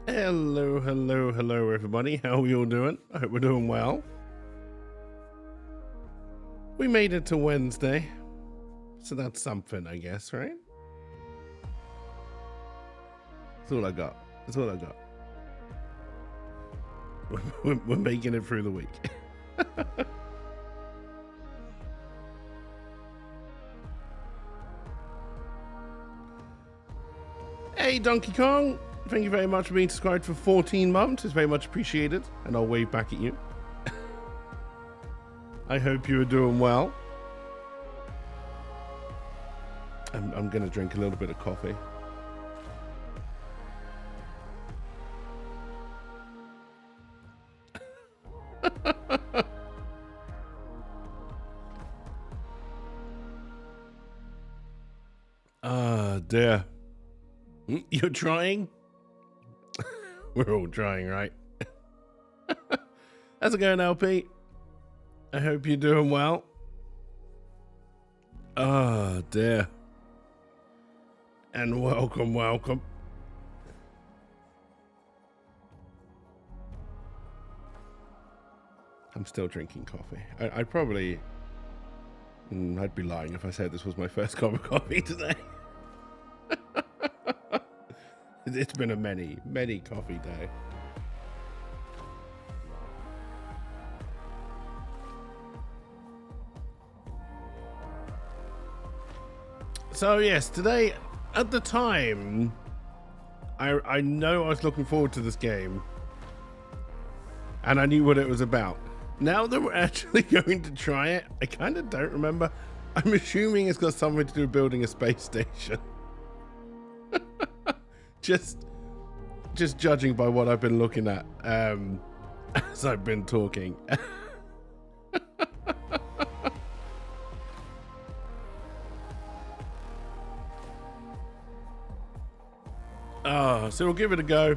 Hello, hello, hello, everybody. How are we all doing? I hope we're doing well. We made it to Wednesday, so that's something, I guess, right? That's all I got. That's all I got. We're making it through the week. Hey, Donkey Kong. Thank you very much for being subscribed for 14 months. It's very much appreciated, and I'll wave back at you. I hope you are doing well. I'm going to drink a little bit of coffee. Ah, dear. You're trying? We're all trying, right? How's it going, LP? I hope you're doing well. Ah, dear. And welcome, welcome. I'm still drinking coffee. I probably... I'd be lying if I said this was my first cup of coffee today. It's been a many coffee day. So yes, today, at the time, I know I was looking forward to this game. And I knew what it was about. Now that we're actually going to try it, I kind of don't remember. I'm assuming it's got something to do with building a space station. just judging by what I've been looking at as I've been talking. So we'll give it a go.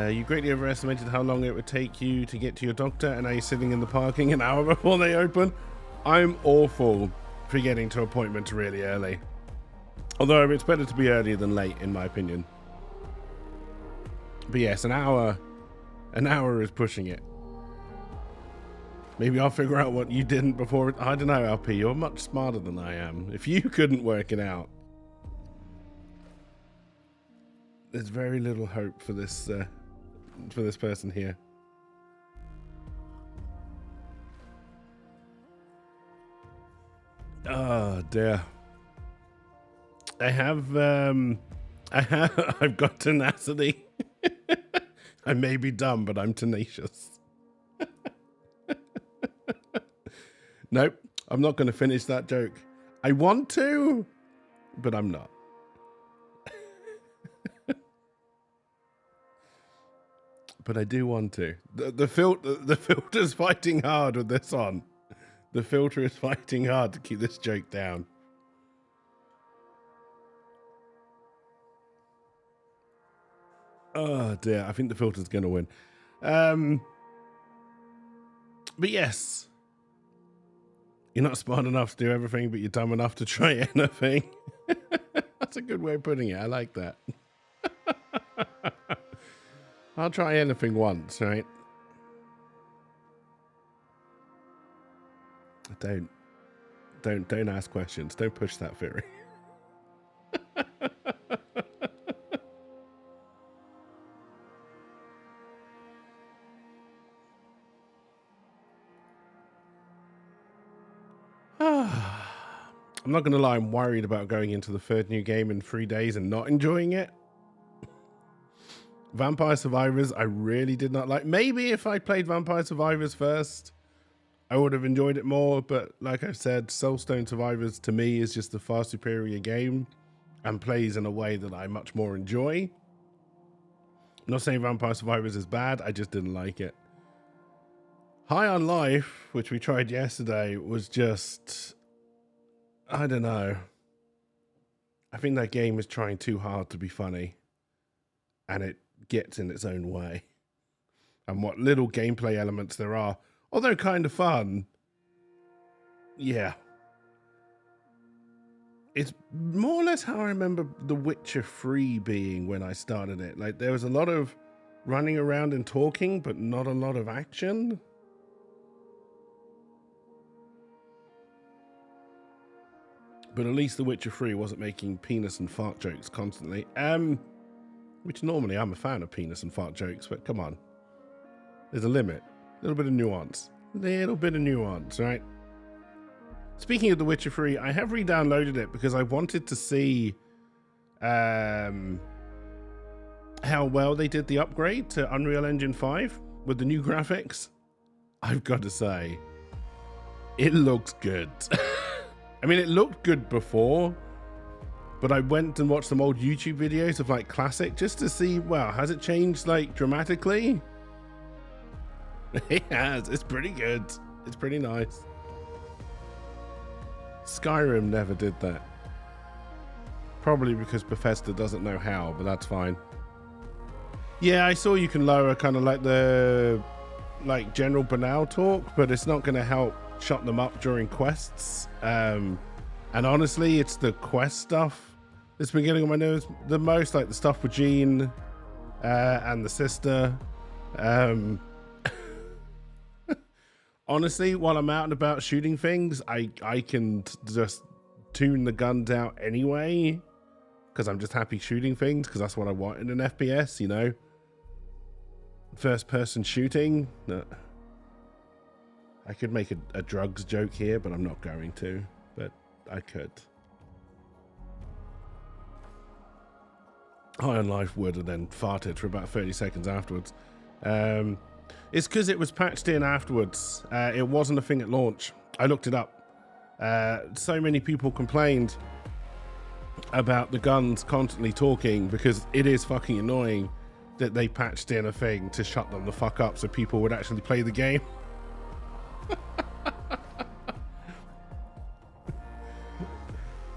You greatly overestimated how long it would take you to get to your doctor, and now you're sitting in the parking an hour before they open. I'm awful for getting to appointments really early. Although it's better to be early than late, in my opinion. But yes, an hour is pushing it. Maybe I'll figure out what you didn't before. I don't know, LP. You're much smarter than I am. If you couldn't work it out, there's very little hope for this person here. Oh dear. I've got tenacity. I may be dumb, but I'm tenacious. Nope, I'm not going to finish that joke. I want to, but I'm not. But I do want to. The filter's fighting hard with this on. The filter is fighting hard to keep this joke down. Oh dear, I think the filter's going to win. But yes, you're not smart enough to do everything, but you're dumb enough to try anything. That's a good way of putting it. I like that. I'll try anything once, right? Don't ask questions. Don't push that theory. I'm not going to lie, I'm worried about going into the third new game in 3 days and not enjoying it. Vampire Survivors, I really did not like. Maybe if I played Vampire Survivors first, I would have enjoyed it more. But like I said, Soulstone Survivors to me is just a far superior game and plays in a way that I much more enjoy. I'm not saying Vampire Survivors is bad, I just didn't like it. High on Life, which we tried yesterday, was just... I don't know. I think that game is trying too hard to be funny. And it gets in its own way. And what little gameplay elements there are, although kind of fun, yeah. It's more or less how I remember The Witcher 3 being when I started it. Like, there was a lot of running around and talking, but not a lot of action. But at least The Witcher 3 wasn't making penis and fart jokes constantly. Which normally I'm a fan of penis and fart jokes, but come on. There's a limit. A little bit of nuance. Little bit of nuance, right? Speaking of The Witcher 3, I have re-downloaded it because I wanted to see how well they did the upgrade to Unreal Engine 5 with the new graphics. I've got to say, it looks good. I mean, it looked good before, but I went and watched some old YouTube videos of like classic just to see, well, has it changed like dramatically? It has. It's pretty good. It's pretty nice. Skyrim never did that. Probably because Bethesda doesn't know how, but that's fine. Yeah, I saw you can lower kind of like the general banal talk, but it's not going to help shut them up during quests. And honestly, it's the quest stuff that's been getting on my nerves the most, like the stuff with Jean and the sister. Honestly, while I'm out and about shooting things, I can just tune the guns out anyway, because I'm just happy shooting things, because that's what I want in an FPS, you know? First person shooting. No. I could make a drugs joke here, but I'm not going to, but I could. High on Life would, and then farted for about 30 seconds afterwards. It's because it was patched in afterwards. It wasn't a thing at launch. I looked it up. So many people complained about the guns constantly talking because it is fucking annoying that they patched in a thing to shut them the fuck up so people would actually play the game.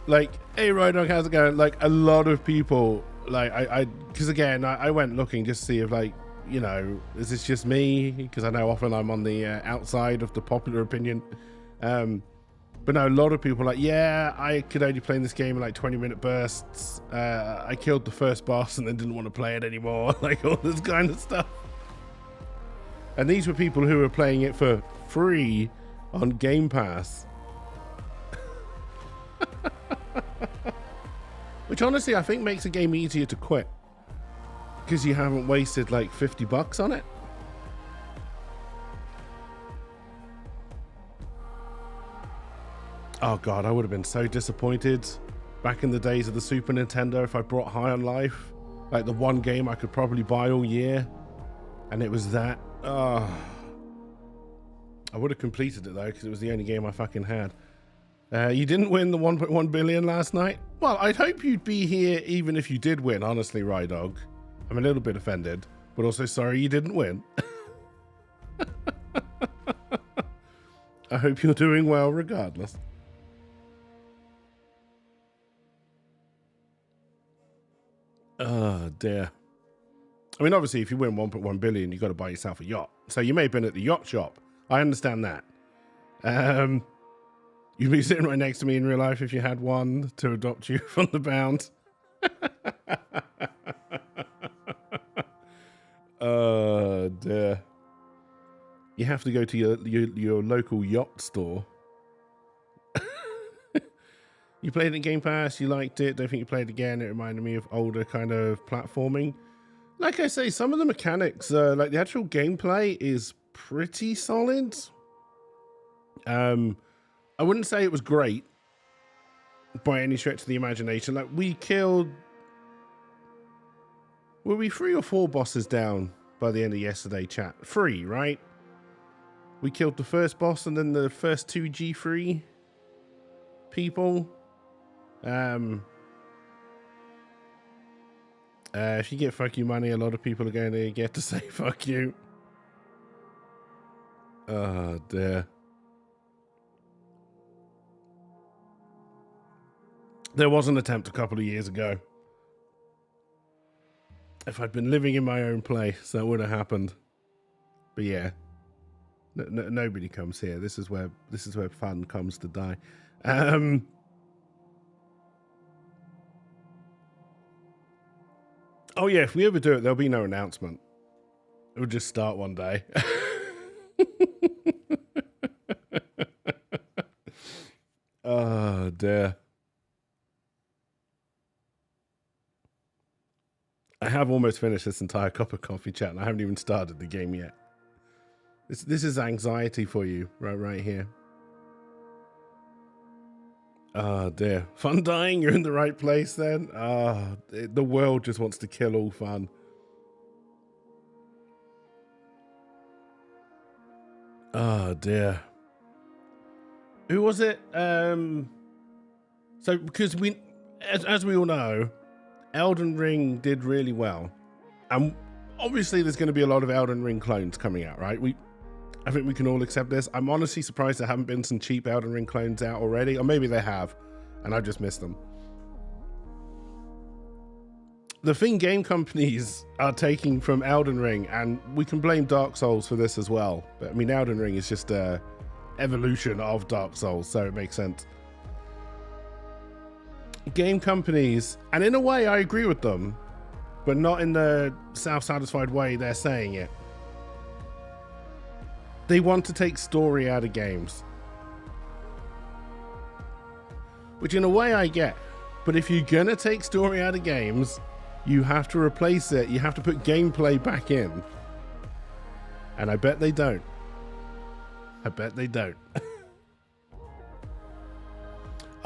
Like, hey Rydog, how's it going? Like, a lot of people, like, because again, I went looking just to see if, like, you know, is this just me? Because I know often I'm on the outside of the popular opinion. But no, a lot of people are like, yeah, I could only play in this game in like 20-minute bursts. I killed the first boss and then didn't want to play it anymore. Like all this kind of stuff. And these were people who were playing it for free on Game Pass. Which honestly, I think makes a game easier to quit. Because you haven't wasted like $50 on it. Oh God, I would have been so disappointed back in the days of the Super Nintendo if I brought High on Life. Like the one game I could probably buy all year. And it was that. Oh. I would have completed it though, because it was the only game I fucking had. You didn't win the 1.1 billion last night? Well, I'd hope you'd be here even if you did win, honestly, Rydog. I'm a little bit offended, but also sorry you didn't win. I hope you're doing well regardless. Oh dear. I mean, obviously, if you win 1.1 billion, you've got to buy yourself a yacht. So you may have been at the yacht shop. I understand that. You'd be sitting right next to me in real life if you had one to adopt you from the bound. Oh dear. You have to go to your local yacht store. You played it in Game Pass, you liked it, don't think you played it again. It reminded me of older kind of platforming. Like I say, some of the mechanics, like the actual gameplay is pretty solid. I wouldn't say it was great by any stretch of the imagination. Like we killed, were we 3 or 4 bosses down by the end of yesterday, chat? 3, right? We killed the first boss and then the first 2 G3 people. If you get fuck you money, a lot of people are going to get to say fuck you. Oh dear. There was an attempt a couple of years ago. If I'd been living in my own place, that would have happened. But yeah, nobody comes here. This is where fun comes to die. Oh yeah, if we ever do it, there'll be no announcement. It will just start one day. Oh dear. I have almost finished this entire cup of coffee, chat, and I haven't even started the game yet. This is anxiety for you, right here. Oh dear. Fun dying, you're in the right place then. The world just wants to kill all fun. Oh dear. Who was it? So because as we all know, Elden Ring did really well. And obviously there's going to be a lot of Elden Ring clones coming out, right? I think we can all accept this. I'm honestly surprised there haven't been some cheap Elden Ring clones out already, or maybe they have, and I just missed them. The thing game companies are taking from Elden Ring, and we can blame Dark Souls for this as well, but I mean, Elden Ring is just a evolution of Dark Souls, so it makes sense. Game companies, and in a way I agree with them, but not in the self-satisfied way they're saying it. They want to take story out of games. Which in a way I get. But if you're gonna take story out of games, you have to replace it. You have to put gameplay back in. And I bet they don't. I bet they don't.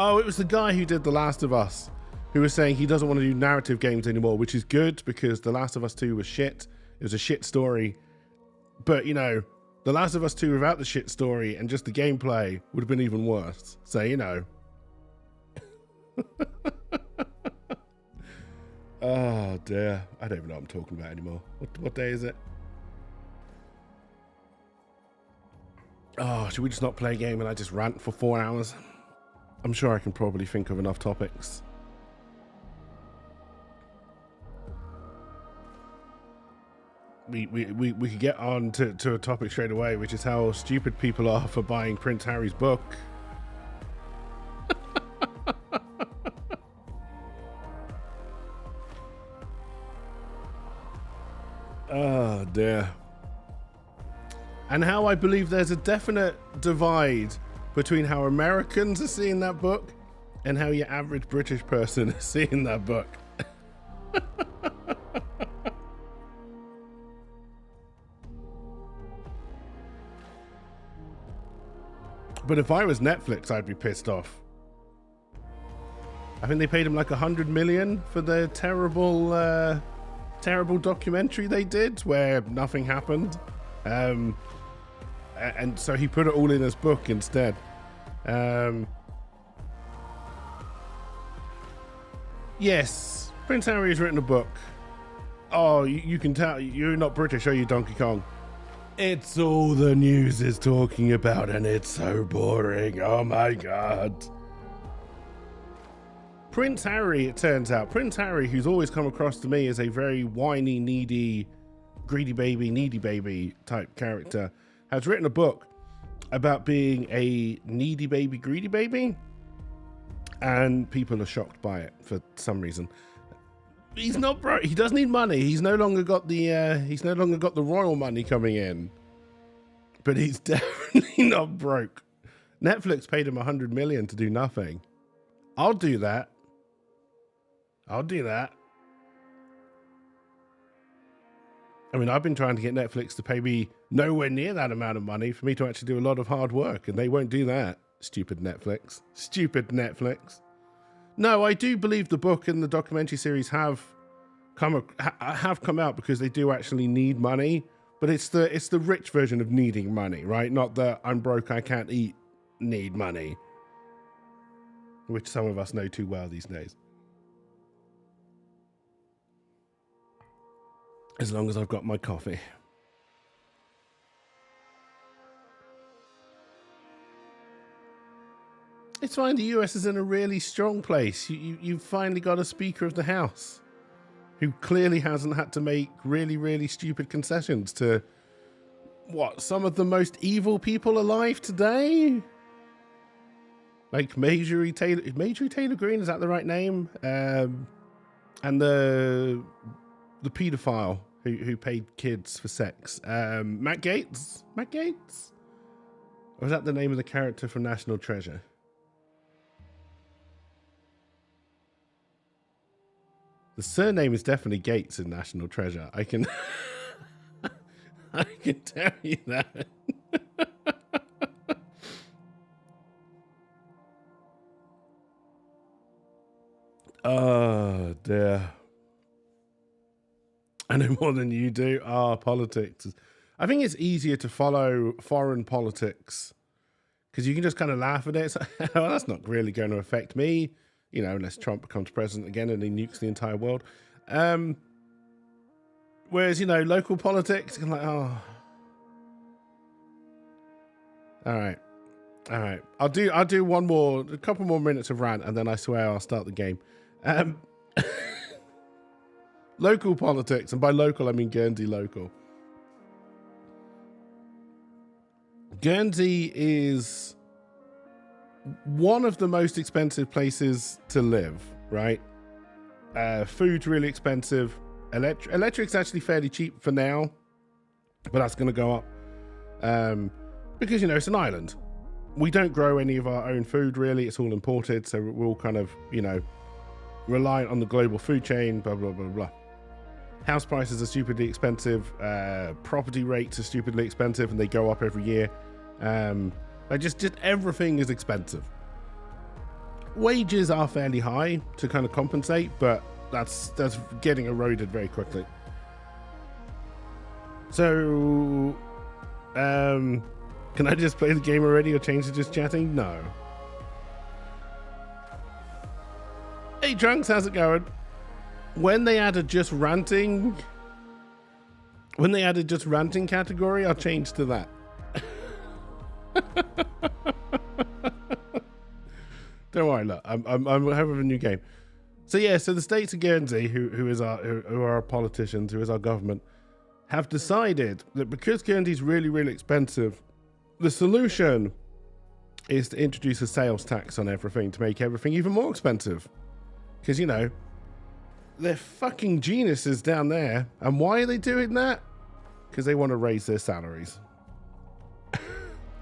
Oh, it was the guy who did The Last of Us who was saying he doesn't want to do narrative games anymore, which is good because The Last of Us 2 was shit. It was a shit story. But, you know, The Last of Us 2 without the shit story and just the gameplay would have been even worse. So, you know. Oh, dear. I don't even know what I'm talking about anymore. What day is it? Oh, should we just not play a game and I just rant for 4 hours? I'm sure I can probably think of enough topics. We could get on to a topic straight away, which is how stupid people are for buying Prince Harry's book. Oh dear. And how I believe there's a definite divide between how Americans are seeing that book and how your average British person is seeing that book. But if I was Netflix, I'd be pissed off. I think they paid him like 100 million for the terrible documentary they did where nothing happened. And so he put it all in his book instead. Yes, Prince Harry has written a book. Oh, you can tell you're not British, are you, Donkey Kong? It's all the news is talking about, and it's so boring. Oh my god. Prince Harry, it turns out, Prince Harry, who's always come across to me as a very whiny, needy, greedy baby, needy baby type character, has written a book about being a needy baby, greedy baby, and people are shocked by it for some reason. He's not broke. He does need money. He's no longer got the royal money coming in, but he's definitely not broke. Netflix paid him 100 million to do nothing. I'll do that. I'll do that. I mean, I've been trying to get Netflix to pay me nowhere near that amount of money for me to actually do a lot of hard work, and they won't do that. Stupid Netflix. Stupid Netflix. No, I do believe the book and the documentary series have come out because they do actually need money, but it's the rich version of needing money, right? Not the I'm broke, I can't eat, need money, which some of us know too well these days. As long as I've got my coffee. It's fine, the US is in a really strong place. You've finally got a Speaker of the House who clearly hasn't had to make really, really stupid concessions to, what, some of the most evil people alive today? Like Marjorie Taylor Greene, is that the right name? And the the paedophile who paid kids for sex. Matt Gates? Matt Gates? Or was that the name of the character from National Treasure? The surname is definitely Gates in National Treasure. I can I can tell you that. Oh dear. I know more than you do. Politics. I think it's easier to follow foreign politics because you can just kind of laugh at it. It's like, well, that's not really going to affect me, you know, unless Trump becomes president again and he nukes the entire world. Whereas, you know, local politics, I'm like, oh. All right. I'll do a couple more minutes of rant, and then I swear I'll start the game. Local politics, and by local I mean Guernsey local. Guernsey is one of the most expensive places to live, right? Food's really expensive. Electric's actually fairly cheap for now, but that's going to go up because, you know, it's an island. We don't grow any of our own food, really. It's all imported, so we're all kind of, you know, reliant on the global food chain, blah, blah, blah, blah. House prices are stupidly expensive. Property rates are stupidly expensive, and they go up every year. Like just everything is expensive. Wages are fairly high to kind of compensate, but that's getting eroded very quickly. So, can I just play the game already or change to just chatting? No. Hey Trunks, how's it going? When they added just ranting category, I'll change to that. Don't worry, look, I'm having a new game. So yeah, so the states of Guernsey, who are our politicians, who is our government, have decided that because Guernsey's really, really expensive, the solution is to introduce a sales tax on everything to make everything even more expensive. Because, you know, they're fucking geniuses down there. And why are they doing that? Because they want to raise their salaries.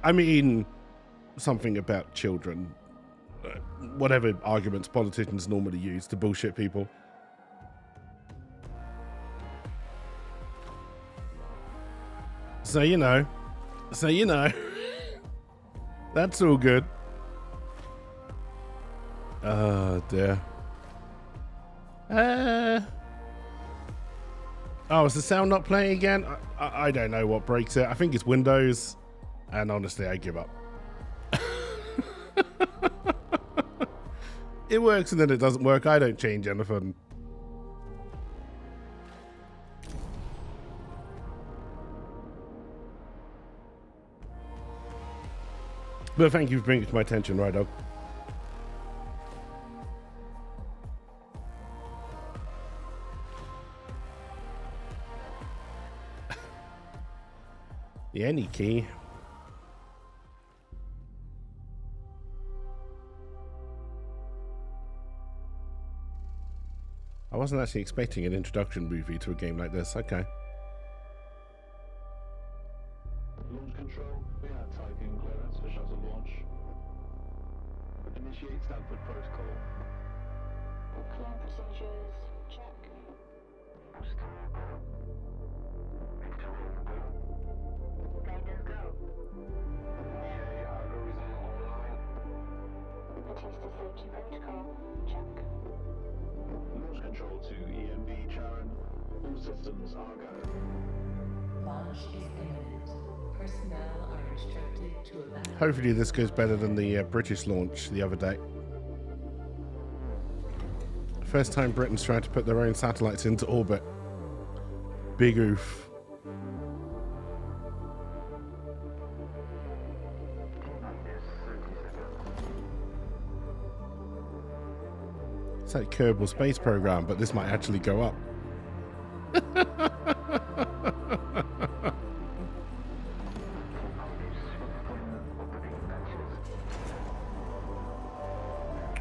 I mean, something about children. Whatever arguments politicians normally use to bullshit people. So, you know. That's all good. Oh, dear. Oh, is the sound not playing again? I don't know what breaks it. I think it's Windows. And honestly, I give up. It works and then it doesn't work. I don't change anything. But thank you for bringing it to my attention, right, dog? The any key. I wasn't actually expecting an introduction movie to a game like this. Okay. Launch control, we have typing clearance for shuttle launch. Initiate Stanford protocol. Clear procedures, check. Guidance go. EA algorithm online. Batista safety protocol, check. Launch control to EMB Charon. All systems are go. Launch is imminent. Personnel are instructed to evacuate. Hopefully this goes better than the British launch the other day. First time Britain's tried to put their own satellites into orbit. Big oof. It's like Kerbal Space Program, but this might actually go up.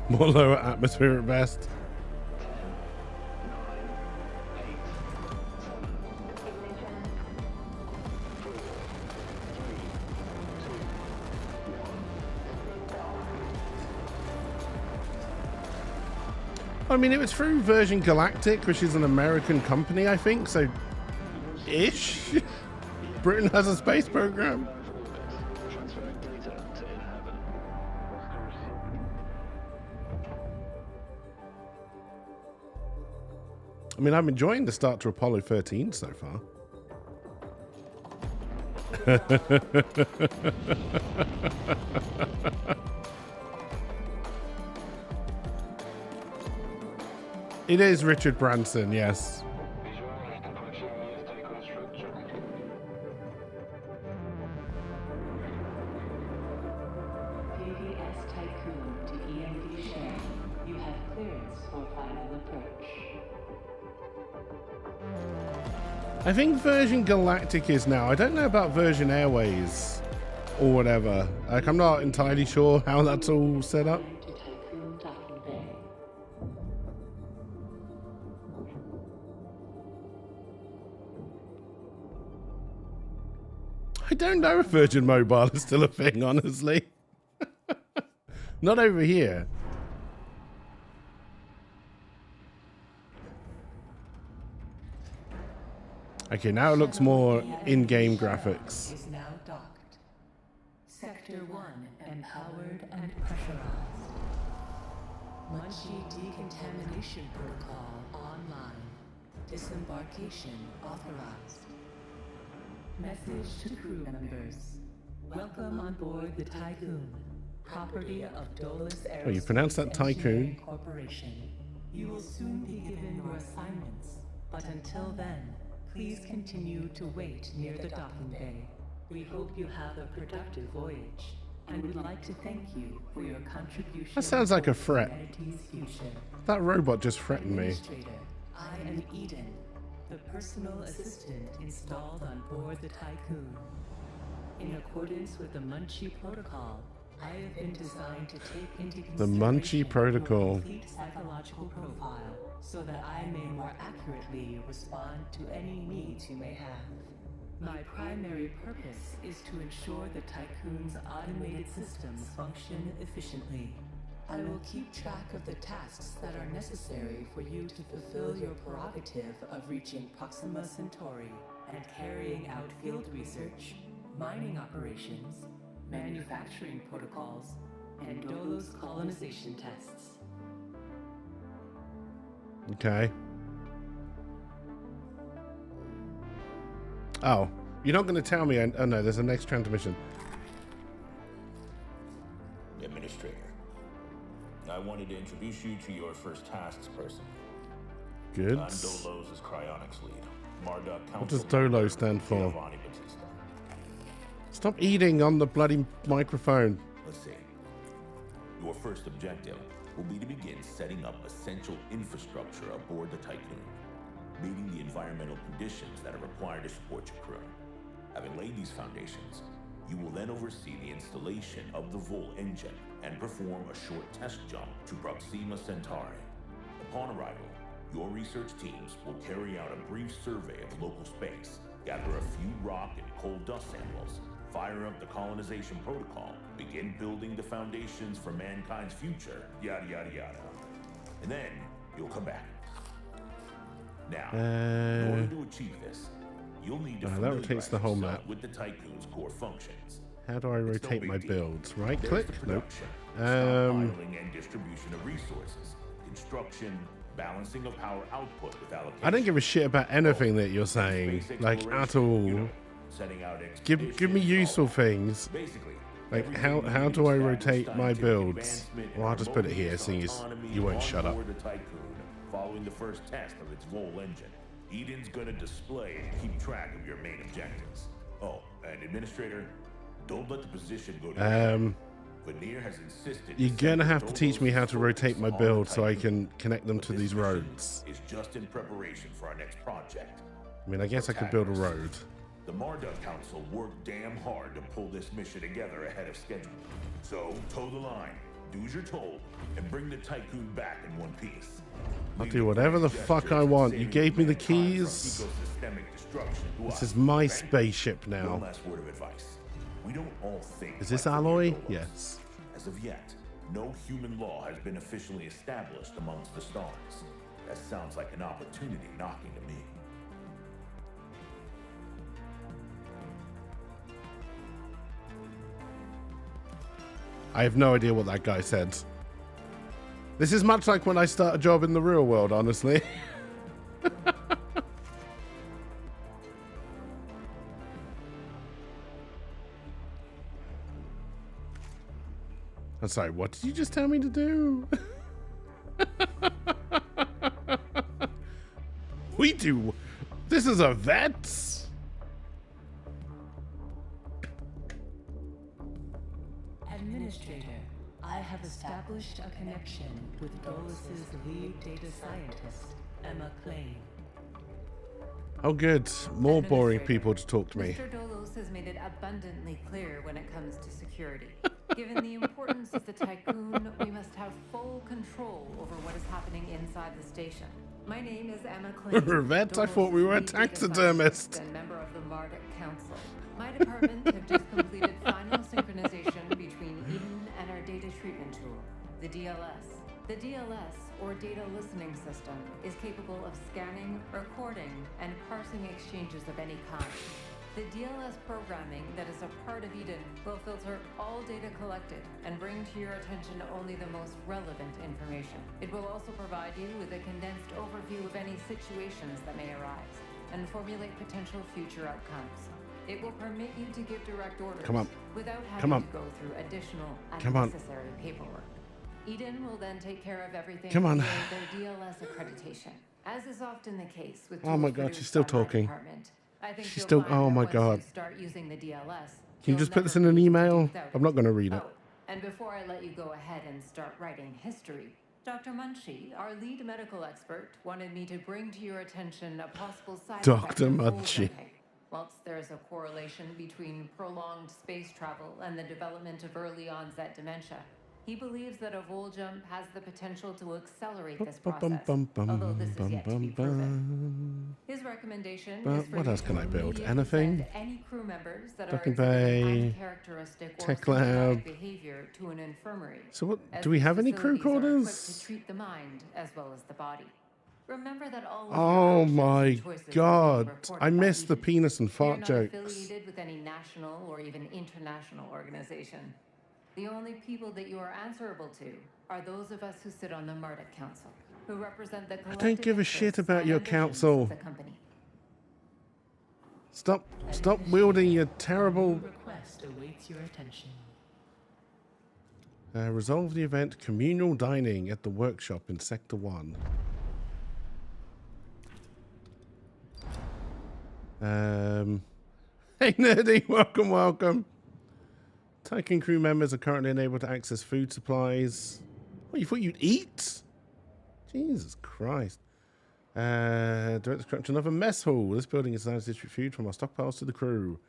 More lower atmosphere at best. I mean, it was through Virgin Galactic, which is an American company, I think, so ish. Britain has a space program. Transferring data to in-heaven. I mean, I'm enjoying the start to Apollo 13 so far. It is Richard Branson, yes. Visualize the pressurized Tycoon structure. PBS Tycoon to EMD Share. You have clearance for final approach. I think Virgin Galactic is now. I don't know about Virgin Airways or whatever. Like, I'm not entirely sure how that's all set up. To Tycoon Docking Bay. I don't know if Virgin Mobile is still a thing, honestly. Not over here. Okay, now it looks more in-game graphics. Is now docked. Sector 1 empowered and pressurized. Munchie decontamination protocol online. Disembarkation authorized. Message to crew members. Welcome on board the Tycoon, property of Dolus Aerospace Oh, you pronounced that Tycoon? Engineering Corporation. You will soon be given your assignments, but until then, please continue to wait near the docking bay. We hope you have a productive voyage, and would like to thank you for your contribution. That sounds like a towards threat. humanity's future. That robot just threatened me. Administrator, I am Eden, the personal assistant installed on board the Tycoon. In accordance with the Munchie Protocol, I have been designed to take into The consideration Munchie Protocol. your complete psychological profile, so that I may more accurately respond to any needs you may have. My primary purpose is to ensure the Tycoon's automated systems function efficiently. I will keep track of the tasks that are necessary for you to fulfill your prerogative of reaching Proxima Centauri and carrying out field research, mining operations, manufacturing protocols, and Dolos colonization tests. Okay. Oh, you're not going to tell me. Oh no, there's a next transmission. Administrator, I wanted to introduce you to your first tasks person. Good. I'm Dolos' cryonics lead. Marduk Council. What does Dolo stand for? Giovanni Battista. Stop eating on the bloody microphone. Let's see. Your first objective will be to begin setting up essential infrastructure aboard the Tycoon, meeting the environmental conditions that are required to support your crew. Having laid these foundations, you will then oversee the installation of the Vol engine and perform a short test jump to Proxima Centauri. Upon arrival, your research teams will carry out a brief survey of local space, gather a few rock and coal dust samples, fire up the colonization protocol, begin building the foundations for mankind's future, yada yada yada. And then you'll come back. Now, in order to achieve this, you'll need to that familiarize rotates the whole yourself map. with the Tycoon's core functions. How do I It's no rotate big my deal. builds? Right There's click? the Nope. production, Um, stockpiling and distribution of resources, construction, balancing of power output with allocation. I don't give a shit about anything that you're saying, Space like at exploration, all. you know, setting out Give me expeditions, useful things. Basically, Like everything how needed do to I establish rotate my scientific builds? advancement Well, I'll and just put it promoting here, seeing as autonomy you won't on shut up. board the Tycoon, following the first test of its Vol engine. Eden's gonna display and keep track of your main objectives. Oh, and Administrator, don't let the position go to Veneer has insisted You're to gonna send have to teach me how to Dolos' rotate my focus on the build so I Tycoon. can connect them But to this these mission roads. is just in preparation for our next project. I mean, I guess I could build a road. The Marduk Council worked damn hard to pull this mission together ahead of schedule. So, toe the line, do as you're told, and bring the Tycoon back in one piece. I'll Leave do the whatever the grand fuck I gestures want. and You saving gave me the mankind from keys. ecosystemic destruction to This us, is my okay? spaceship One now. last word of advice. We don't all think Is this like alloy? Veneer Dolos. Yes. As of yet, No human law has been officially established amongst the stars. That sounds like an opportunity knocking to me. I have no idea what that guy said. This is much like when I start a job in the real world, honestly. I'm sorry, what did you just tell me to do? We do. This is a vet. Administrator, I have established a connection with Dolus's lead data scientist, Emma Klein. Oh, good. More boring people to talk to me. Mr. Dolos has made it abundantly clear when it comes to security. Given the importance of the Tycoon, we must have full control over what is happening inside the station. My name is Emma Klein. Revette, I thought we were a taxidermist. And member of the Marduk Council. My department have just completed final synchronization between Eden and our data treatment tool, the DLS. The DLS, or Data Listening System, is capable of scanning, recording, and parsing exchanges of any kind. The DLS programming that is a part of Eden will filter all data collected and bring to your attention only the most relevant information. It will also provide you with a condensed overview of any situations that may arise and formulate potential future outcomes. It will permit you to give direct orders without having to go through additional unnecessary paperwork. Eden will then take care of everything via their DLS accreditation. As is often the case with oh my god, she's still talking. I think She's still, oh my god. Start using the DLS, can you just put this in an email? I'm not going to read it. Oh, and before I let you go ahead and start writing history, Dr. Munchie, our lead medical expert, wanted me to bring to your attention a possible side effect Dr. of Munchie. Voljumping. Whilst there is a correlation between prolonged space travel and the development of early onset dementia, he believes that a vol jump has the potential to accelerate this process, although this is yet to be proven. His recommendation is for what you else to can I build? immediately Anything? send any crew members that Docking are exhibiting bay, uncharacteristic or tech symptomatic lab. behavior to an infirmary. So what? as Do we these have any crew facilities are equipped quarters? to treat the mind as well as the body. Remember that all of your Oh actions my and choices are being god. reported I by missed the Eden. penis and You're fart not jokes. affiliated with any national or even international organization. The only people that you are answerable to are those of us who sit on the Marduk Council, who represent the I don't give a shit about your council. of the company. Stop wielding your terrible... Request awaits your attention. Resolve the event communal dining at the workshop in Sector 1. Hey Nerdy, welcome. Tycoon crew members are currently unable to access food supplies. What, you thought you'd eat? Jesus Christ. Direct the construction of a mess hall. This building is designed to distribute food from our stockpiles to the crew.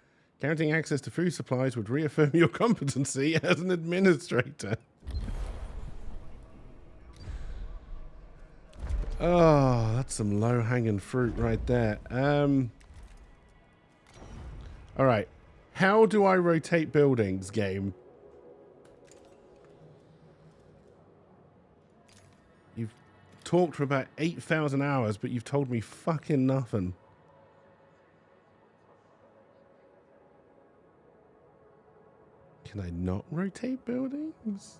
Guaranteeing access to food supplies would reaffirm your competency as an administrator. Oh, that's some low-hanging fruit right there. All right. How do I rotate buildings, game? You've talked for about 8,000 hours, but you've told me fucking nothing. Can I not rotate buildings?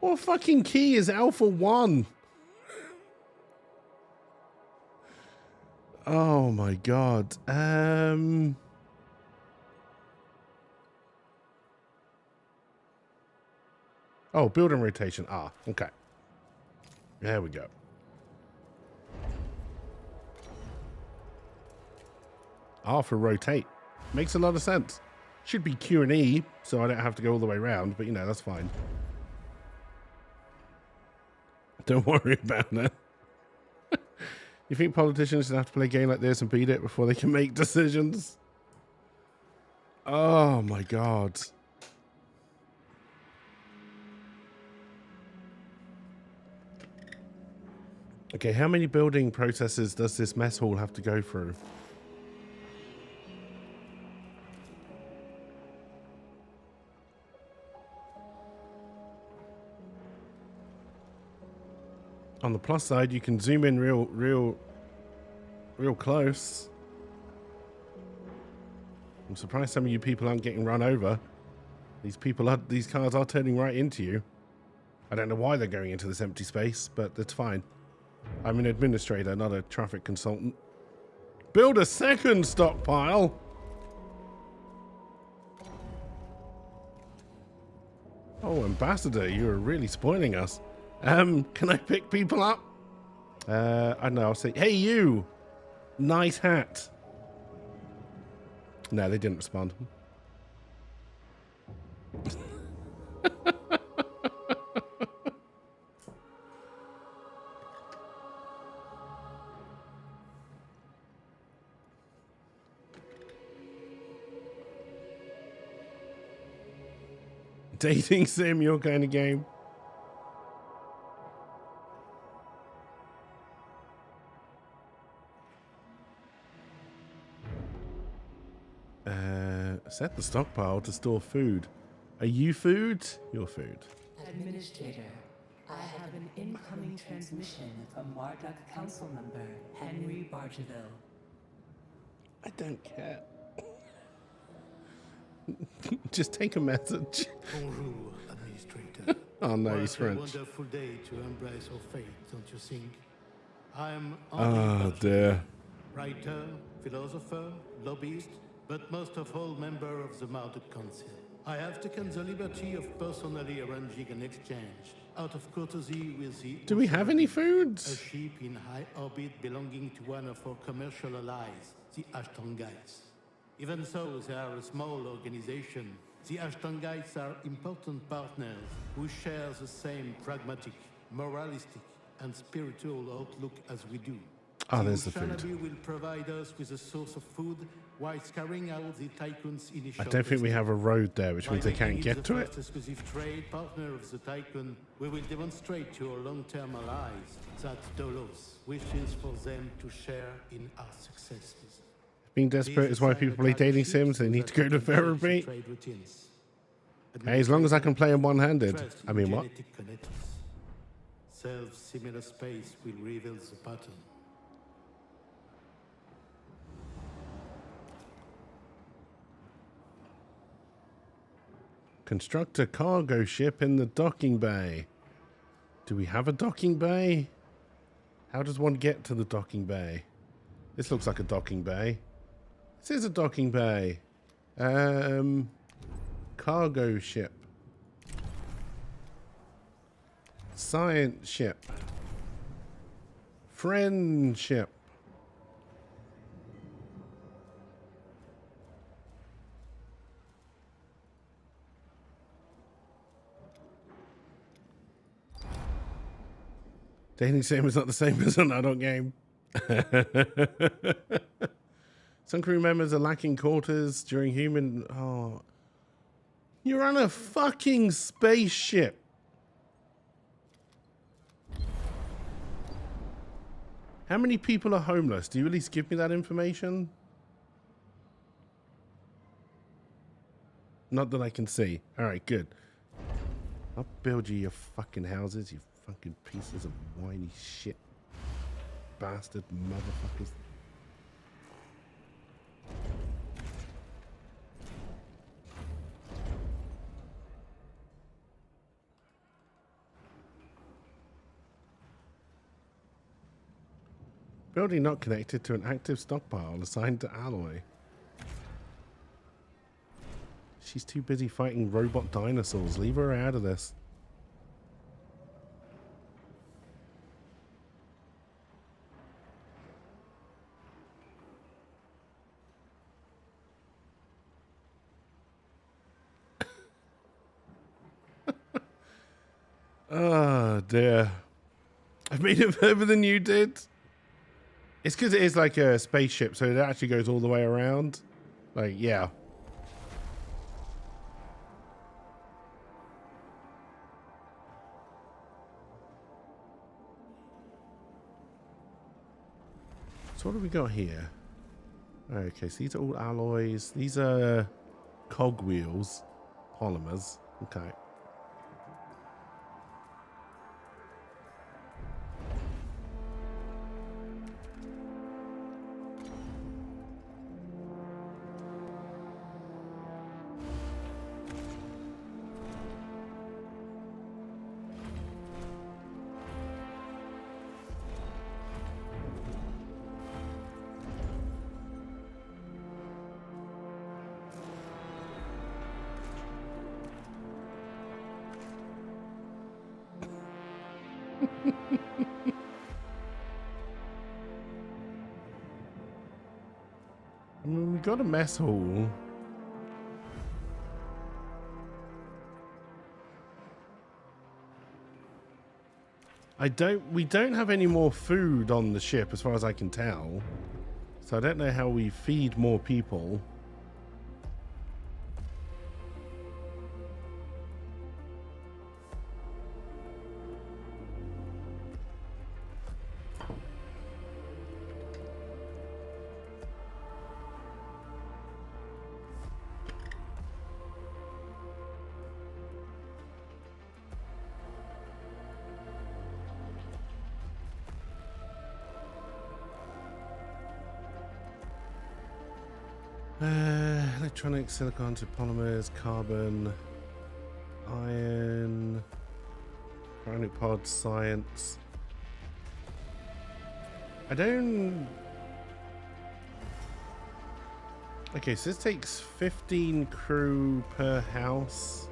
What fucking key is Alpha 1? Oh my god. Oh, building rotation. Ah, okay. There we go. R for rotate. Makes a lot of sense. Should be Q and E, so I don't have to go all the way around, but you know, that's fine. Don't worry about it. You think politicians should have to play a game like this and beat it before they can make decisions? Oh my god. Okay, how many building processes does this mess hall have to go through? On the plus side, you can zoom in real close. I'm surprised some of you people aren't getting run over. These cars are turning right into you. I don't know why they're going into this empty space, but that's fine. I'm an administrator, not a traffic consultant. Build a second stockpile. Oh, Ambassador, you're really spoiling us. Can I pick people up? I don't know. I'll say, hey, you. Nice hat. No, they didn't respond. Dating sim, your kind of game. Set the stockpile to store food. Are you food? Your food. Administrator, I have an incoming transmission from Marduk Council member Henry Bargeville. I don't care. Just take a message. Bonjour, Administrator. Oh no, he's What a French. wonderful day to embrace our fate, don't you think? I'm Oh dear. writer, philosopher, lobbyist, but most of all member of the Marduk Council. I have taken the liberty of personally arranging an exchange out of courtesy with the... Do we have any a foods? ship in high orbit belonging to one of our commercial allies, the Ashtongites. Even so, they are a small organization. The Ashtongites are important partners who share the same pragmatic, moralistic, and spiritual outlook as we do. Oh, there's the food. Shanabi will provide us with a source of food while carrying out the Tycoon's initial... I don't think we have a road there, which means they can't get to it. As the exclusive trade partner of the Tycoon, we will demonstrate to our long-term allies that Dolos wishes for them to share in our successes. Being desperate is why people play dating sims. They need to go to therapy. Hey, as long as I can play them one-handed. I mean, what? Self-similar space will reveal the pattern. Construct a cargo ship in the docking bay. Do we have a docking bay? How does one get to the docking bay? This looks like a docking bay. This is a docking bay. Cargo ship. Science ship. Friendship. Dating sim is not the same as an adult game. Some crew members are lacking quarters during human... Oh. You're on a fucking spaceship. How many people are homeless? Do you at least give me that information? Not that I can see. Alright, good. I'll build you your fucking houses, you fucking pieces of whiny shit. Bastard motherfuckers. Building not connected to an active stockpile assigned to Alloy. She's too busy fighting robot dinosaurs. Leave her out of this. Oh dear. I've made it further than you did. It's because it is like a spaceship, so it actually goes all the way around. Like, yeah. So what do we got here? Okay, so these are all alloys. These are cogwheels, polymers. Okay. I mean, we got a mess hall. We don't have any more food on the ship as far as I can tell. So I don't know how we feed more people. Electronics, silicon to polymers, carbon, iron, cryonic pod, science. I don't... Okay, so this takes 15 crew per house.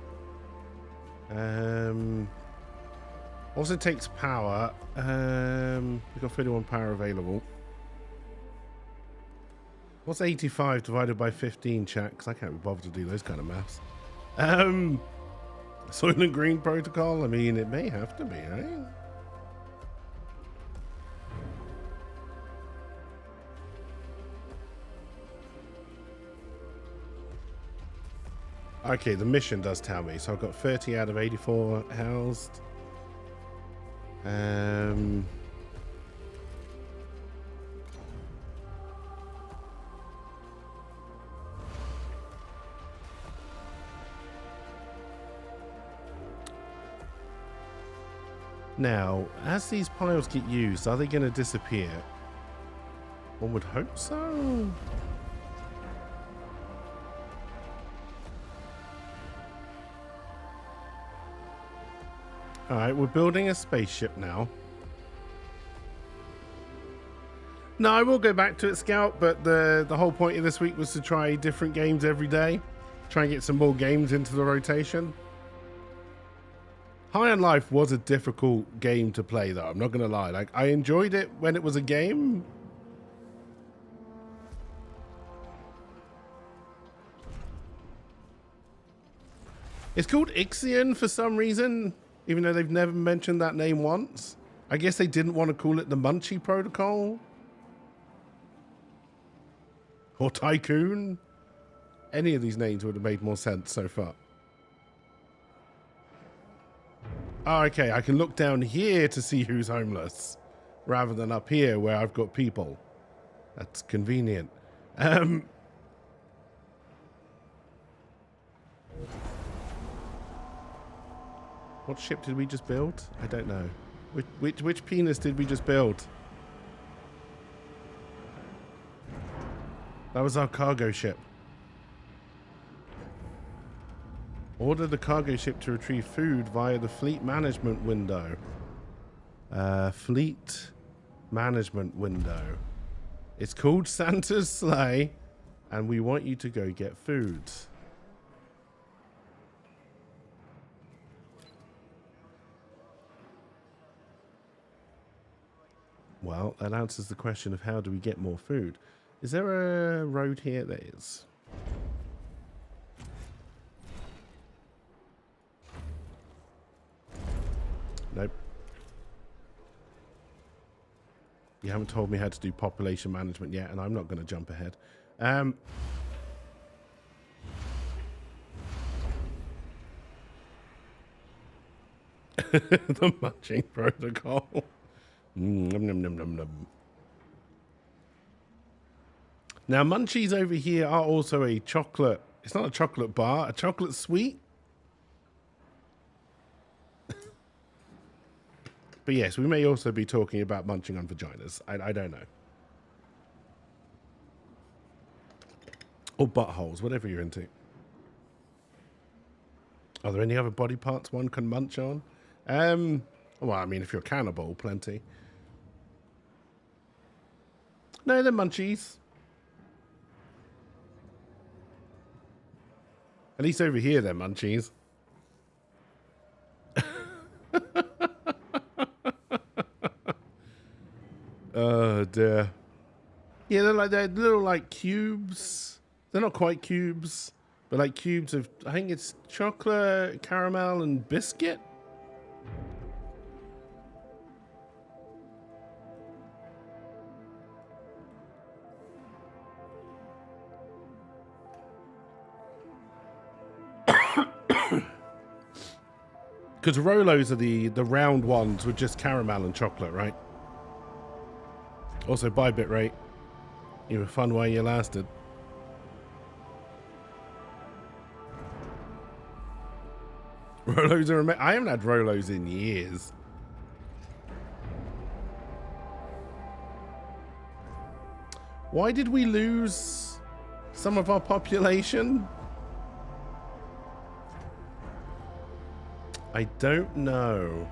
Also takes power. We've got 31 power available. What's 85 divided by 15, chat? Because I can't be bothered to do those kind of maths. Soil and green protocol? I mean, it may have to be, right? Okay, the mission does tell me. So I've got 30 out of 84 housed. Now, as these piles get used, are they going to disappear? One would hope so. All right, we're building a spaceship now. No, I will go back to it, Scout, but the whole point of this week was to try different games every day. Try and get some more games into the rotation. High on Life was a difficult game to play, though. I'm not going to lie. Like, I enjoyed it when it was a game. It's called Ixion for some reason, even though they've never mentioned that name once. I guess they didn't want to call it the Munchie Protocol. Or Tycoon. Any of these names would have made more sense so far. Oh, okay, I can look down here to see who's homeless, rather than up here where I've got people. That's convenient. What ship did we just build? I don't know. Which penis did we just build? That was our cargo ship. Order the cargo ship to retrieve food via the fleet management window. Fleet management window. It's called Santa's Sleigh, and we want you to go get food. Well, that answers the question of how do we get more food. Is there a road here? There is. Nope. You haven't told me how to do population management yet, and I'm not going to jump ahead. The munching protocol. Nom, nom, nom, nom, nom. Now, munchies over here are also a chocolate. It's not a chocolate bar, a chocolate sweet. But yes, we may also be talking about munching on vaginas. I don't know. Or buttholes, whatever you're into. Are there any other body parts one can munch on? Well, I mean, if you're a cannibal, plenty. No, they're munchies. At least over here, they're munchies. dear. Yeah, they're little like cubes. They're not quite cubes, but like cubes of, I think it's chocolate, caramel, and biscuit. Because Rolos are the round ones with just caramel and chocolate, right? Also, bye Bitrate. You were fun while you lasted. Rolos are I haven't had Rolos in years. Why did we lose some of our population? I don't know.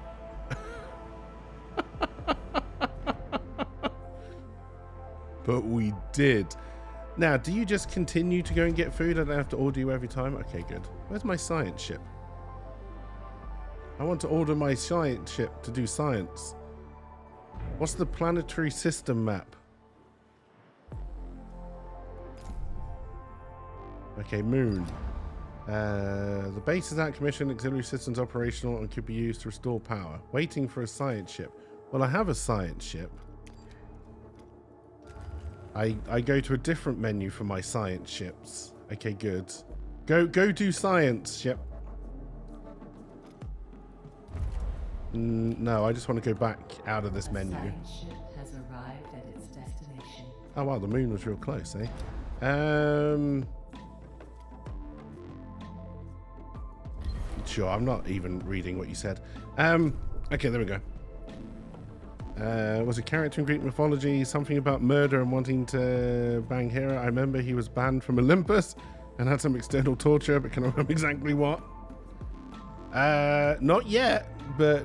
But we did. Now, do you just continue to go and get food? I don't have to order you every time? Okay, good. Where's my science ship? I want to order my science ship to do science. What's the planetary system map? Okay, moon. The base is out of commission, auxiliary systems operational and could be used to restore power. Waiting for a science ship. Well, I have a science ship. I go to a different menu for my science ships. Okay, good. Go do science ship. No, I just want to go back out of this menu. Science ship has arrived at its destination. Oh wow, the moon was real close, eh? Sure, I'm not even reading what you said. Okay, there we go. Was a character in Greek mythology something about murder and wanting to bang Hera? I remember he was banned from Olympus and had some external torture, but can I remember exactly what? Not yet, but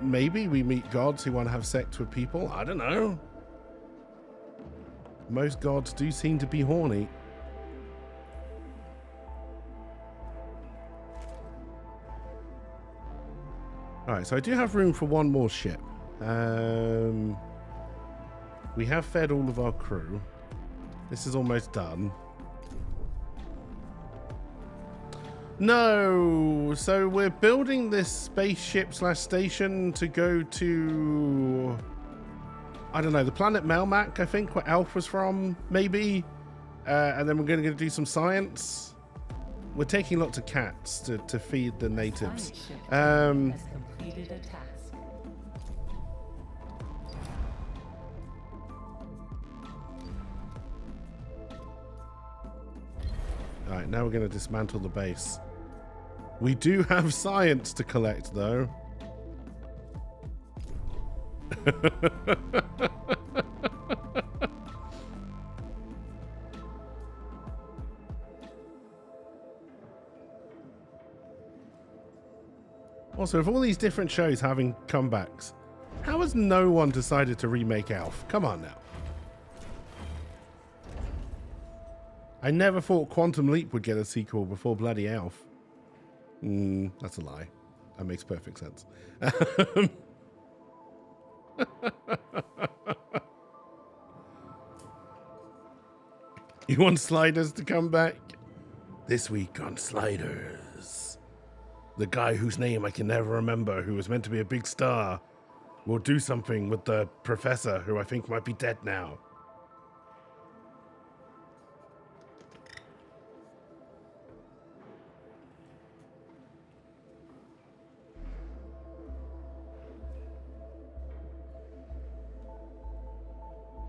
maybe we meet gods who want to have sex with people. I don't know. Most gods do seem to be horny. Alright, so I do have room for one more ship. We have fed all of our crew. This is almost done. No, so we're building this spaceship slash station to go to, I don't know, the planet Melmac, I think, where Alpha's from, maybe. And then we're going to do some science. We're taking lots of cats to feed the natives. Has completed a task. Alright, now we're going to dismantle the base. We do have science to collect, though. Also, with all these different shows having comebacks, how has no one decided to remake Alf? Come on now. I never thought Quantum Leap would get a sequel before bloody Alf. That's a lie. That makes perfect sense. You want Sliders to come back? This week on Sliders. The guy whose name I can never remember, who was meant to be a big star, will do something with the professor, who I think might be dead now.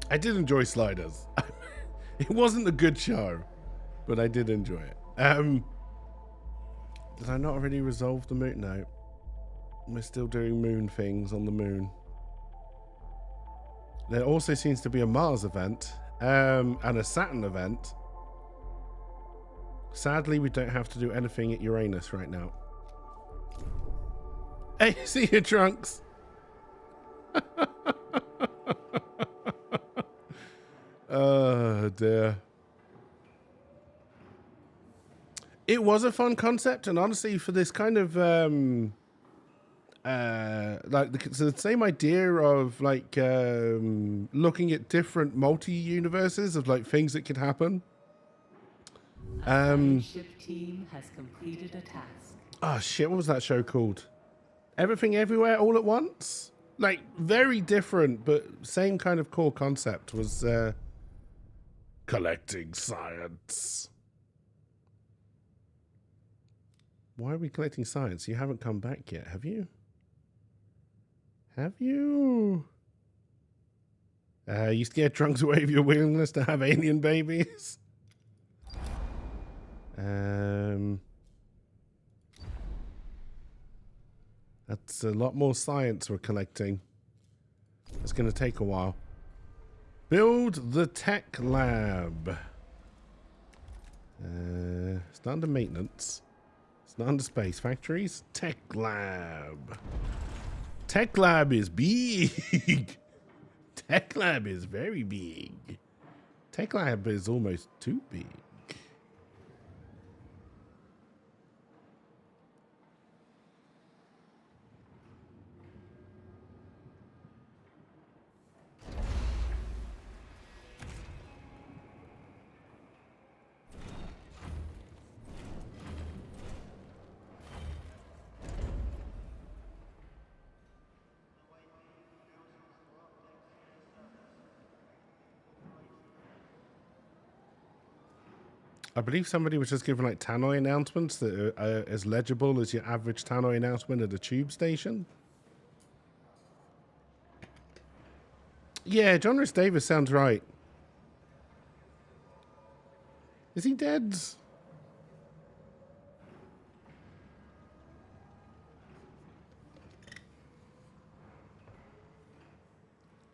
I did enjoy Sliders. It wasn't a good show, but I did enjoy it. Did I not already resolve the moon? No. We're still doing moon things on the moon. There also seems to be a Mars event and a Saturn event. Sadly, we don't have to do anything at Uranus right now. Hey, see you, Trunks. Oh, dear. It was a fun concept, and honestly, for this kind of so the same idea of like looking at different multi-universes of like things that could happen. Ship team has completed a task. Oh shit, what was that show called? Everything Everywhere All at Once? Like very different, but same kind of core concept was collecting science. Why are we collecting science? You haven't come back yet, have you? Have you? You scared drunks away of your willingness to have alien babies? That's a lot more science we're collecting. It's going to take a while. Build the tech lab. It's not under maintenance. It's not under space factories. Tech lab. Tech lab is big. Tech lab is very big. Tech lab is almost too big. I believe somebody was just giving like tannoy announcements that are as legible as your average tannoy announcement at a tube station. Yeah, John Rhys Davis sounds right. Is he dead?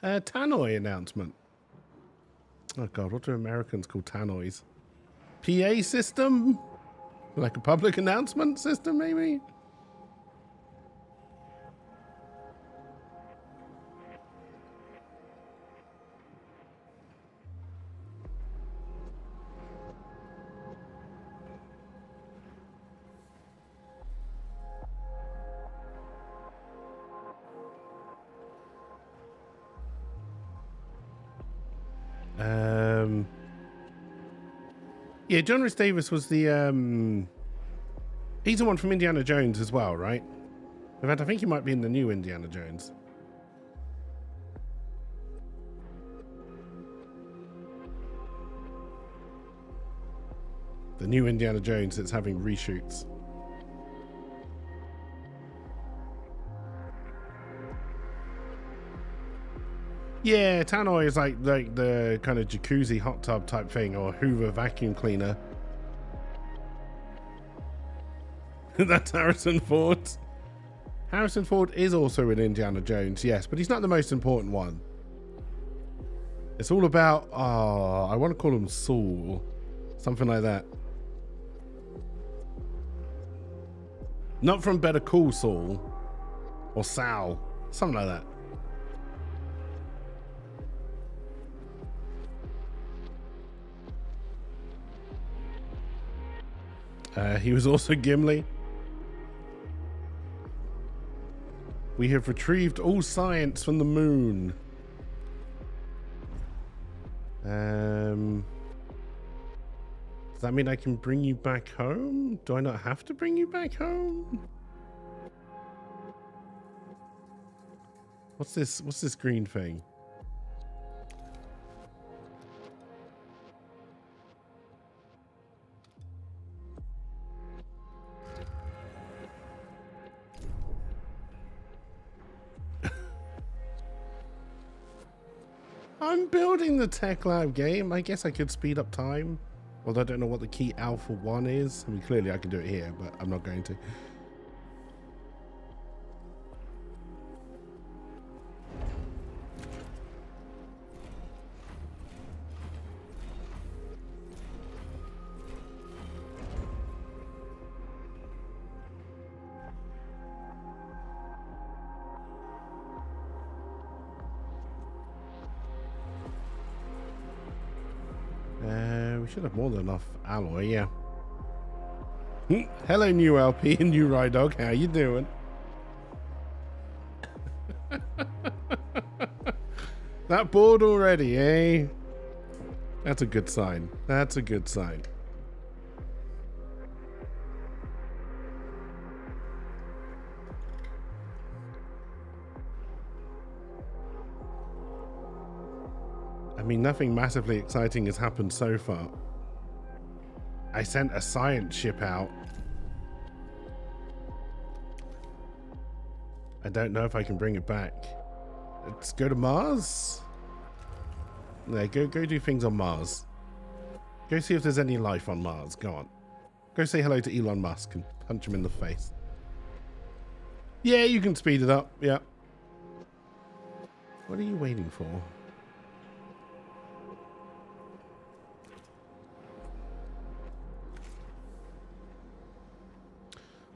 Tannoy announcement. Oh god, what do Americans call tannoys? PA system? Like a public announcement system, maybe? Yeah, John Rhys Davis was the, he's the one from Indiana Jones as well, right? In fact, I think he might be in the new Indiana Jones. The new Indiana Jones that's having reshoots. Yeah, tannoy is like the kind of jacuzzi hot tub type thing, or Hoover vacuum cleaner. That's Harrison Ford. Harrison Ford is also in Indiana Jones, yes, but he's not the most important one. It's all about, I want to call him Saul. Something like that. Not from Better Call Saul. Or Sal. Something like that. He was also Gimli. We have retrieved all science from the moon. Does that mean I can bring you back home? Do I not have to bring you back home? What's this? What's this green thing? I'm building the tech lab game. I guess I could speed up time. Although I don't know what the key alpha 1 is. I mean, clearly I can do it here, but I'm not going to. We should have more than enough alloy, yeah. Hello, new LP and new Ride Dog. How you doing? That bored already, eh? That's a good sign. That's a good sign. I mean, nothing massively exciting has happened so far. I sent a science ship out. I don't know if I can bring it back. Let's go to Mars. There, go do things on Mars. Go see if there's any life on Mars. Go on. Go say hello to Elon Musk and punch him in the face. Yeah, you can speed it up. Yeah. What are you waiting for?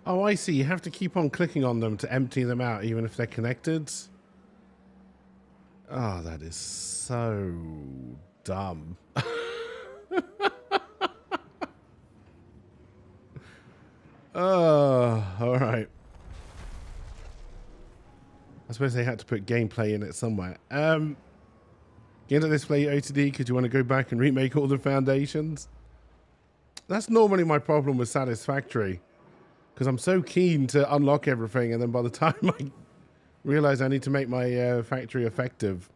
Oh, I see. You have to keep on clicking on them to empty them out, even if they're connected. Oh, that is so dumb. Oh, all right. I suppose they had to put gameplay in it somewhere. Get this play OTD because you want to go back and remake all the foundations. That's normally my problem with Satisfactory. Because I'm so keen to unlock everything, and then by the time I realize I need to make my factory effective.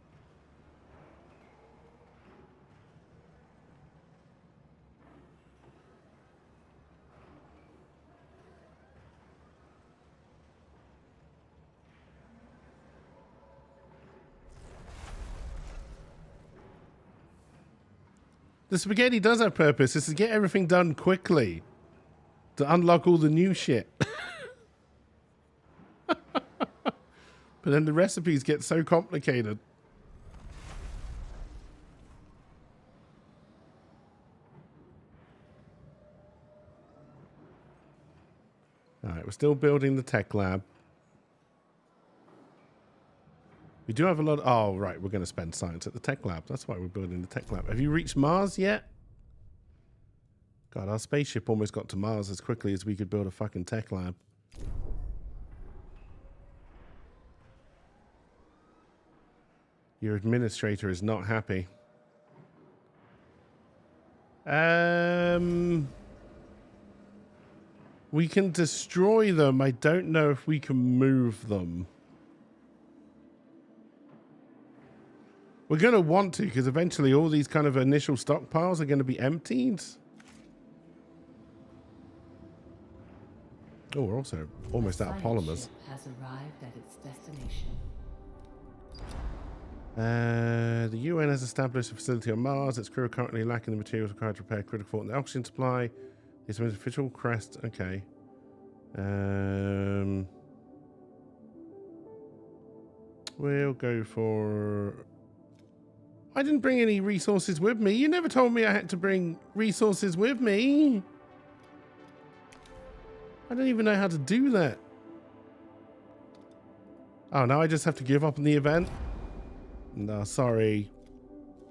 The spaghetti does have purpose. It's to get everything done quickly. To unlock all the new shit. But then the recipes get so complicated. Alright, we're still building the tech lab. We do have a lot of, oh, right, we're going to spend science at the tech lab. That's why we're building the tech lab. Have you reached Mars yet? God, our spaceship almost got to Mars as quickly as we could build a fucking tech lab. Your administrator is not happy. We can destroy them. I don't know if we can move them. We're going to want to, because eventually all these kind of initial stockpiles are going to be emptied. Oh, we're also almost out of polymers. Has arrived at its destination. The UN has established a facility on Mars. Its crew are currently lacking the materials required to repair critical fault in the oxygen supply. It's an official crest. Okay. We'll go for... I didn't bring any resources with me. You never told me I had to bring resources with me. I don't even know how to do that. Oh, now I just have to give up on the event? No, sorry.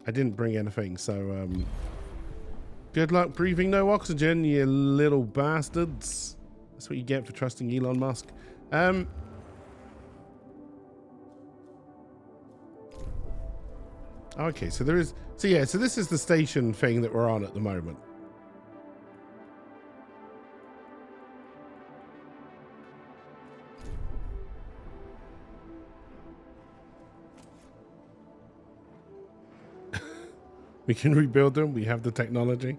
I didn't bring anything, so, good luck breathing no oxygen, you little bastards. That's what you get for trusting Elon Musk. Okay, so there is... So, yeah, so this is the station thing that we're on at the moment. We can rebuild them. We have the technology.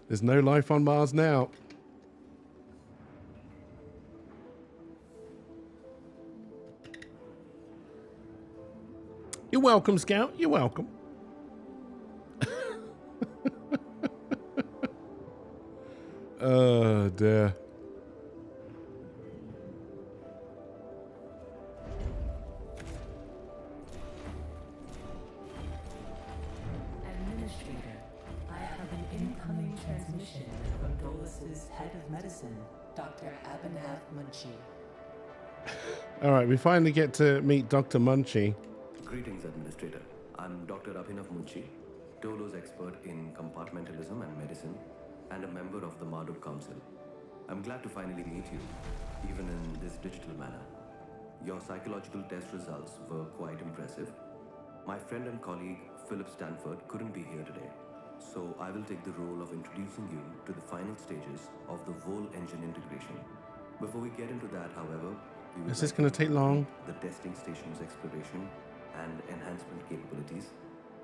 There's no life on Mars now. You're welcome, Scout. You're welcome. Oh, dear. All right, we finally get to meet Dr. Munchie. Greetings, Administrator. I'm Dr. Abhinav Munchie, Dolo's expert in compartmentalism and medicine, and a member of the Marduk Council. I'm glad to finally meet you, even in this digital manner. Your psychological test results were quite impressive. My friend and colleague Philip Stanford couldn't be here today, so I will take the role of introducing you to the final stages of the Vol engine integration. Before we get into that, however, we would Is this like going to take long? the testing station's exploration and enhancement capabilities.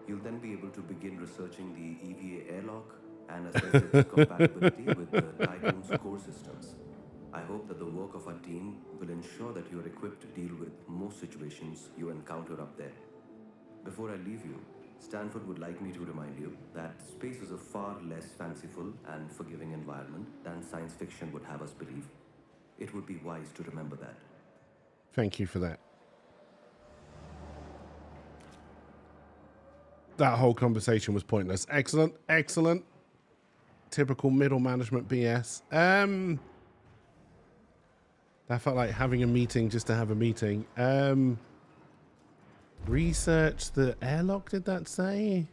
You'll then be able to begin researching the EVA airlock and assess its compatibility with the Tycoon's core systems. I hope that the work of our team will ensure that you are equipped to deal with most situations you encounter up there. Before I leave you, Stanford would like me to remind you that space is a far less fanciful and forgiving environment than science fiction would have us believe. It would be wise to remember that. Thank you for that. That whole conversation was pointless. Excellent, excellent. Typical middle management BS. That felt like having a meeting just to have a meeting. Research the airlock, did that say?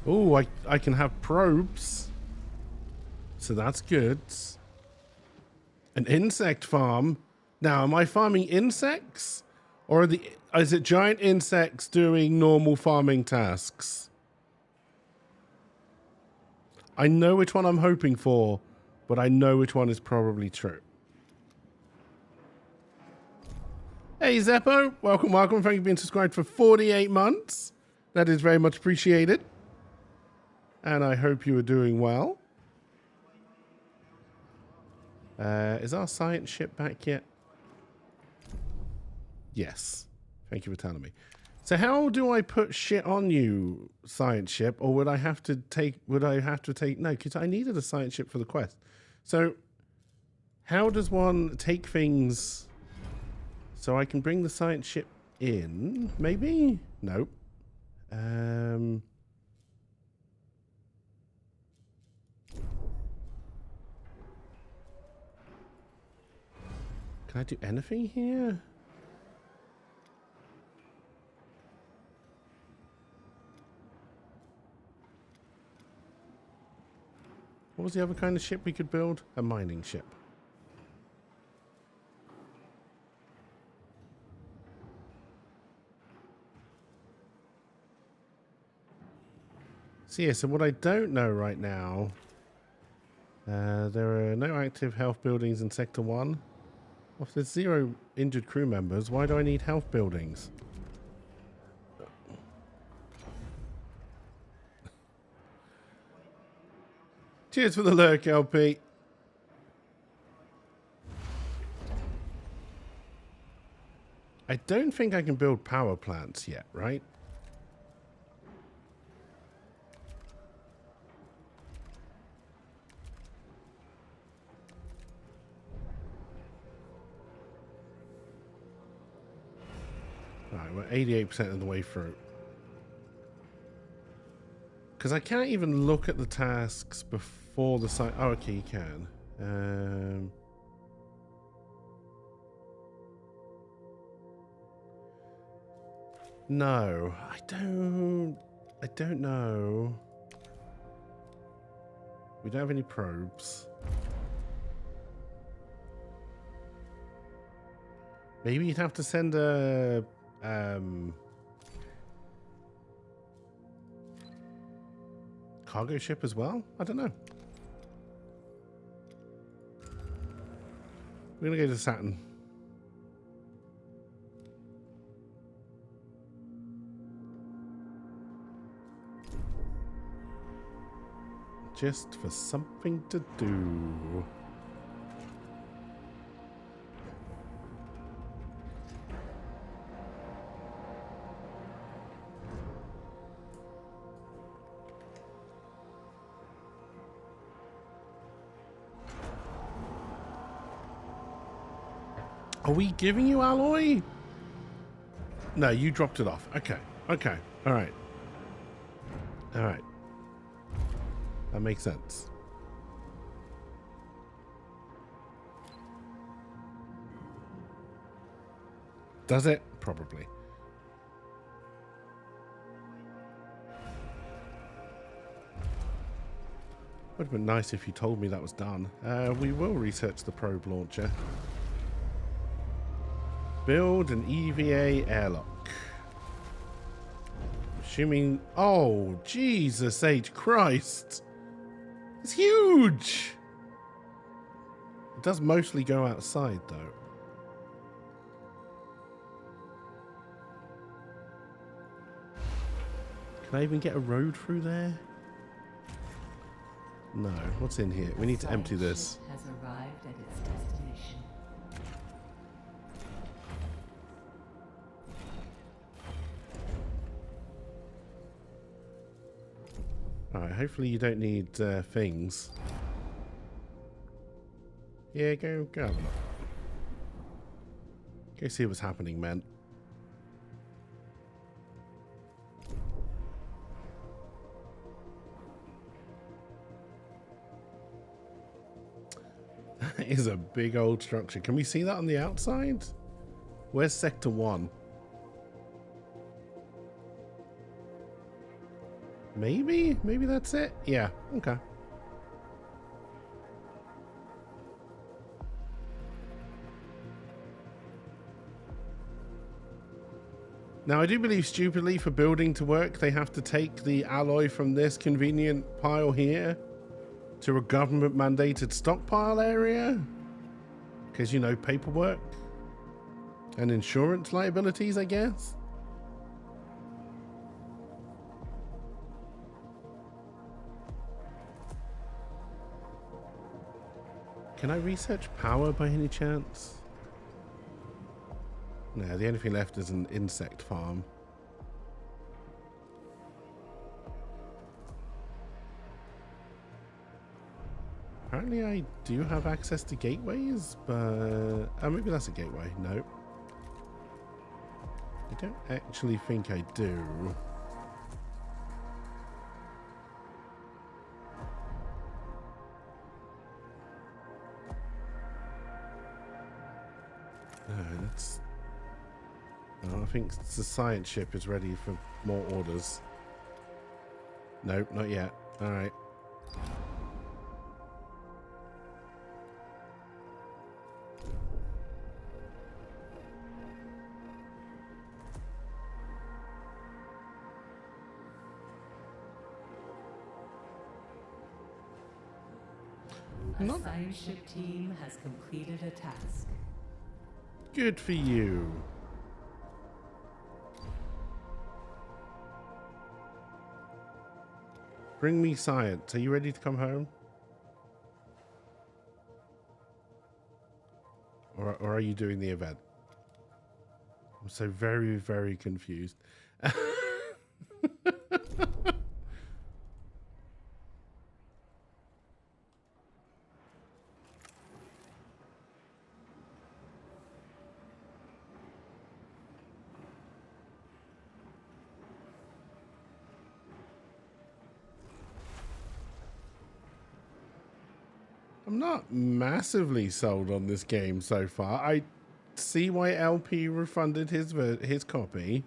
Oh, I can have probes. So that's good. An insect farm. Now, am I farming insects? Or is it giant insects doing normal farming tasks? I know which one I'm hoping for, but I know which one is probably true. Hey, Zeppo. Welcome, welcome. Thank you for being subscribed for 48 months. That is very much appreciated. And I hope you are doing well. Is our science ship back yet? Yes. Thank you for telling me. So how do I put shit on you, science ship? Or would I have to take, no, because I needed a science ship for the quest. So how does one take things so I can bring the science ship in? Maybe? Nope. Can I do anything here? What was the other kind of ship we could build? A mining ship. So yeah, so what I don't know right now, there are no active health buildings in Sector 1. Well, if there's 0 injured crew members, why do I need health buildings? Cheers for the lurk, LP. I don't think I can build power plants yet, right? Right, we're 88% of the way through. Because I can't even look at the tasks before the site. Oh, okay, you can. No, I don't know. We don't have any probes. Maybe you'd have to send a cargo ship as well? I don't know. We're gonna go to Saturn. Just for something to do. Are we giving you alloy? No, you dropped it off. Okay. Okay. All right. All right. That makes sense. Does it? Probably. Would have been nice if you told me that was done. We will research the probe launcher. Build an EVA airlock. Assuming... Oh, Jesus H. Christ. It's huge. It does mostly go outside, though. Can I even get a road through there? No. What's in here? We need to empty this. Has arrived at its destination. Alright, hopefully you don't need things. Yeah, go have a look. Go see what's happening, man. That is a big old structure. Can we see that on the outside? Where's Sector 1? Maybe? Maybe that's it? Yeah, okay. Now, I do believe stupidly for building to work, they have to take the alloy from this convenient pile here to a government mandated stockpile area. Because, you know, paperwork and insurance liabilities, I guess. Can I research power by any chance? No, the only thing left is an insect farm. Apparently I do have access to gateways, but... Oh, maybe that's a gateway. Nope. I don't actually think I do. That's... Oh, I think the science ship is ready for more orders. Nope, not yet. Alright. A science ship team has completed a task. Good for you. Bring me science. Are you ready to come home? Or are you doing the event? I'm so very, very confused. I'm not massively sold on this game so far. I see why LP refunded his copy.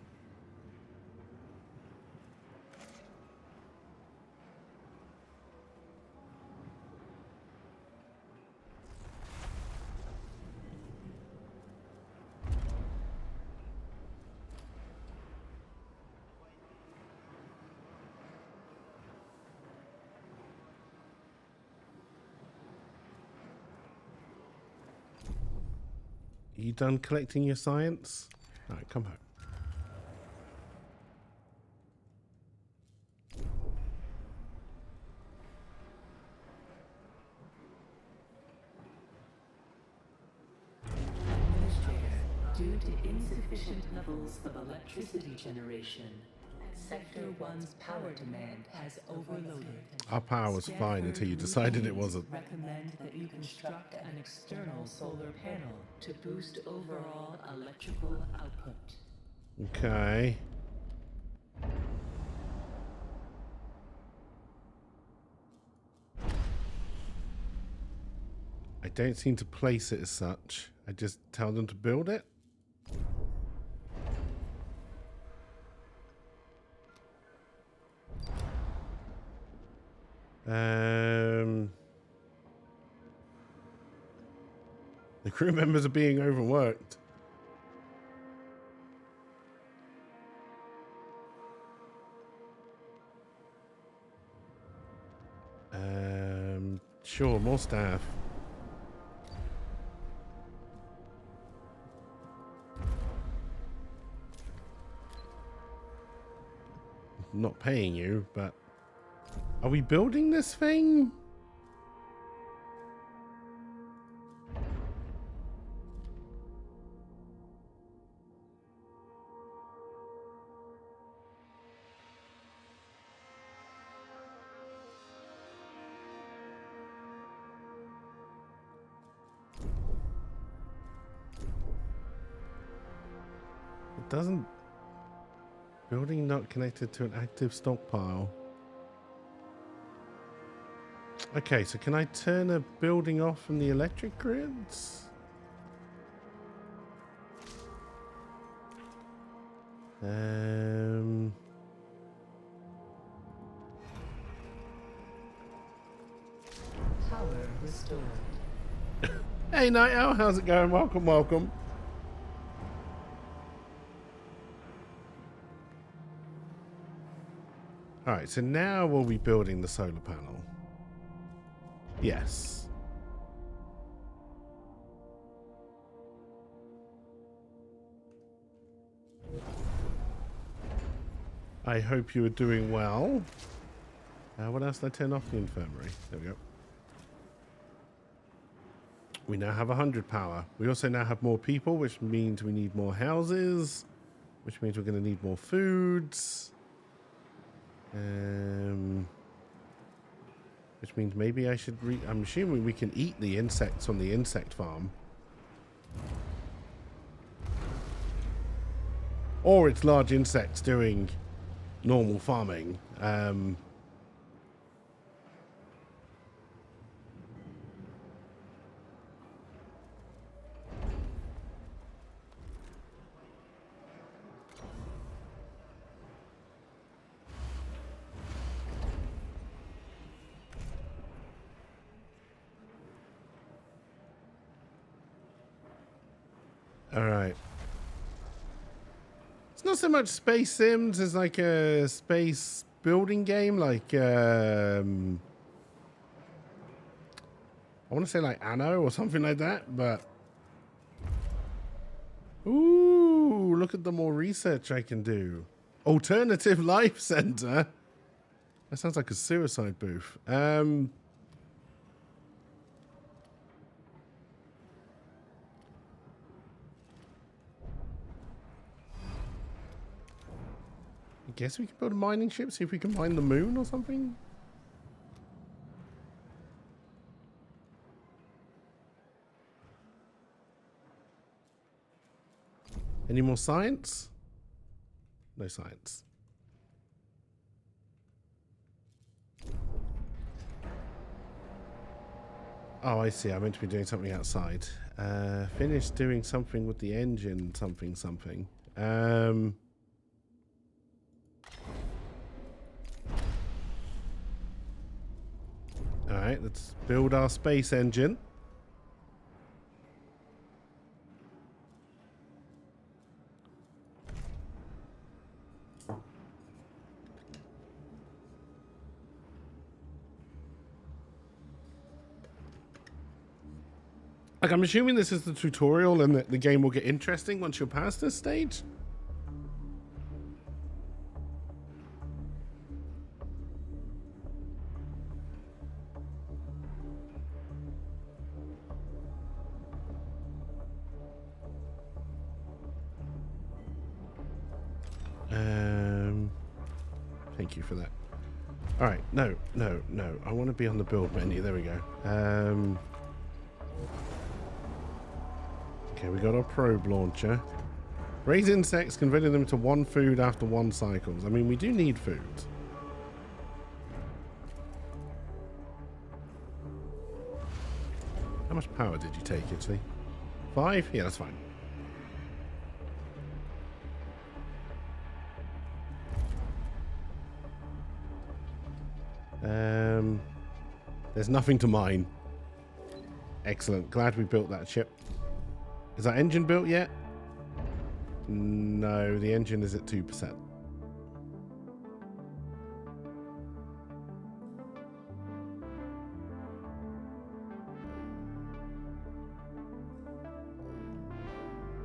You done collecting your science? All right, come home. Administrator, due to insufficient levels of electricity generation, Sector 1's power demand has overloaded. Our power was fine until you decided it wasn't. Recommend that you construct an external solar panel to boost overall electrical output. Okay. I don't seem to place it as such. I just tell them to build it. The crew members are being overworked. Sure, more staff. I'm not paying you, but are we building this thing? It doesn't. Building not connected to an active stockpile. Okay, so can I turn a building off from the electric grids? Power restored. Hey, Night Owl, how's it going? Welcome, welcome. All right, so now we'll be building the solar panel. Yes. I hope you are doing well. What else did I turn off the infirmary? There we go. We now have 100 power. We also now have more people, which means we need more houses, which means we're going to need more foods. Which means maybe I should I'm assuming we can eat the insects on the insect farm. Or it's large insects doing normal farming. All right. It's not so much Space Sims as like a space building game, like I want to say like Anno or something like that, but ooh, look at the more research I can do. Alternative Life Center. That sounds like a suicide booth. I guess we can build a mining ship, see if we can mine the moon or something. Any more science? No science. Oh, I see. I meant to be doing something outside. Finish doing something with the engine, something. All right, let's build our space engine. Like, I'm assuming this is the tutorial and that the game will get interesting once you're past this stage. Thank you for that. All right, no. I want to be on the build menu. There we go. Okay, we got our probe launcher. Raise insects, converting them to one food after 1 cycles. I mean, we do need food. How much power did you take, actually? 5? Yeah, that's fine. There's nothing to mine. Excellent. Glad we built that ship. Is that engine built yet? No, the engine is at 2%.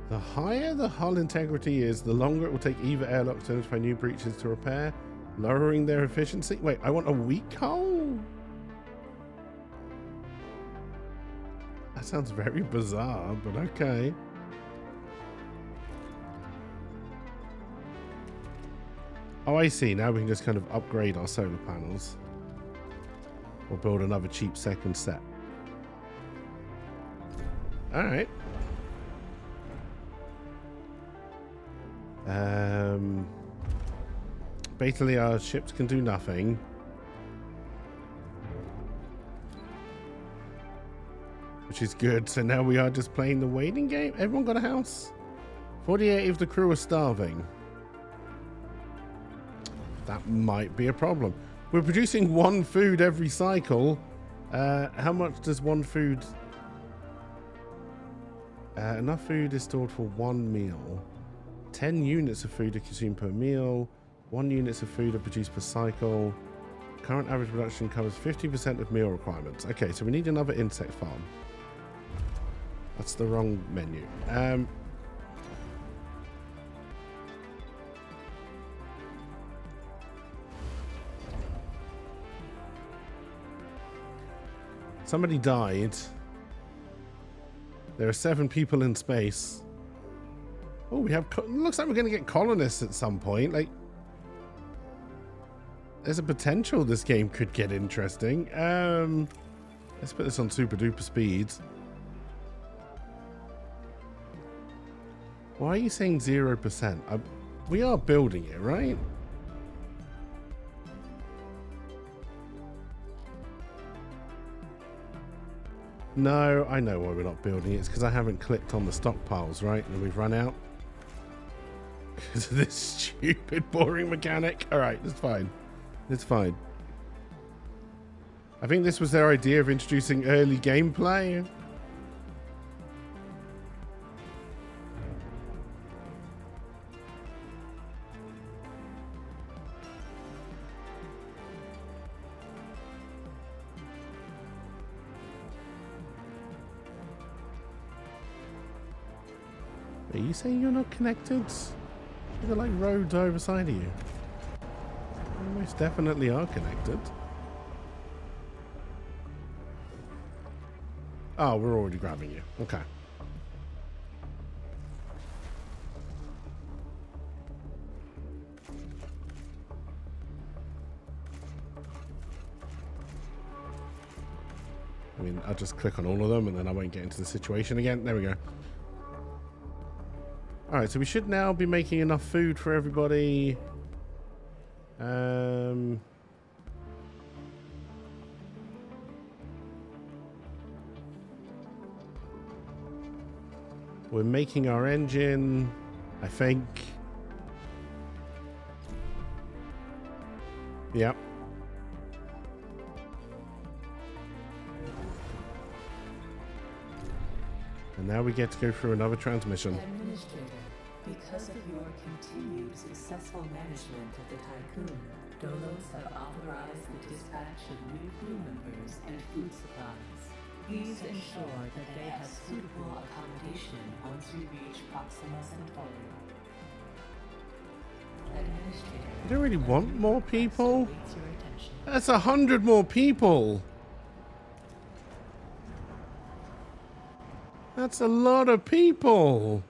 The higher the hull integrity is, the longer it will take either airlock to identify new breaches to repair, lowering their efficiency. Wait, I want a weak hull? That sounds very bizarre, but okay. Oh, I see. Now we can just kind of upgrade our solar panels. Or build another cheap second set. Alright. Basically our ships can do nothing. Which is good. So now we are just playing the waiting game. Everyone got a house? 48 of the crew are starving. That might be a problem. We're producing one food every cycle. How much does one food... enough food is stored for one meal. 10 units of food are consumed per meal. 1 unit of food are produced per cycle. Current average production covers 50% of meal requirements. Okay, so we need another insect farm. That's the wrong menu. Somebody died. There are 7 people in space. Oh, we have... looks like we're going to get colonists at some point. Like, there's a potential this game could get interesting. Let's put this on super duper speed. Why are you saying 0%? We are building it, right? No, I know why we're not building it. It's because I haven't clicked on the stockpiles, right? And we've run out. Because of this stupid, boring mechanic. Alright, it's fine. It's fine. I think this was their idea of introducing early gameplay. Are you saying you're not connected? There are like roads either side of you. You most definitely are connected. Oh, we're already grabbing you. Okay. I mean, I'll just click on all of them and then I won't get into the situation again. There we go. Alright, so we should now be making enough food for everybody. We're making our engine, I think. Yep. And now we get to go through another transmission. Administrator, because of your continued successful management of the Tycoon, Dolos have authorized the dispatch of new crew members and food supplies. Please ensure that they have suitable accommodation once we reach Proxima Centauri. Administrator, I don't really want more people. awaits your attention. That's 100 more people. That's a lot of people.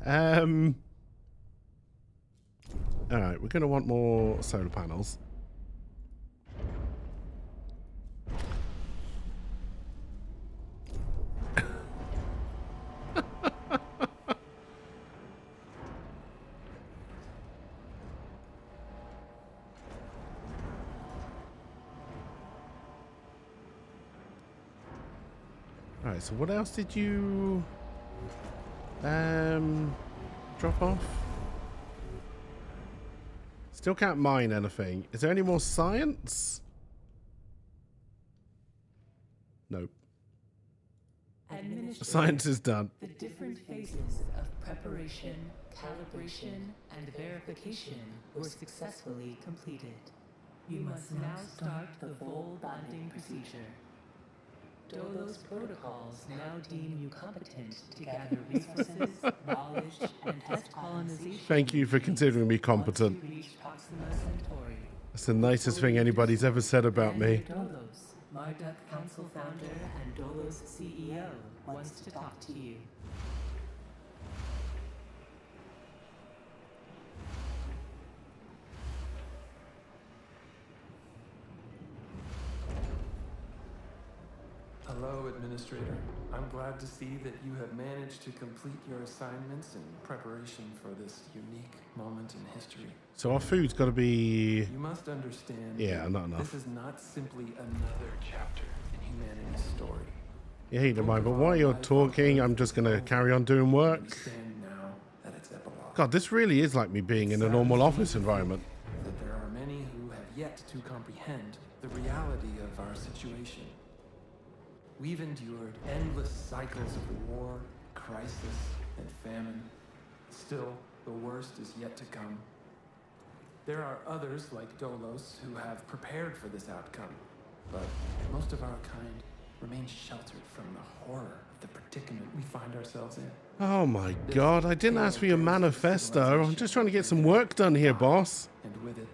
Alright, we're going to want more solar panels. Alright, so what else did you drop off? Still can't mine anything. Is there any more science? Nope. Administrator, Science is done. the different phases of preparation, calibration, and verification were successfully completed. You must now start the full bonding procedure. Dolos protocols now deem you competent to gather resources, knowledge, and test colonization. Thank you for considering me competent. Once you reach Proxima Centauri. That's the nicest thing anybody's ever said about me. Dolos, Marduk Council founder and Dolos CEO, wants to talk to you. Hello, Administrator. I'm glad to see that you have managed to complete your assignments in preparation for this unique moment in history. So our food's got to be... You must understand. Yeah, not enough. This is not simply another chapter in humanity's story. Yeah, you don't mind, but while you're talking, I'm just going to carry on doing work. Understand now that it's epilogue. God, this really is like me being in a normal office environment. That there are many who have yet to comprehend the reality of our situation. We've endured endless cycles of war, crisis, and famine. Still, the worst is yet to come. There are others like Dolos who have prepared for this outcome, but most of our kind remain sheltered from the horror of the predicament we find ourselves in. Oh my God, I didn't ask for your manifesto. I'm just trying to get some work done here, boss. And with it,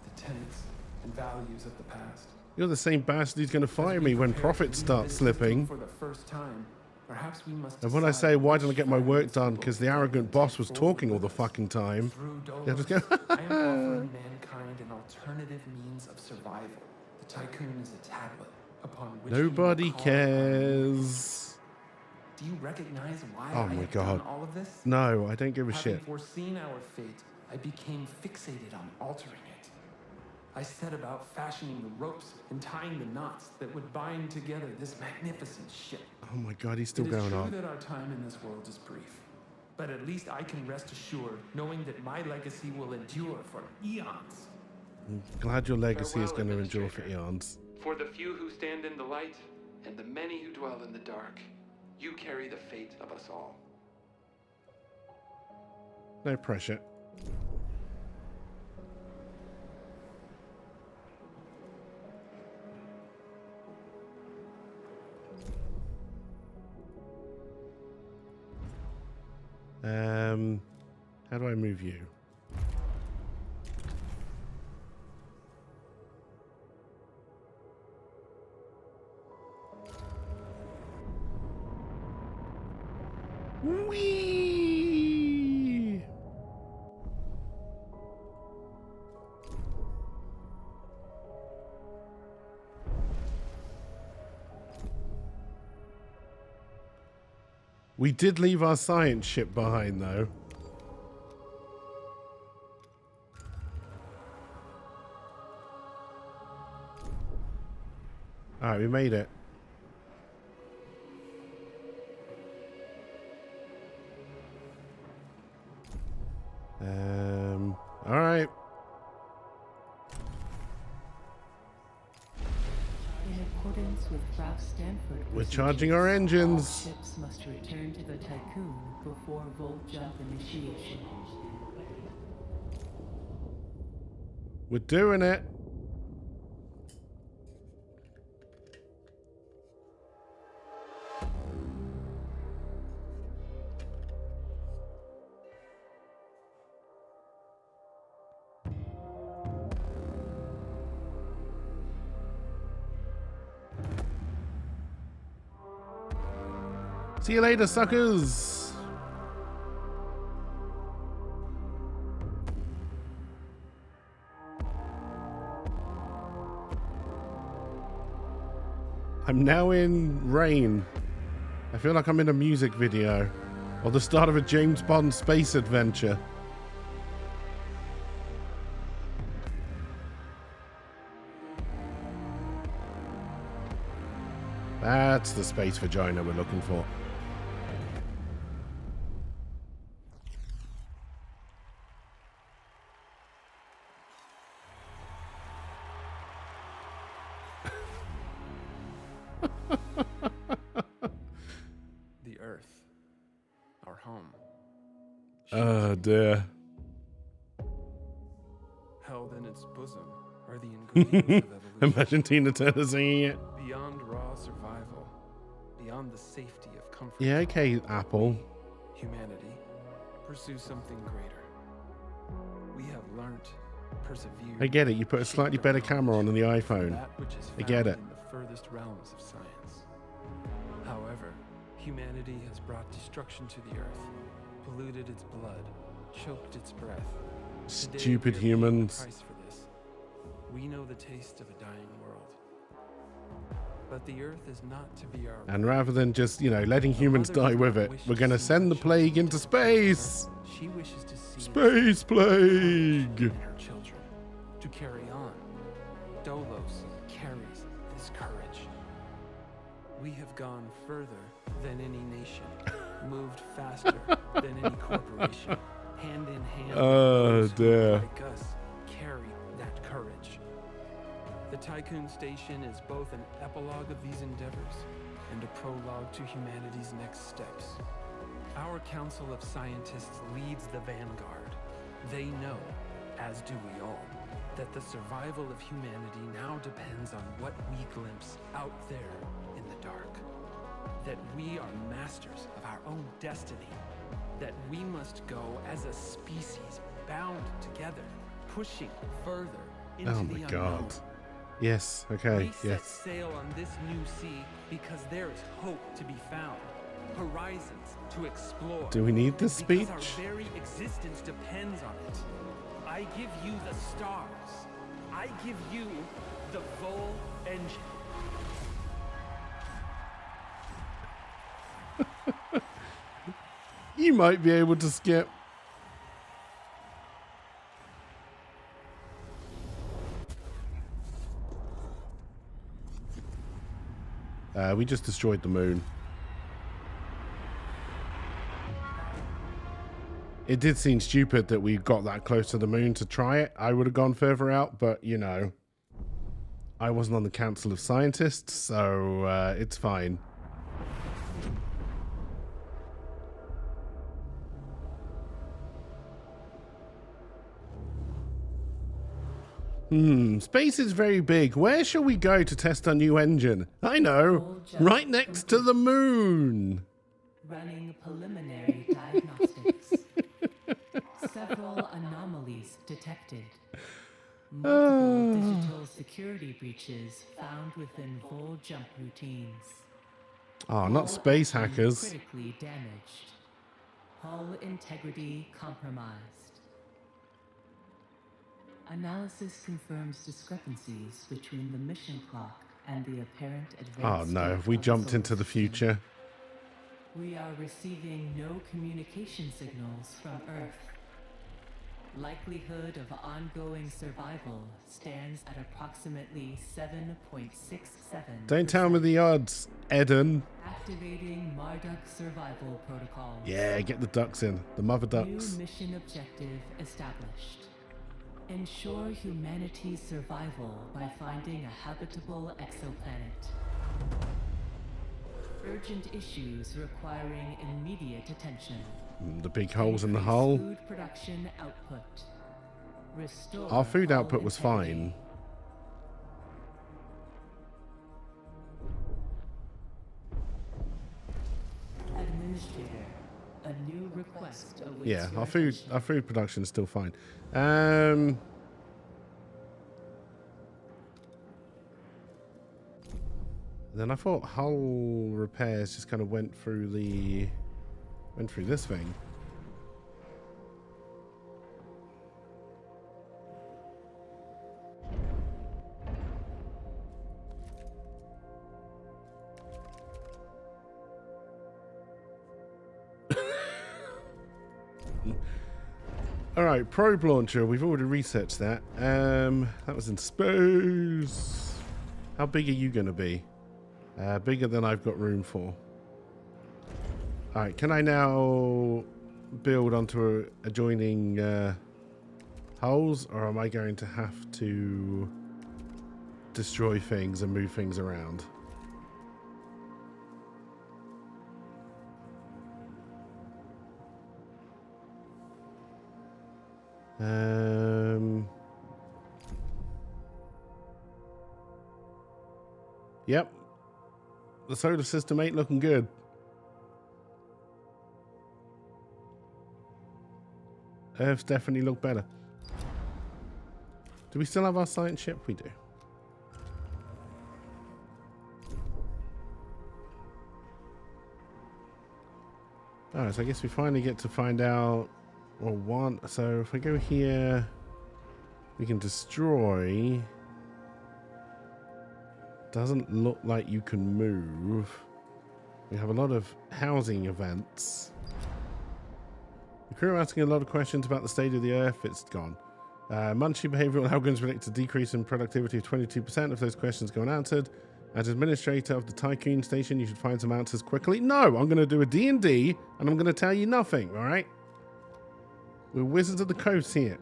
the tenets and values of the past. You're the same bastard who's going to fire me when profits start slipping. For the first time, perhaps we must And when I say, why didn't I get my work done? Because the arrogant boss was talking all the fucking time. They'll just go, I am offering mankind an alternative means of survival. The Tycoon is a tablet upon which nobody you will call cares. Do you recognize why Oh I my have God. done all of this? No, I don't give a Having shit. foreseen our fate, I became fixated on altering it. I set about fashioning the ropes and tying the knots that would bind together this magnificent ship. Oh my God, he's still It is going true on. that our time in this world is brief, but at least I can rest assured knowing that my legacy will endure for eons. I'm glad your legacy is Farewell, going to endure for Administrator. eons. For the few who stand in the light and the many who dwell in the dark, you carry the fate of us all. No pressure. How do I move you? Whee! We did leave our science ship behind, though. Alright, we made it. Alright. In accordance with Ralph Stanford, We're charging our engines. all ships must return to the Tycoon before Volt Jump initiation. We're doing it. See you later, suckers. I'm now in rain. I feel like I'm in a music video or the start of a James Bond space adventure. That's the space vagina we're looking for. the Earth, our home. Oh dear. Held in its bosom are the ingredients of evolution. Imagine Tina Turner singing it. Beyond raw survival, beyond the safety of comfort. Yeah, okay, Apple. Humanity pursue something greater. We have learnt, persevered. I get it. You put a slightly better camera on than the iPhone. That which is I get it. found in the furthest realms of science. However, humanity has brought destruction to the earth, polluted its blood, choked its breath. Today, Stupid we are paying the humans. price for this. We know the taste of a dying world. But the earth is not to be our And rather than just, you know, letting humans die with it, we're going to send the plague into space. She wishes to see Space plague. and her children to carry on. Dolos carries this courage. We have gone further than any nation, moved faster than any corporation, hand in hand. Oh, with those who, dear. like us, carry that courage. The Tycoon Station is both an epilogue of these endeavors and a prologue to humanity's next steps. Our Council of Scientists leads the vanguard. They know, as do we all, that the survival of humanity now depends on what we glimpse out there in the dark. That we are masters of our own destiny. That we must go as a species bound together, pushing further into Oh the my unknown. God. Yes, okay, We set yes. sail on this new sea because there is hope to be found, horizons to explore. Do we need this Because speech? our very existence depends on it. I give you the stars. I give you the Vol engine. You might be able to skip. We just destroyed the moon. It did seem stupid that we got that close to the moon to try it. I would have gone further out, but you know, I wasn't on the Council of Scientists, so it's fine. Space is very big. Where shall we go to test our new engine? I know, right next to the moon. Running preliminary diagnostics. Several anomalies detected. Multiple digital security breaches found within full jump routines. Oh, not space Hull engine hackers. Critically damaged. Hull integrity compromised. Analysis confirms discrepancies between the mission clock and the apparent advance. Oh no, have we jumped into the future? We are receiving no communication signals from Earth. Likelihood of ongoing survival stands at approximately 7.67. Don't tell me the odds, Eden. Activating Marduk survival protocol. Yeah, get the ducks in. The mother ducks. New mission objective established. Ensure humanity's survival by finding a habitable exoplanet. Urgent issues requiring immediate attention. The big holes in the Increase hull. Food production output. Restore Our food hull output was integrity. fine. Administrator, a new request awaits Yeah, your our attention. food production is still fine. Then I thought hull repairs just kind of went through this thing. All right, probe launcher. We've already researched that. That was in space. How big are you going to be? Bigger than I've got room for. All right, can I now build onto adjoining holes, or am I going to have to destroy things and move things around? Yep. The solar system ain't looking good. Earth's definitely look better. Do we still have our science ship? We do. Alright, so I guess we finally get to find out what we want. So if I go here, we can destroy. Doesn't look like you can move. We have a lot of housing events. The crew are asking a lot of questions about the state of the Earth. It's gone. Monthly behavioral algorithms predict a decrease in productivity of 22% if those questions go unanswered. As administrator of the Tycoon Station, you should find some answers quickly. No, I'm going to do a D&D, and I'm going to tell you nothing, all right? We're Wizards of the Coast here.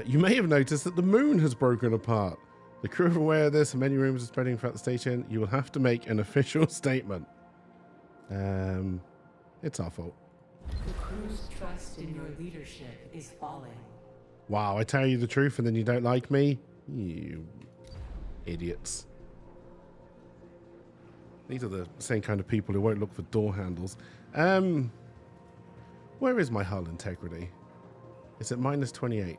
You may have noticed that the moon has broken apart. The crew are aware of this, and many rumors are spreading throughout the station. You will have to make an official statement. It's our fault. The crew's trust in your leadership is falling. Wow, I tell you the truth and then you don't like me? You idiots. These are the same kind of people who won't look for door handles. Where is my hull integrity? It's at minus 28.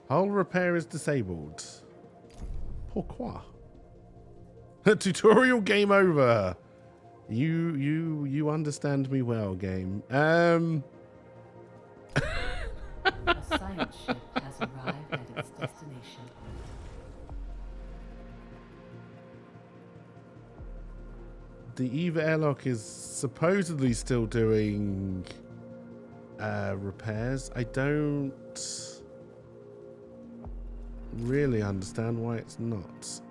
Hull repair is disabled. Pourquoi? Tutorial game over. You understand me well, game. A science ship has arrived at its destination. The Eva airlock is supposedly still doing repairs. I don't really understand why it's not.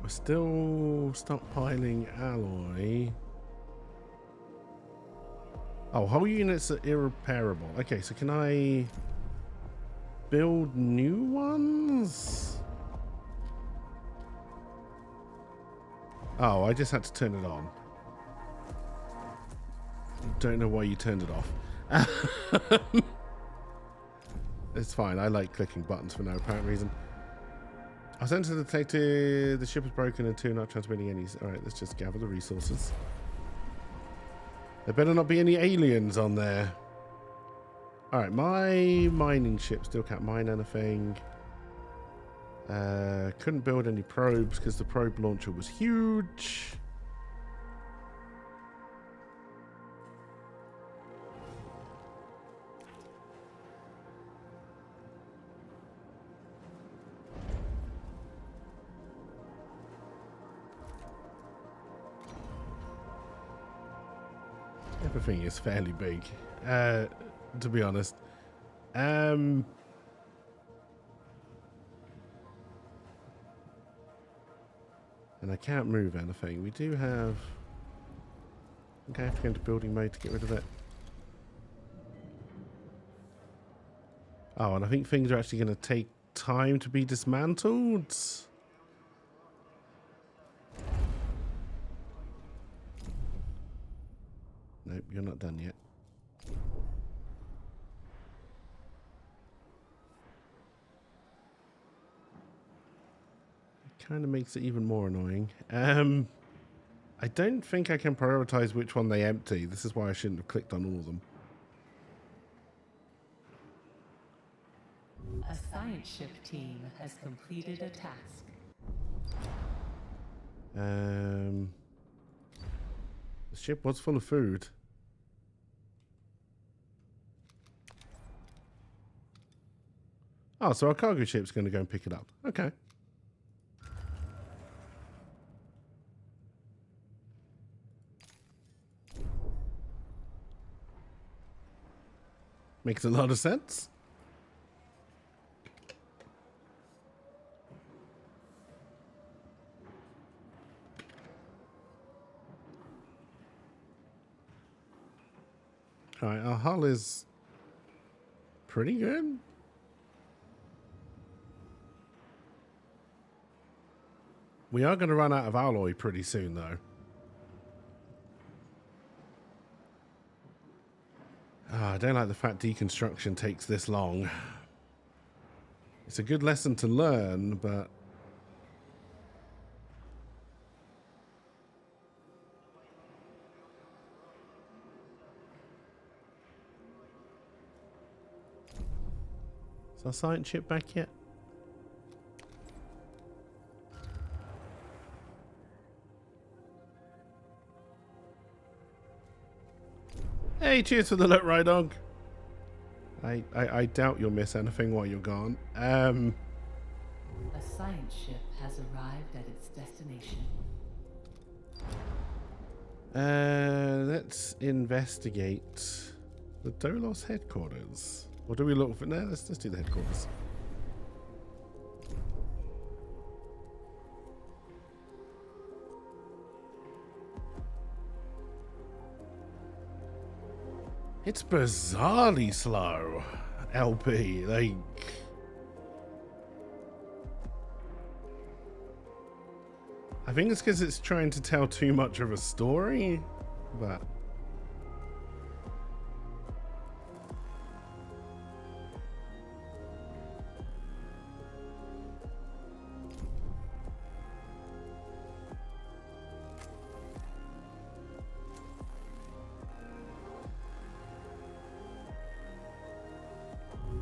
We're still stockpiling alloy. Oh, whole units are irreparable. Okay, so can I build new ones? Oh, I just had to turn it on. Don't know why you turned it off. It's fine. I like clicking buttons for no apparent reason. I sent to the detective. The ship is broken and two not transmitting any. All right, let's just gather the resources. There better not be any aliens on there. All right, my mining ship still can't mine anything. Couldn't build any probes because the probe launcher was huge. Everything is fairly big, to be honest. And I can't move anything. We do have... Okay, I have to go into building mode to get rid of it. Oh, and I think things are actually going to take time to be dismantled. Nope, you're not done yet. It kind of makes it even more annoying. I don't think I can prioritize which one they empty. This is why I shouldn't have clicked on all of them. A science ship team has completed a task. The ship was full of food. Oh, so our cargo ship's going to go and pick it up. Okay. Makes a lot of sense. Alright, our hull is pretty good. We are going to run out of alloy pretty soon, though. I don't like the fact deconstruction takes this long. It's a good lesson to learn, but... Is our science ship back yet? Hey, cheers for the look, Rydog. I doubt you'll miss anything while you're gone. A science ship has arrived at its destination. Let's investigate the Dolos headquarters. Or do we look for... No, let's do the headquarters. It's bizarrely slow, LP. Like... I think it's because it's trying to tell too much of a story, but...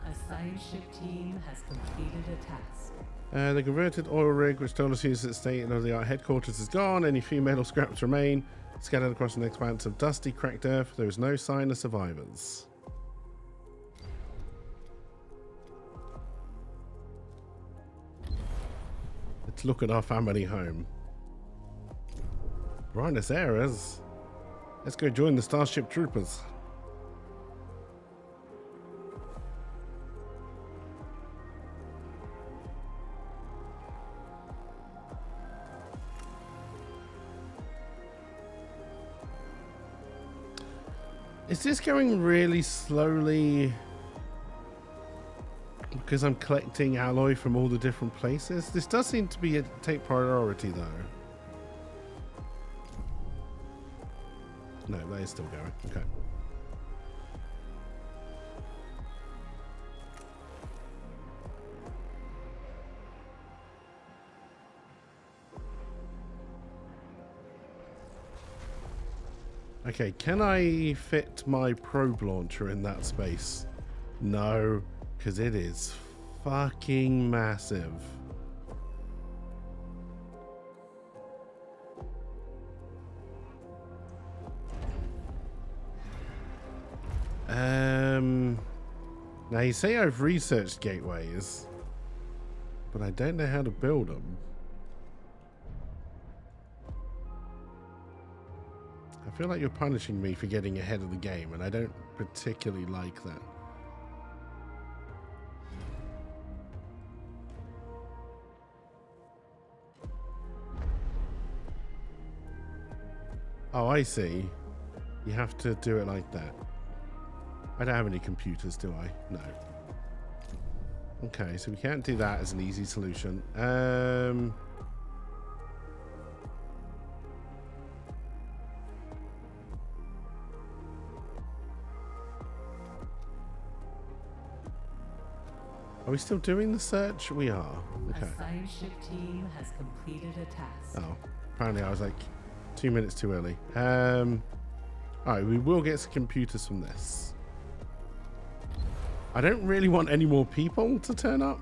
A science ship team has completed a task. The converted oil rig, which Dolos uses its state-of-the-art headquarters, is gone. Any few metal scraps remain, scattered across an expanse of dusty, cracked earth. There is no sign of survivors. Let's look at our family home. Buenos Aires. Let's go join the Starship Troopers. Is this going really slowly because I'm collecting alloy from all the different places? This does seem to be take priority though. No, that is still going. Okay. Okay, can I fit my probe launcher in that space? No, because it is fucking massive. Now you say I've researched gateways, but I don't know how to build them. I feel like you're punishing me for getting ahead of the game, and I don't particularly like that. Oh, I see. You have to do it like that. I don't have any computers, do I? No. Okay, so we can't do that as an easy solution. Are we still doing the search? We are. Okay. A science ship team has completed a task. Oh, apparently I was like 2 minutes too early. Alright, we will get some computers from this. I don't really want any more people to turn up.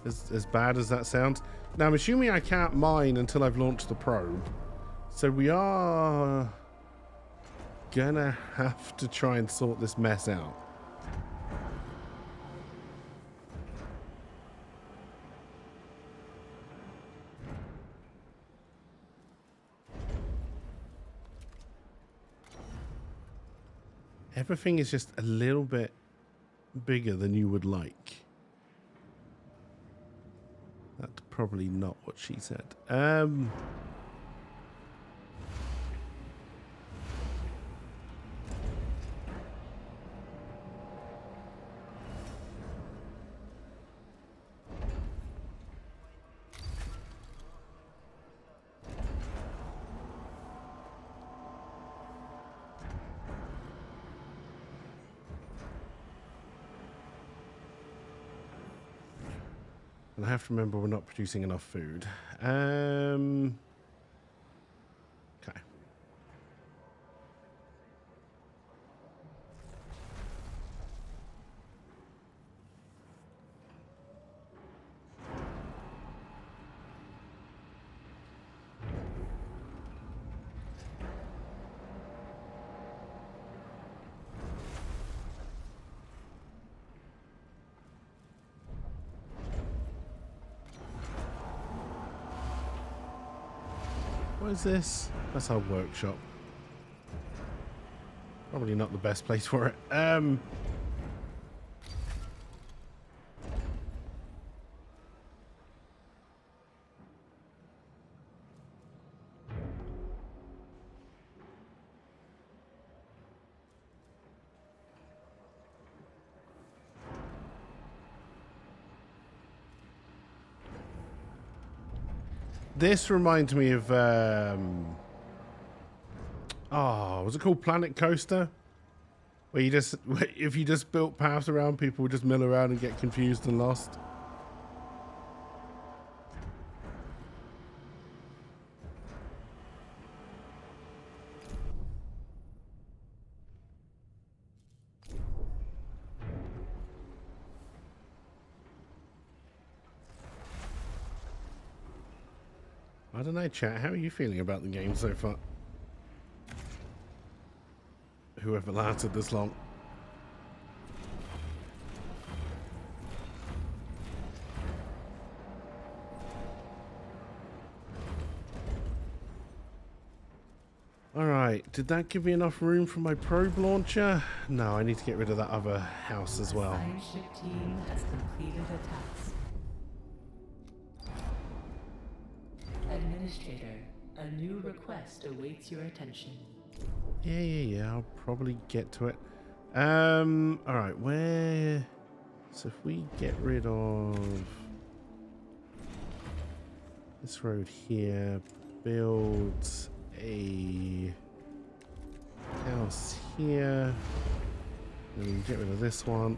As bad as that sounds. Now, I'm assuming I can't mine until I've launched the probe. So we are gonna have to try and sort this mess out. Everything is just a little bit bigger than you would like. That's probably not what she said. And I have to remember we're not producing enough food. Okay. What is this? That's our workshop. Probably not the best place for it. This reminds me of was it called Planet Coaster? Where you just, if you just built paths around, people would just mill around and get confused and lost. I don't know, chat. How are you feeling about the game so far? Whoever lasted this long. Alright, did that give me enough room for my probe launcher? No, I need to get rid of that other house as well. The science ship team has completed a task. Administrator, a new request awaits your attention. Yeah, I'll probably get to it. Alright, where... So if we get rid of... this road here, build a house here, and we get rid of this one.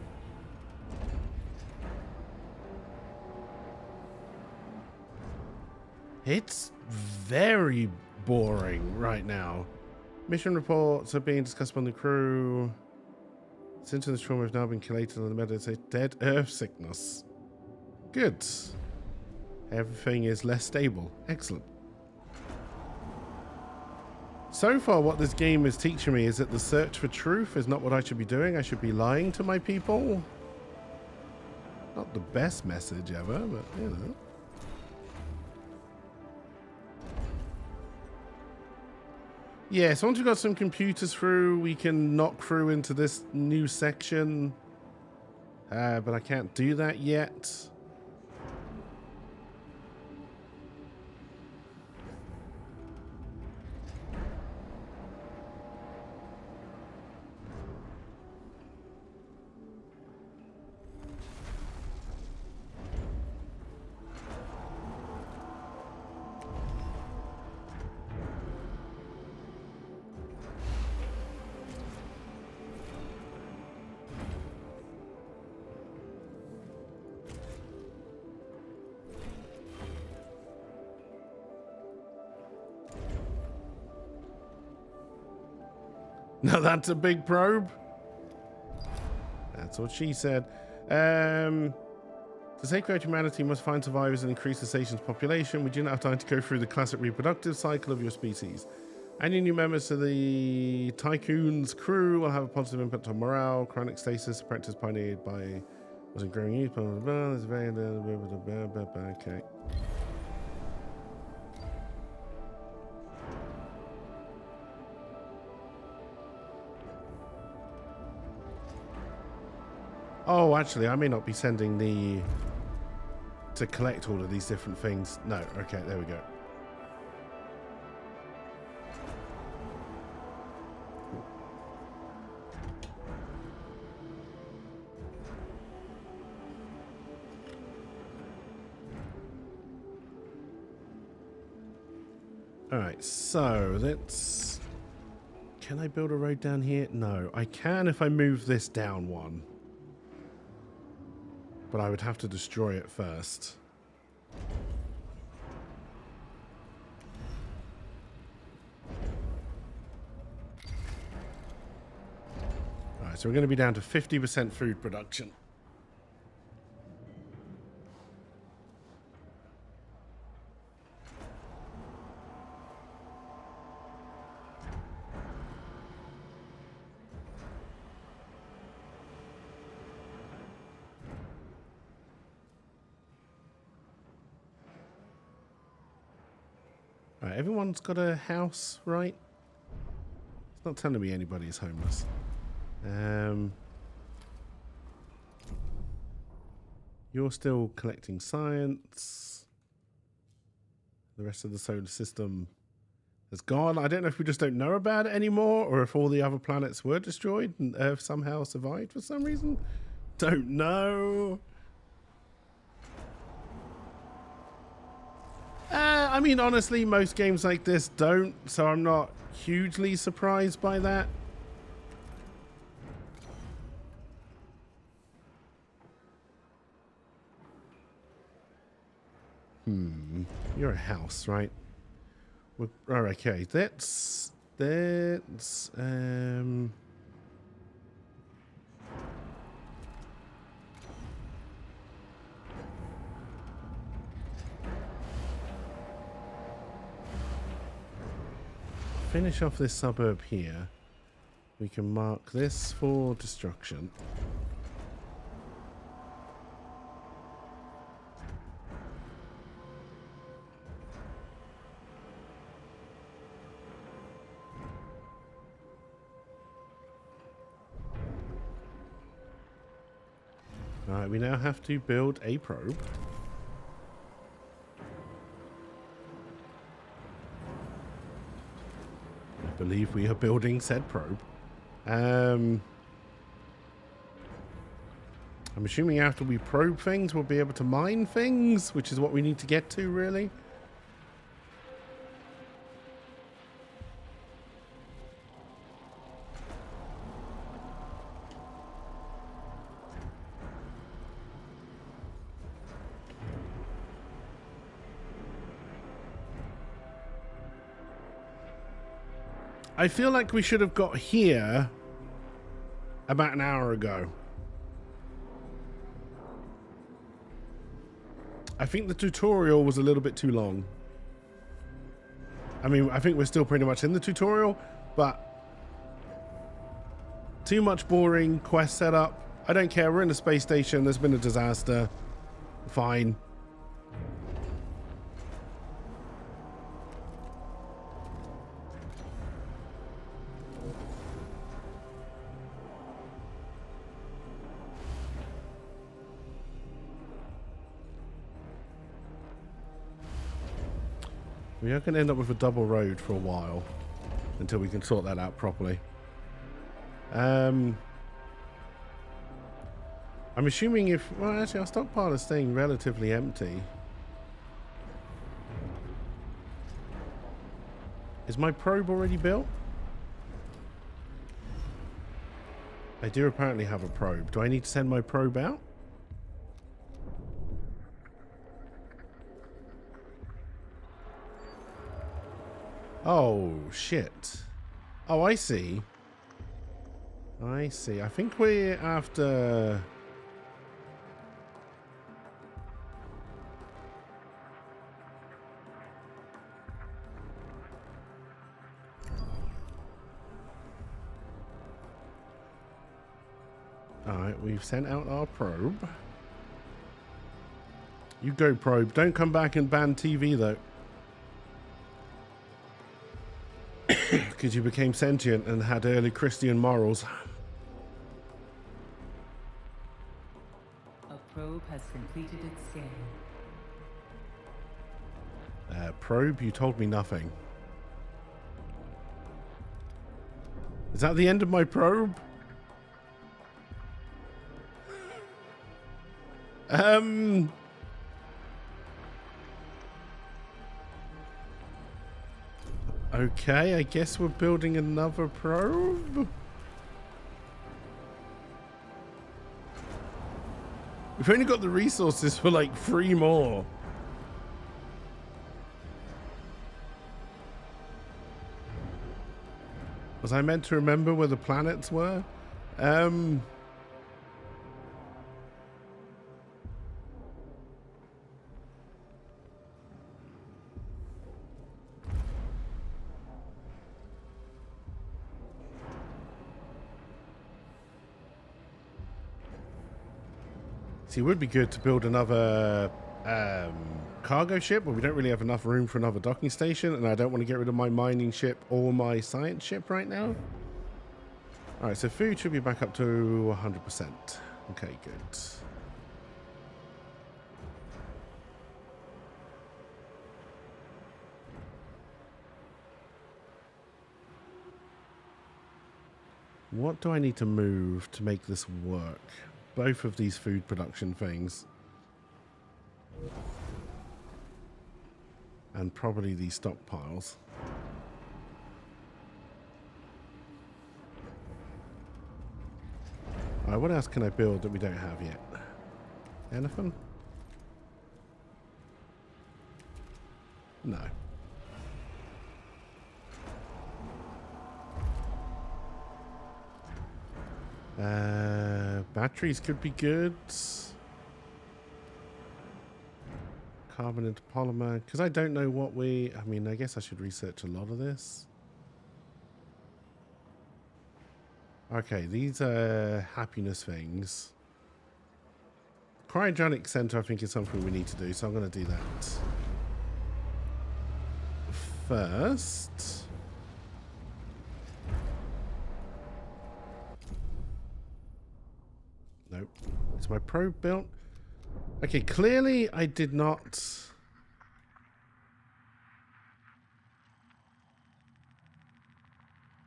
It's very boring right now. Mission reports are being discussed among the crew. Symptoms of trauma have now been collated on the medical dead earth sickness. Good. Everything is less stable. Excellent. So far, what this game is teaching me is that the search for truth is not what I should be doing. I should be lying to my people. Not the best message ever, but you know. Yeah, so once we've got some computers through, we can knock through into this new section. But I can't do that yet. Now that's a big probe. That's what she said. To safeguard humanity, must find survivors and increase the station's population. We do not have time to go through the classic reproductive cycle of your species. Any new members to the Tycoon's crew will have a positive impact on morale. Chronic stasis, a practice pioneered by was a growing youth. Blah, blah, blah. Okay. Oh, actually, I may not be sending the... to collect all of these different things. No, okay, there we go. Alright, so let's... Can I build a road down here? No, I can if I move this down one. But I would have to destroy it first. Alright, so we're going to be down to 50% food production. Alright, everyone's got a house, right? It's not telling me anybody's homeless. You're still collecting science. The rest of the solar system has gone. I don't know if we just don't know about it anymore, or if all the other planets were destroyed and Earth somehow survived for some reason. Don't know. I mean, honestly, most games like this don't, so I'm not hugely surprised by that. You're a house, right? We're, oh, okay, that's finish off this suburb here. We can mark this for destruction. Alright, we now have to build a probe. I believe we are building said probe. I'm assuming after we probe things, we'll be able to mine things, which is what we need to get to, really. I feel like we should have got here about an hour ago. I think the tutorial was a little bit too long. I mean, I think we're still pretty much in the tutorial, but too much boring quest setup. I don't care. We're in a space station. There's been a disaster. Fine. We are going to end up with a double road for a while until we can sort that out properly. I'm assuming if... Well, actually, our stockpile is staying relatively empty. Is my probe already built? I do apparently have a probe. Do I need to send my probe out? Oh, shit. Oh, I see. I see. I think we're after... Alright, we've sent out our probe. You go, probe. Don't come back and ban TV, though. Because you became sentient and had early Christian morals. A probe has completed its scan. Probe, you told me nothing. Is that the end of my probe? Okay, I guess we're building another probe. We've only got the resources for like 3 more. Was I meant to remember where the planets were? See, it would be good to build another cargo ship, but we don't really have enough room for another docking station, and I don't want to get rid of my mining ship or my science ship right now. All right, so food should be back up to 100%. Okay, good. What do I need to move to make this work? Both of these food production things. And probably these stockpiles. Alright, what else can I build that we don't have yet? Anything? No. Batteries could be good. Carbon into polymer. Because I don't know what we... I mean, I guess I should research a lot of this. Okay, these are happiness things. Cryogenic center, I think, is something we need to do, so I'm going to do that. First... Nope. Is my probe built? Okay, clearly I did not...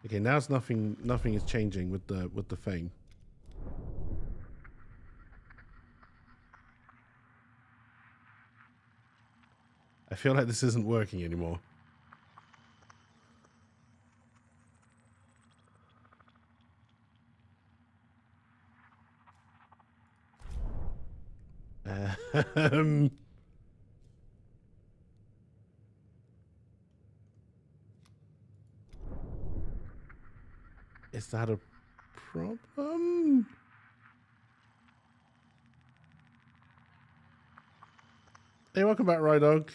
Okay, now it's nothing is changing with the thing. I feel like this isn't working anymore. Is that a problem? Hey, welcome back, Rydog.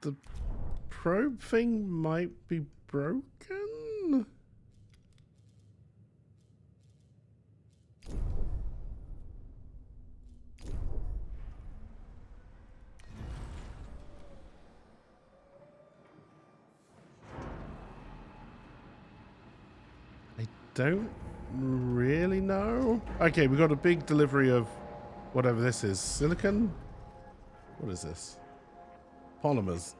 The probe thing might be broken. Don't really know. Okay, we got a big delivery of whatever this is. Silicon? What is this? Polymers.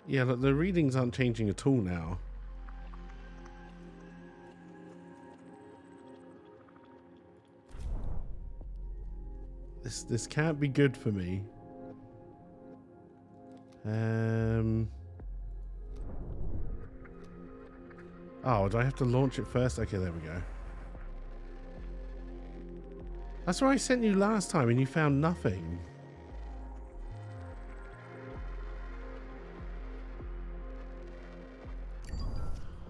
Yeah, look, the readings aren't changing at all now. This can't be good for me. Oh, do I have to launch it first? Okay, there we go. That's where I sent you last time and you found nothing.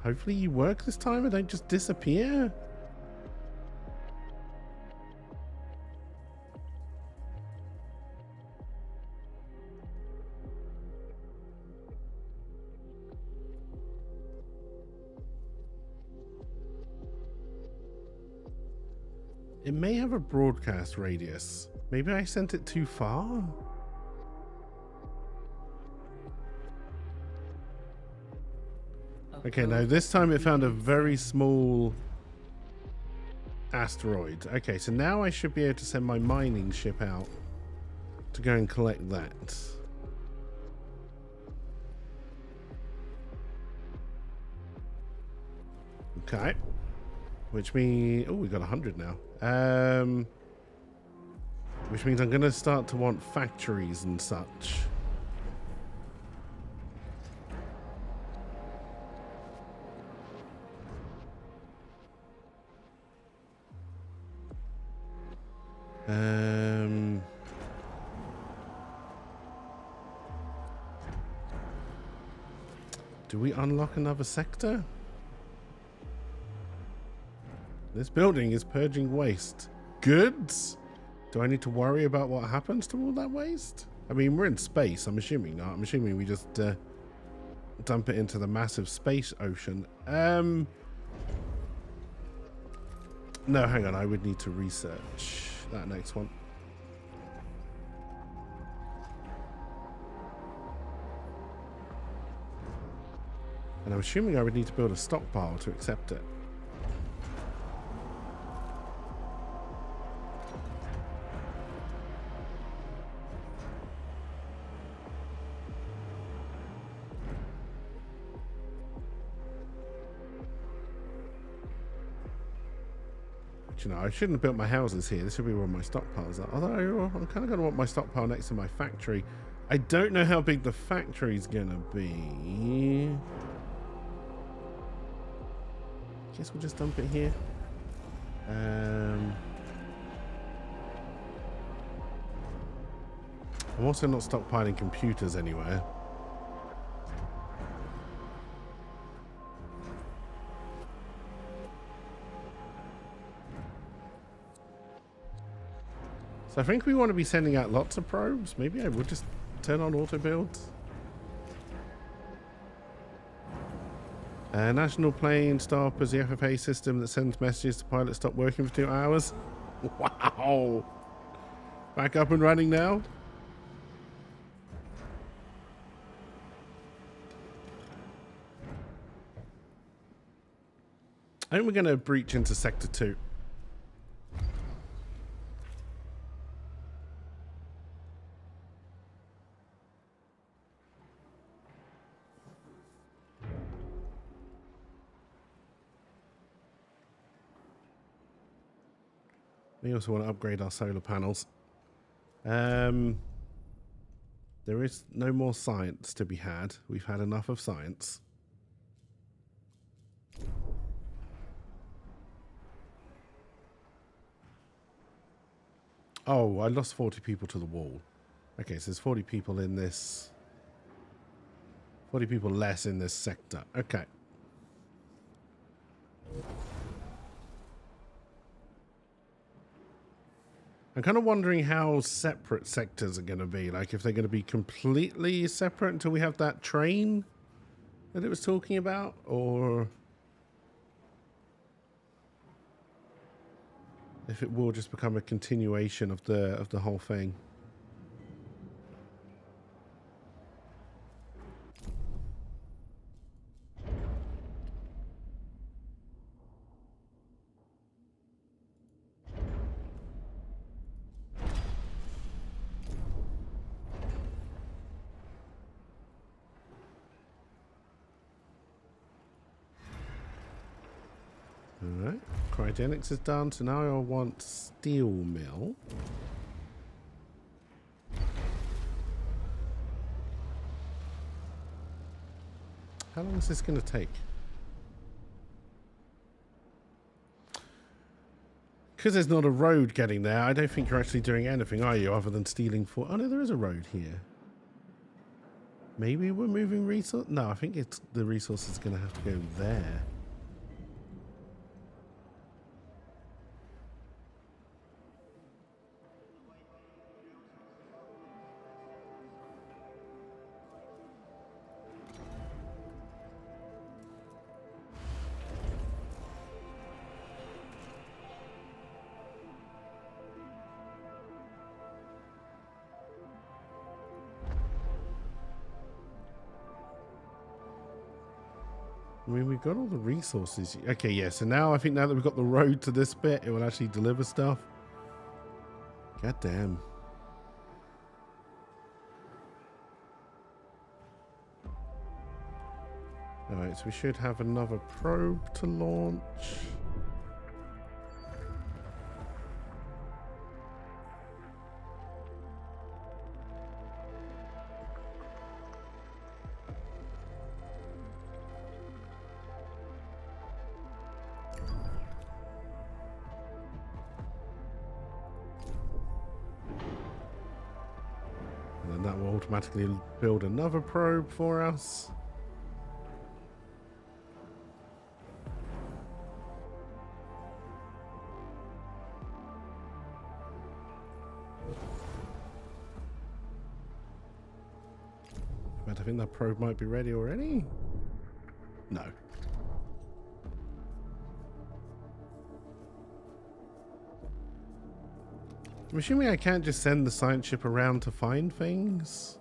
Hopefully you work this time and don't just disappear. It may have a broadcast radius. Maybe I sent it too far? Okay, no, this time it found a very small asteroid. Okay, so now I should be able to send my mining ship out to go and collect that. Okay. Which means... Oh, we got 100 now. Which means I'm going to start to want factories and such. Do we unlock another sector? This building is purging waste. Goods? Do I need to worry about what happens to all that waste? I mean, we're in space. I'm assuming not. I'm assuming we just dump it into the massive space ocean. No, hang on. I would need to research that next one. And I'm assuming I would need to build a stockpile to accept it. You know, I shouldn't have built my houses here. This should be where my stockpiles are. Although I'm kind of going to want my stockpile next to my factory. I don't know how big the factory's going to be. Guess we'll just dump it here. I'm also not stockpiling computers anywhere. So I think we want to be sending out lots of probes. Maybe I would just turn on auto builds. National plane stop is the FFA system that sends messages to pilots stop working for 2 hours. Wow. Back up and running now. I think we're going to breach into Sector 2. We also want to upgrade our solar panels. There is no more science to be had. We've had enough of science. Oh, I lost 40 people to the wall. Okay, so there's 40 people in this. 40 people less in this sector. Okay. I'm kind of wondering how separate sectors are going to be. Like, if they're going to be completely separate until we have that train that it was talking about, or if it will just become a continuation of the whole thing. Alright, cryogenics is done, so now I want steel mill. How long is this going to take? Because there's not a road getting there, I don't think you're actually doing anything, are you, other than stealing for... Oh no, there is a road here. Maybe we're moving resource... No, I think it's the resource is going to have to go there. I mean, we've got all the resources. Okay, yeah, so now I think now that we've got the road to this bit, it will actually deliver stuff. God damn. Alright, so we should have another probe to launch. And that will automatically build another probe for us. But I think that probe might be ready already. No. I'm assuming I can't just send the science ship around to find things.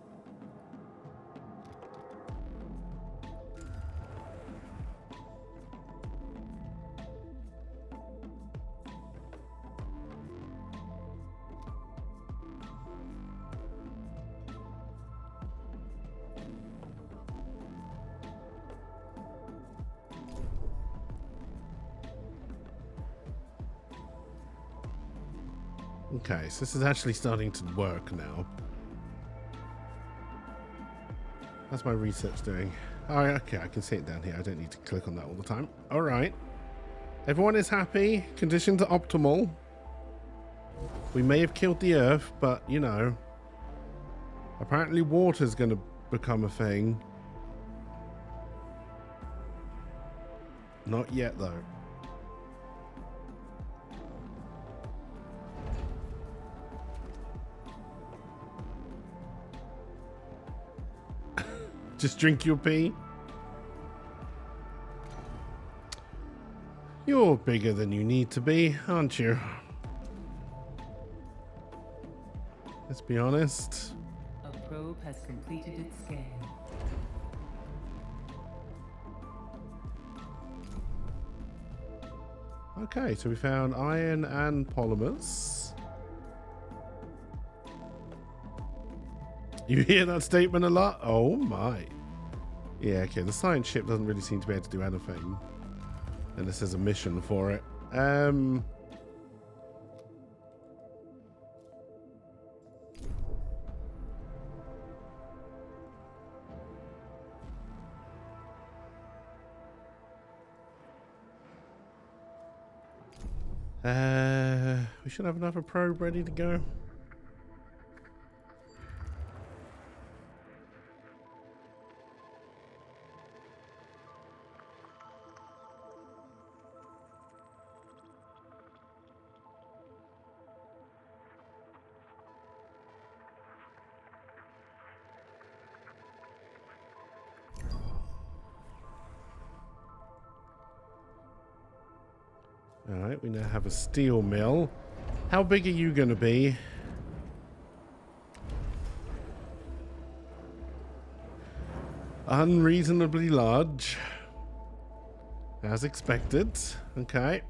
Okay, so this is actually starting to work now. How's my research doing? Oh, okay, I can see it down here. I don't need to click on that all the time. All right. Everyone is happy. Conditions are optimal. We may have killed the Earth, but, you know, apparently water's going to become a thing. Not yet, though. Just drink your pee. You're bigger than you need to be, aren't you? Let's be honest. A probe has completed its scan. Okay, so we found iron and polymers. You hear that statement a lot? Oh my. Yeah, okay, the science ship doesn't really seem to be able to do anything. And this is a mission for it. We should have another probe ready to go. Alright, we now have a steel mill. How big are you going to be? Unreasonably large. As expected. Okay.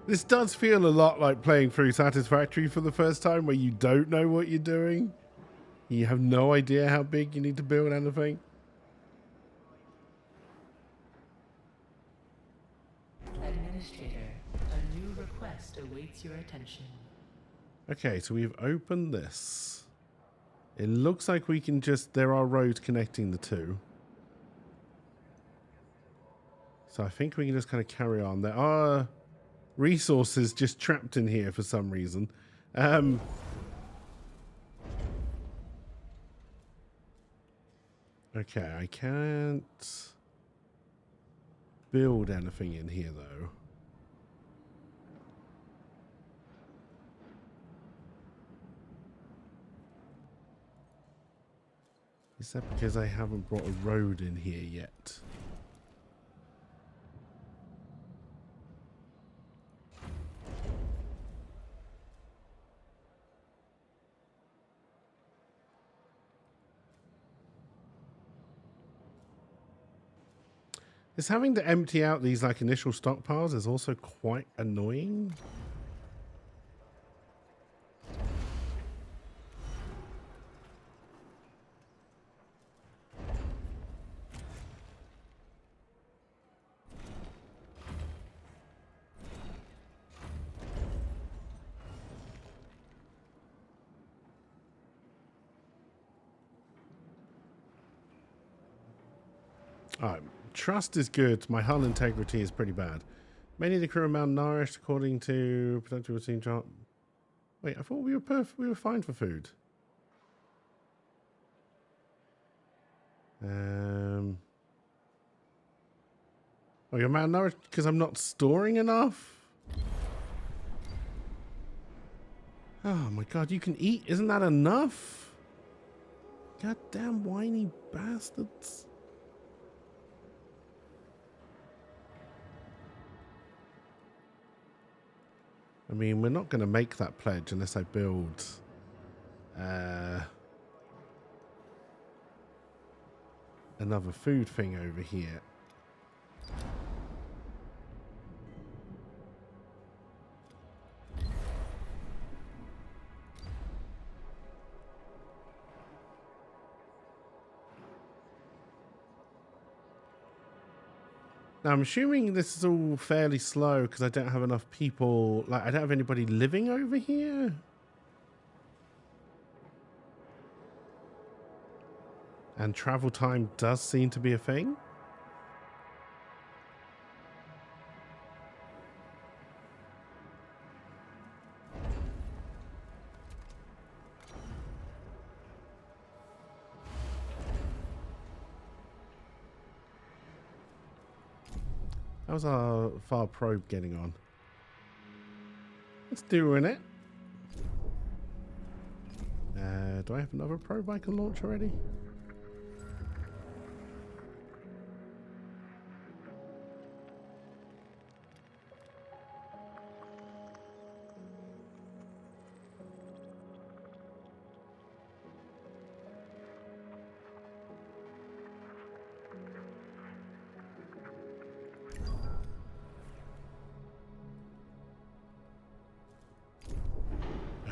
This does feel a lot like playing through Satisfactory for the first time, where you don't know what you're doing. You have no idea how big you need to build anything. Administrator, a new request awaits your attention. Okay, so we've opened this. It looks like we can just... There are roads connecting the two. So I think we can just kind of carry on. There are resources just trapped in here for some reason. Okay, I can't build anything in here though. Is that because I haven't brought a road in here yet? Is having to empty out these like initial stockpiles is also quite annoying. Alright, trust is good. My hull integrity is pretty bad. Many of the crew are malnourished according to potential routine chart. Wait, I thought we were we were fine for food. Oh, you're malnourished because I'm not storing enough? Oh my god, you can eat. Isn't that enough? Goddamn whiny bastards. I mean, we're not going to make that pledge unless I build another food thing over here. Now, I'm assuming this is all fairly slow because I don't have enough people. Like, I don't have anybody living over here. And travel time does seem to be a thing. How's our far probe getting on? It's doing it. Do I have another probe I can launch already?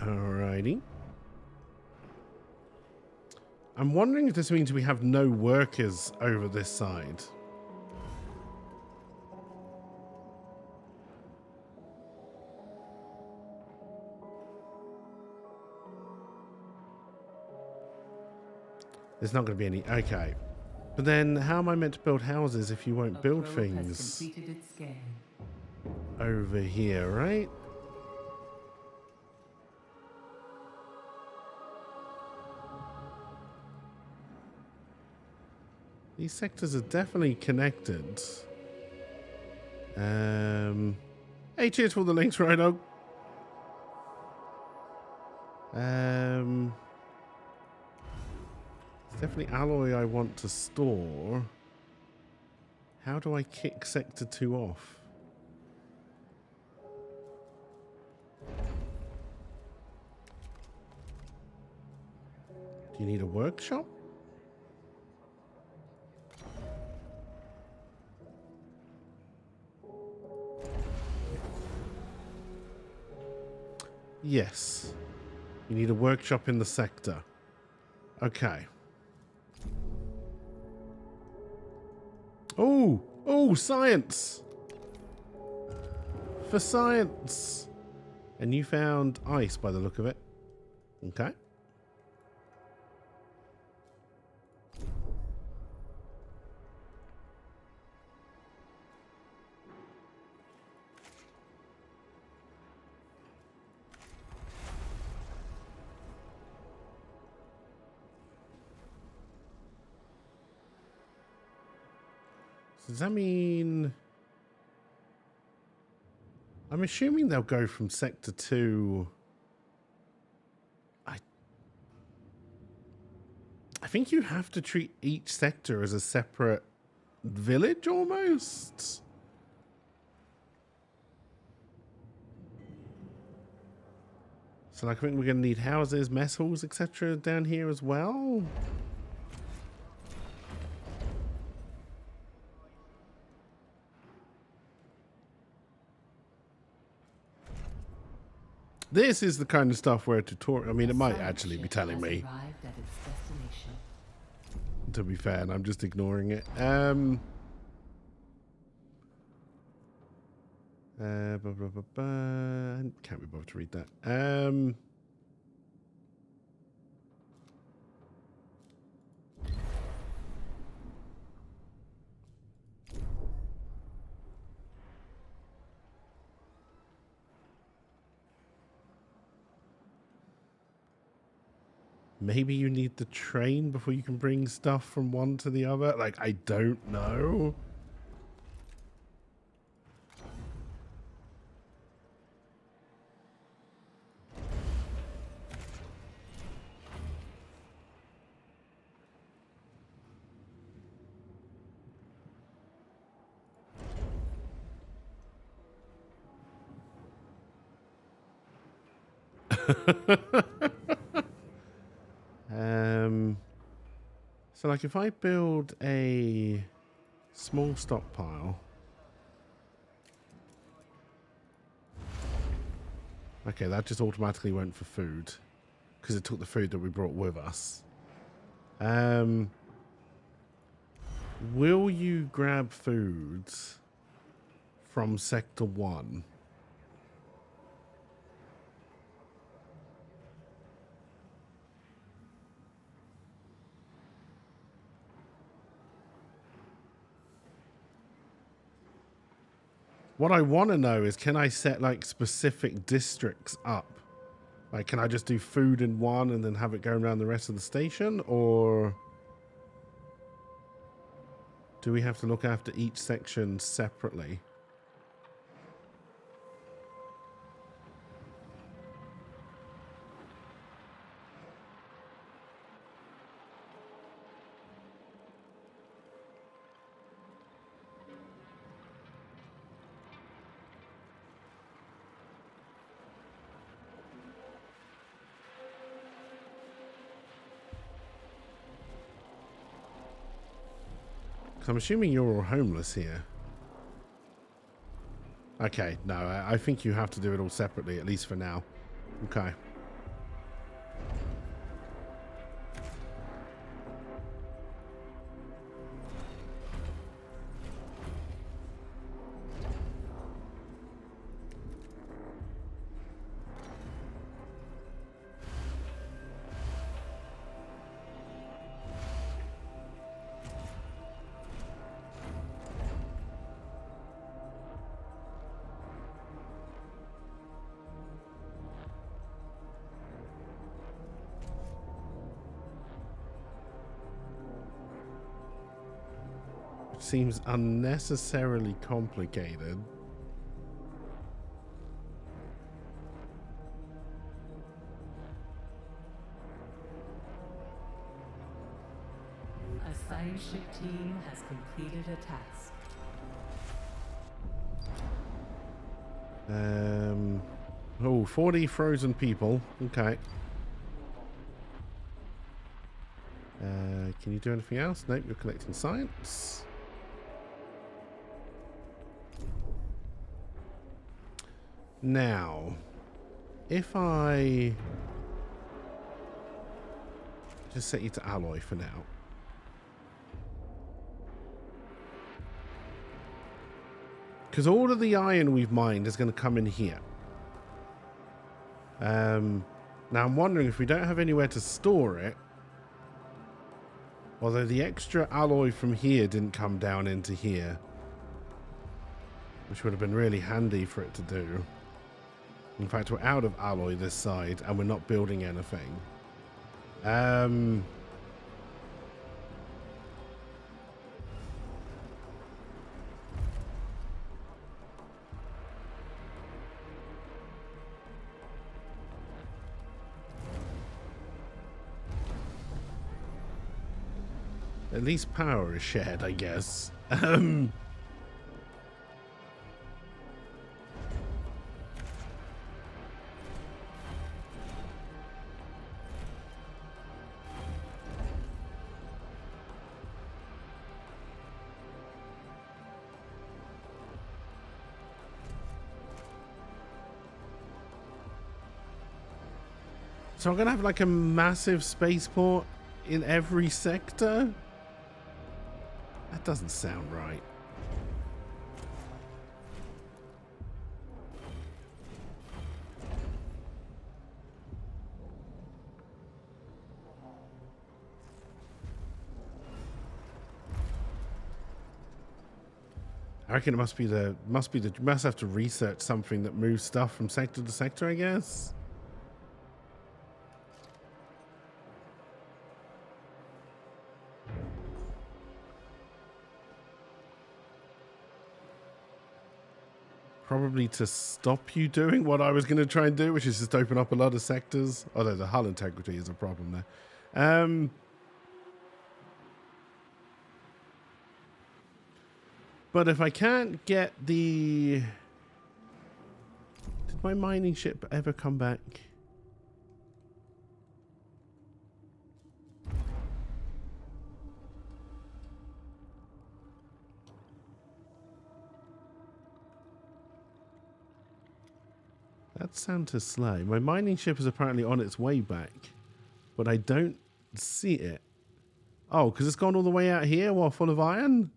Alrighty. I'm wondering if this means we have no workers over this side. There's not going to be any. Okay. But then how am I meant to build houses if you won't build things over here, right? These sectors are definitely connected. Hey, cheers for the links, Rhino. It's definitely alloy I want to store. How do I kick Sector 2 off? Do you need a workshop? Yes. You need a workshop in the sector. Okay. Oh! Oh, science! For science! And you found ice by the look of it. Okay. Does that mean... I'm assuming they'll go from Sector 2... I think you have to treat each sector as a separate village, almost? So like, I think we're going to need houses, mess halls, etc. down here as well. This is the kind of stuff where a tutorial... I mean, it might actually be telling me. To be fair, and I'm just ignoring it. Can't be bothered to read that. Maybe you need the train before you can bring stuff from one to the other. Like, I don't know. So like if I build a small stockpile. Okay, that just automatically went for food because it took the food that we brought with us. Will you grab foods from Sector 1? What I want to know is, can I set like specific districts up? Like, can I just do food in one and then have it go around the rest of the station? Or do we have to look after each section separately? I'm assuming you're all homeless here. Okay, no, I think you have to do it all separately, at least for now. Okay. Seems unnecessarily complicated. A science ship team has completed a task. Oh, 40 frozen people. Okay. Can you do anything else? Nope, you're collecting science. Now, if I just set you to alloy for now. Because all of the iron we've mined is going to come in here. Now I'm wondering if we don't have anywhere to store it. Although the extra alloy from here didn't come down into here. Which would have been really handy for it to do. In fact, we're out of alloy this side and we're not building anything. At least power is shared, I guess. So I'm going to have like a massive spaceport in every sector? That doesn't sound right. I reckon it must have to research something that moves stuff from sector to sector, I guess. Probably to stop you doing what I was going to try and do, which is just open up a lot of sectors. Although the hull integrity is a problem there. But if I can't get the... Did my mining ship ever come back? That's Santa's sleigh. My mining ship is apparently on its way back, but I don't see it. Oh, because it's gone all the way out here while full of iron?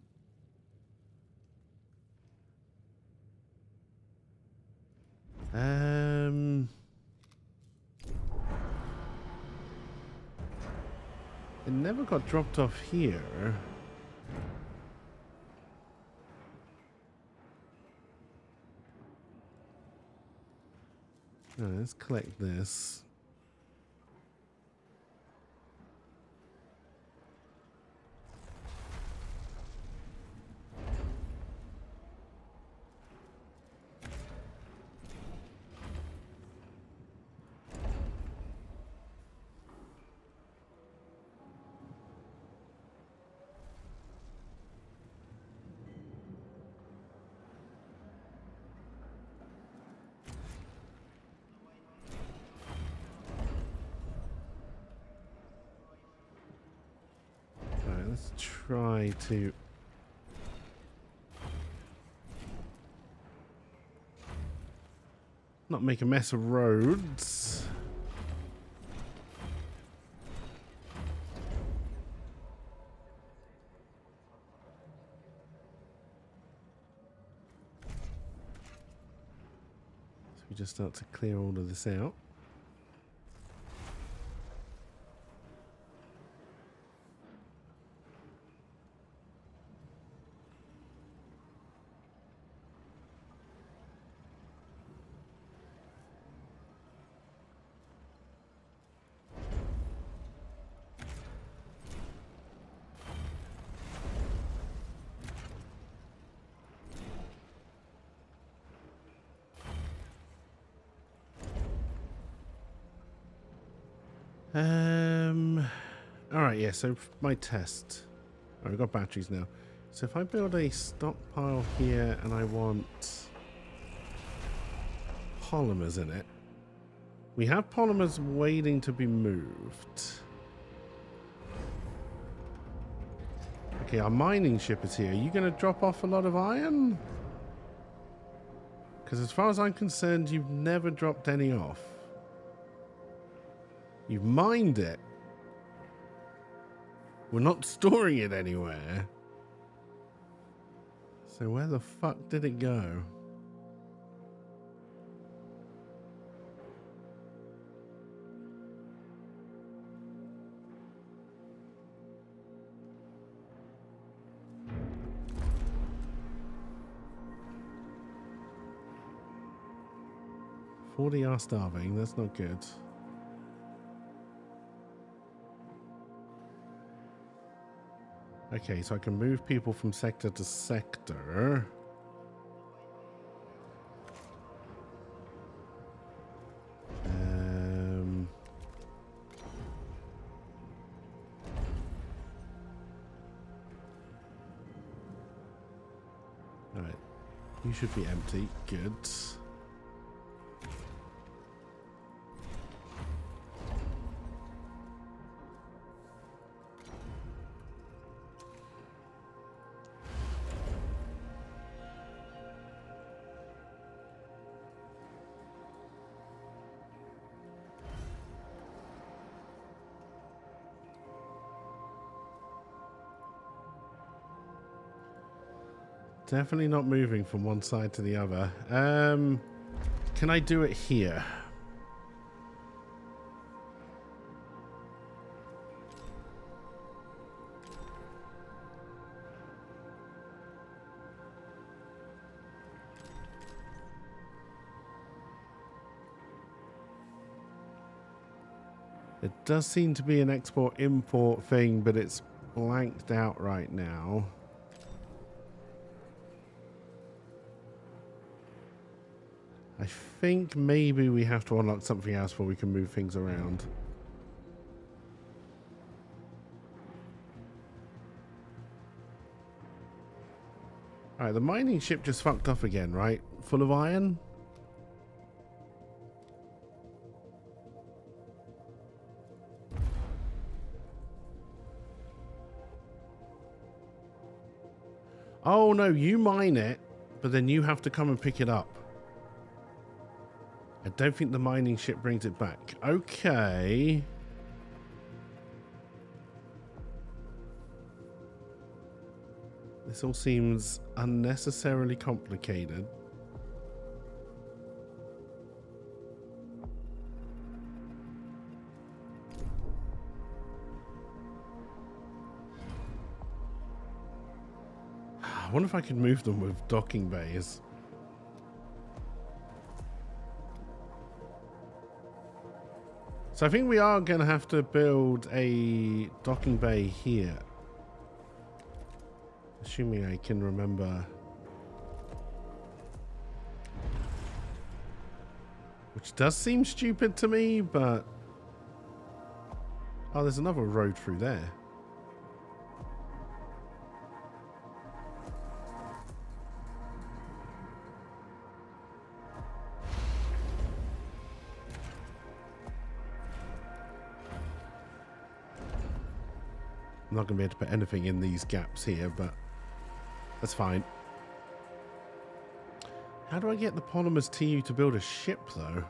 It never got dropped off here. Alright, let's collect this. Let's try to... not make a mess of roads. So we just start to clear all of this out. Alright, yeah, so my test. Oh, we've got batteries now. So if I build a stockpile here and I want polymers in it. We have polymers waiting to be moved. Okay, our mining ship is here. Are you going to drop off a lot of iron? Because as far as I'm concerned, you've never dropped any off. You've mined it. We're not storing it anywhere. So where the fuck did it go? "40 are starving." That's not good. Okay, so I can move people from sector to sector. Alright. You should be empty. Good. Definitely not moving from one side to the other. Can I do it here? It does seem to be an export-import thing, but it's blanked out right now. I think maybe we have to unlock something else before we can move things around. Alright, the mining ship just fucked off again, right? Full of iron? Oh no, you mine it, but then you have to come and pick it up. I don't think the mining ship brings it back. Okay. This all seems unnecessarily complicated. I wonder if I could move them with docking bays. So I think we are going to have to build a docking bay here. Assuming I can remember. Which does seem stupid to me, but... Oh, there's another road through there. I'm not going to be able to put anything in these gaps here, but that's fine. How do I get the polymers to you to build a ship, though?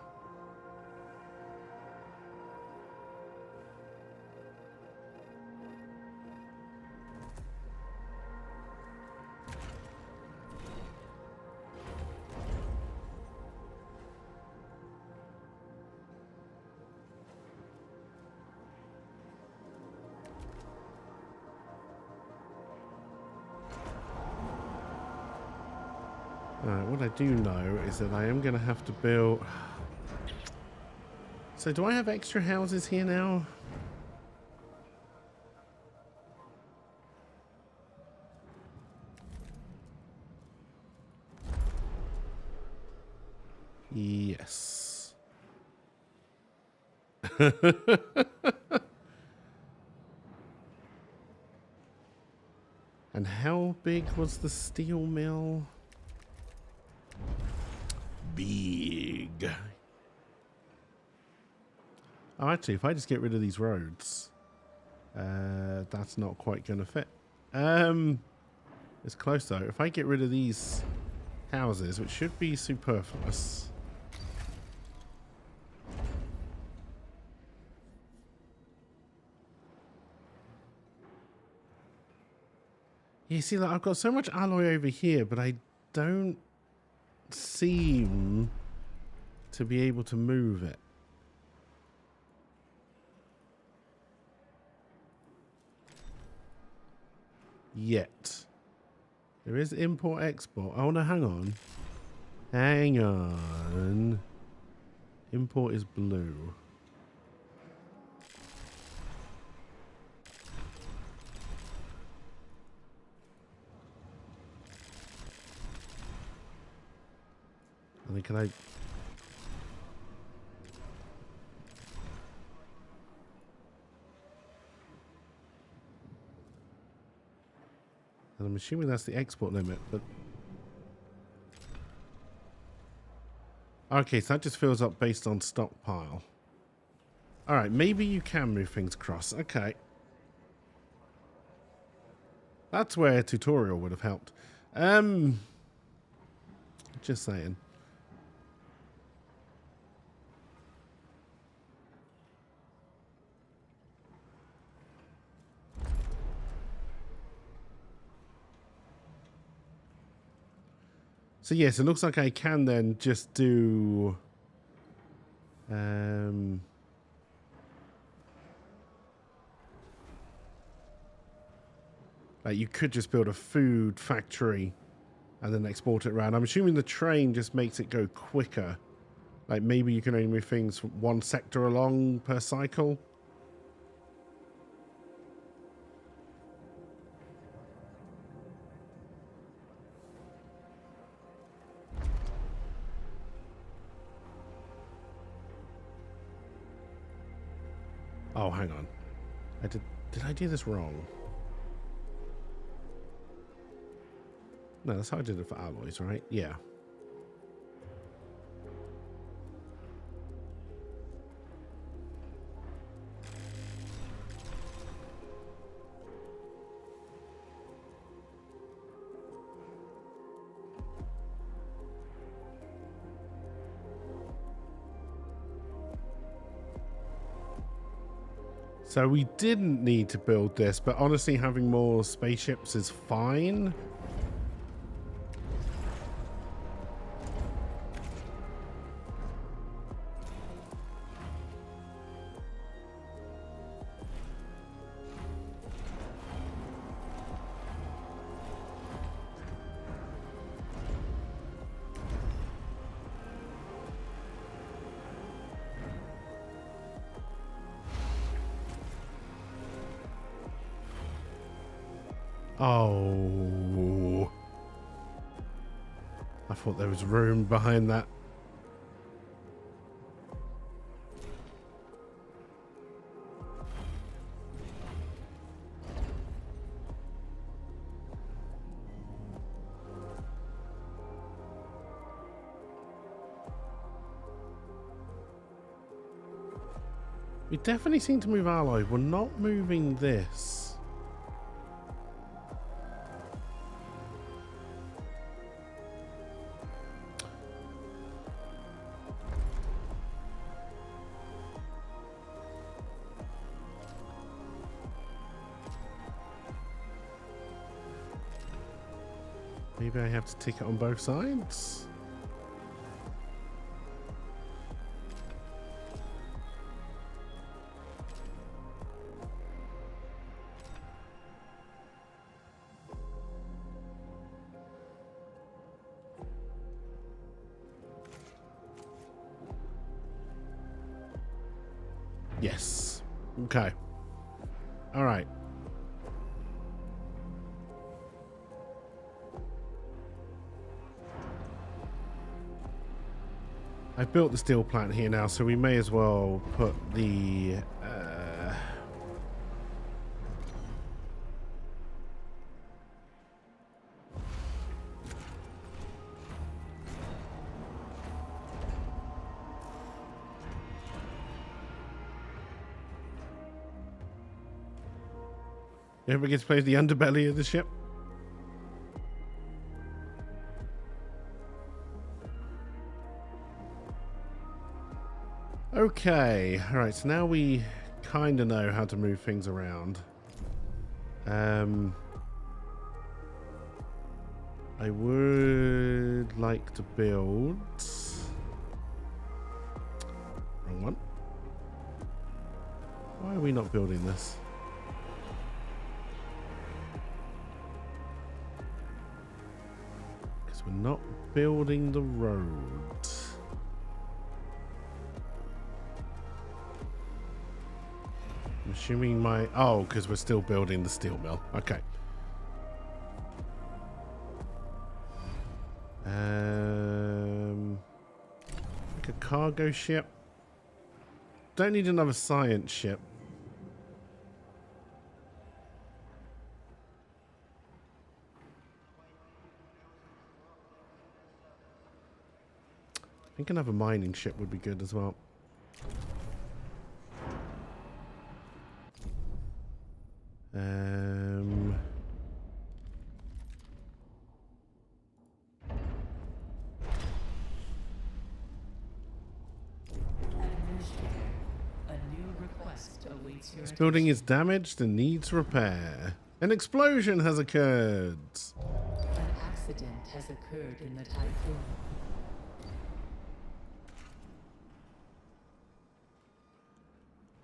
What I do know is that I am going to have to build... So do I have extra houses here now? Yes. And how big was the steel mill? Big. Oh, actually, if I just get rid of these roads, that's not quite going to fit. It's close though. If I get rid of these houses, which should be superfluous. You see, like, I've got so much alloy over here, but I don't seem to be able to move it. Yet. There is import export. Oh no, hang on. Hang on. Import is blue. I think, can I... And I'm assuming that's the export limit, but... Okay, so that just fills up based on stockpile. Alright, maybe you can move things across. Okay. That's where a tutorial would have helped. Just saying. So yes, it looks like I can then just do like you could just build a food factory and then export it around. I'm assuming the train just makes it go quicker. Like maybe you can only move things from one sector along per cycle. Oh, hang on. Did I do this wrong? No, that's how I did it for alloys, right? Yeah. So we didn't need to build this, but honestly having more spaceships is fine. Oh, I thought there was room behind that. We definitely seem to move alloy. We're not moving this. Maybe I have to tick it on both sides. Yes. Okay. All right. I've built the steel plant here now, so we may as well put the everybody gets to play the underbelly of the ship. Okay, all right, so now we kind of know how to move things around. I would like to build... Wrong one. Why are we not building this? Because we're not building the road. I'm assuming my... Oh, because we're still building the steel mill. Okay. Like a cargo ship. Don't need another science ship. I think another mining ship would be good as well. This building is damaged and needs repair. An explosion has occurred. An accident has occurred in the typhoon.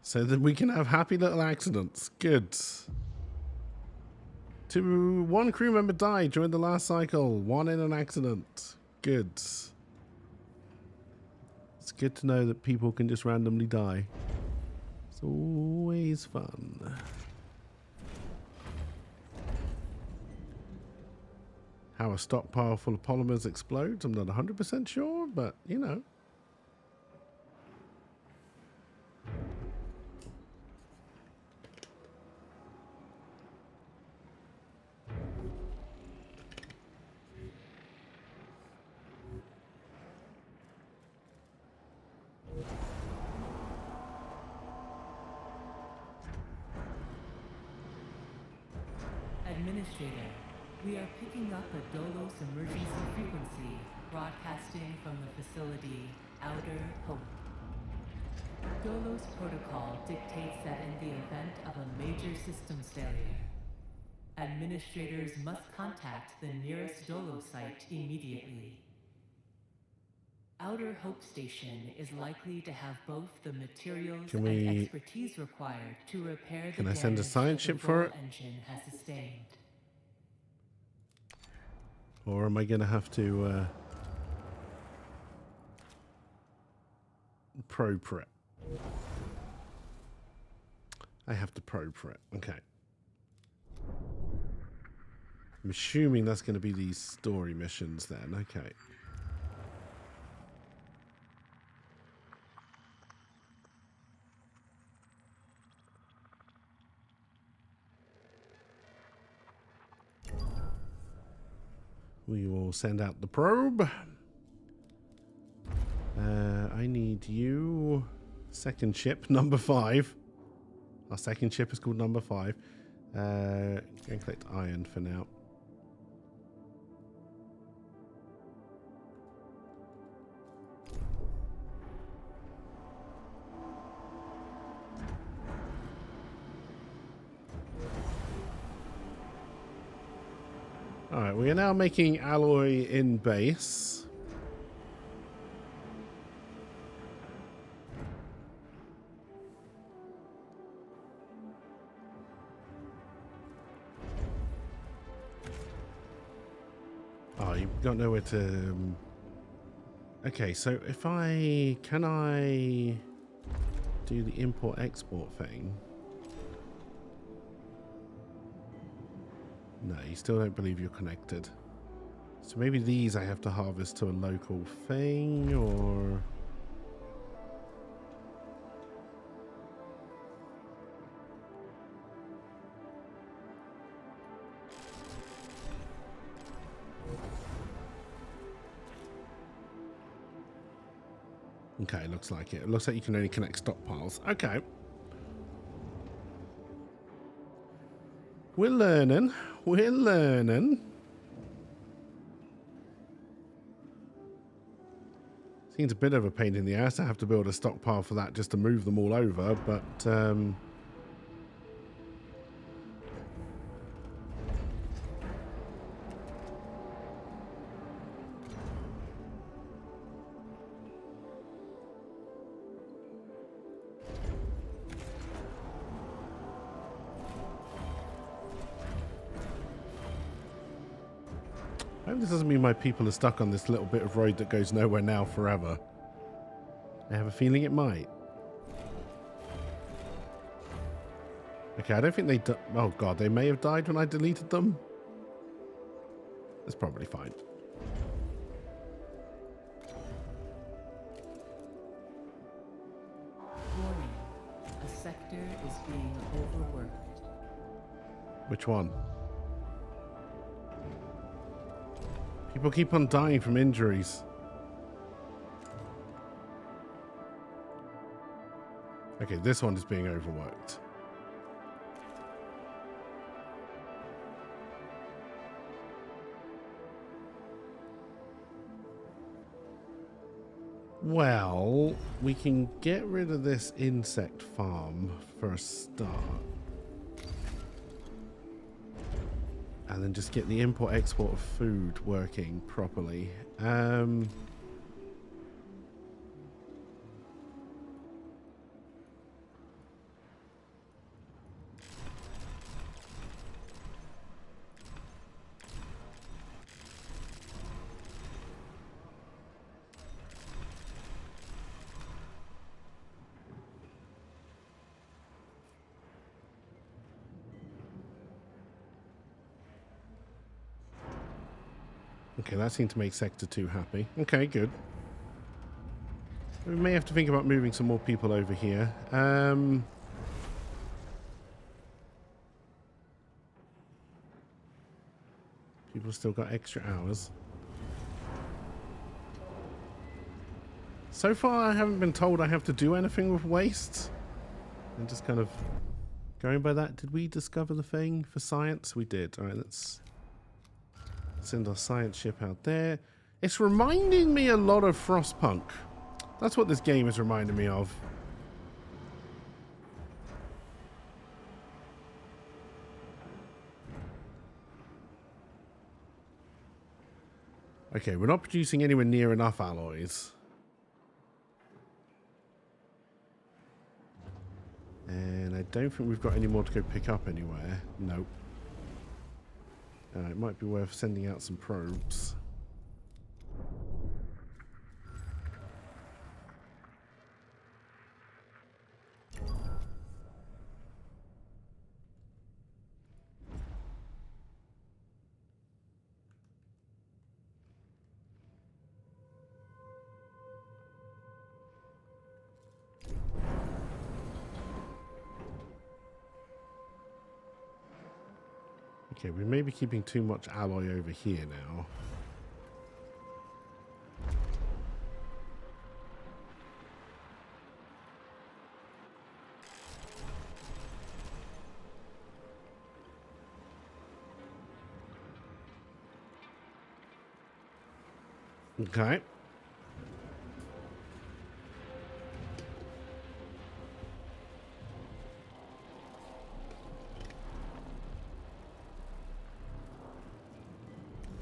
So that we can have happy little accidents. Good. One crew member died during the last cycle. One in an accident. Good. It's good to know that people can just randomly die. It's always fun. How a stockpile full of polymers explodes, I'm not 100% sure, but you know. Administrator, we are picking up a Dolos emergency frequency broadcasting from the facility Outer Hope. Dolos protocol dictates that in the event of a major systems failure, administrators must contact the nearest Dolos site immediately. Outer Hope Station is likely to have both the materials and expertise required to repair the Can I send a damage science that the ship for it? engine has sustained. Or am I going to have to probe for it? I have to probe for it. Okay. I'm assuming that's going to be these story missions then. Okay. We will send out the probe. I need you. Second ship, number 5. Our second ship is called number 5. Go and collect iron for now. Alright, we are now making alloy in base. Oh, you don't know where to... Okay, so if I... Can I do the import-export thing? No, you still don't believe you're connected. So maybe these I have to harvest to a local thing, or... Okay, looks like it. It looks like you can only connect stockpiles. Okay. We're learning. We're learning. Seems a bit of a pain in the ass to have to build a stockpile for that just to move them all over, but I hope this doesn't mean my people are stuck on this little bit of road that goes nowhere now forever. I have a feeling it might. Okay, I don't think they... Oh god, they may have died when I deleted them. That's probably fine. Warning. A sector is being overworked. Which one? People keep on dying from injuries. Okay, this one is being overworked. Well, we can get rid of this insect farm for a start. And then just get the import-export of food working properly. Okay, that seemed to make Sector 2 happy. Okay, good. We may have to think about moving some more people over here. People still got extra hours. So far, I haven't been told I have to do anything with waste. I just kind of Going by that, did we discover the thing for science? We did. All right, let's send our science ship out there. It's reminding me a lot of Frostpunk. That's what this game is reminding me of. Okay, we're not producing anywhere near enough alloys. And I don't think we've got any more to go pick up anywhere. Nope. It might be worth sending out some probes. Okay, we may be keeping too much alloy over here now. Okay.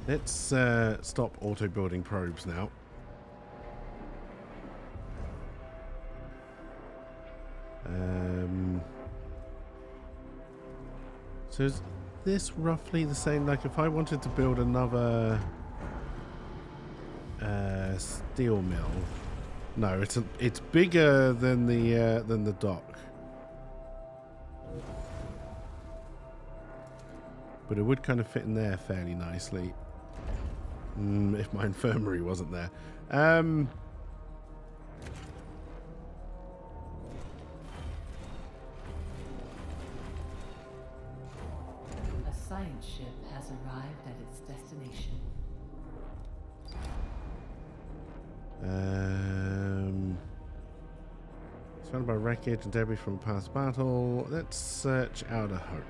Let's stop auto-building probes now. So is this roughly the same? Like if I wanted to build another steel mill, no, it's bigger than the dock, but it would kind of fit in there fairly nicely. If my infirmary wasn't there. A science ship has arrived at its destination. Surrounded by wreckage and debris from past battle. Let's search Outer Hope.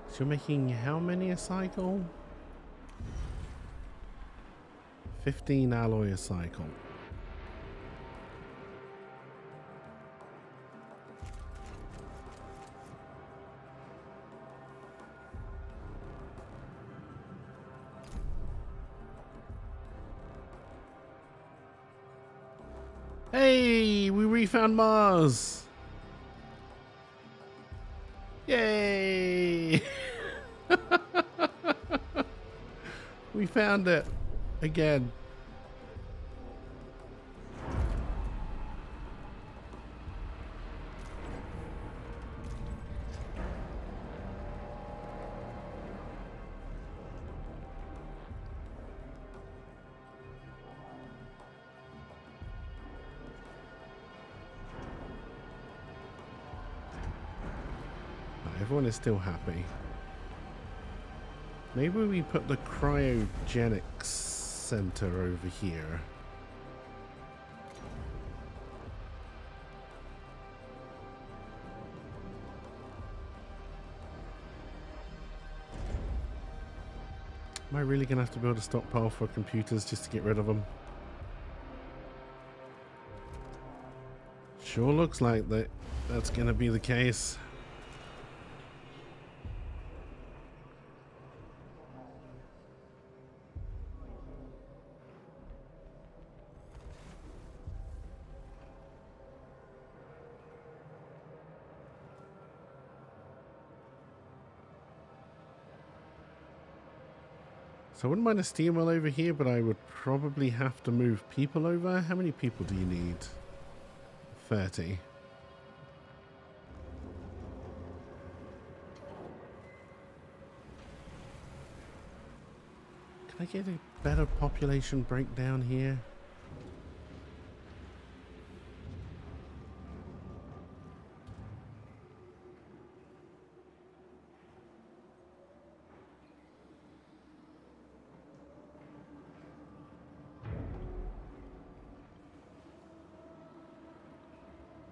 So you're making how many a cycle? 15 alloy a cycle. Hey, we refound Mars. Yay! We found it again. Everyone is still happy. Maybe we put the cryogenics center over here. Am I really gonna have to build a stockpile for computers just to get rid of them? Sure looks like that's gonna be the case. So I wouldn't mind a steel mill over here, but I would probably have to move people over. How many people do you need? 30. Can I I get a better population breakdown here?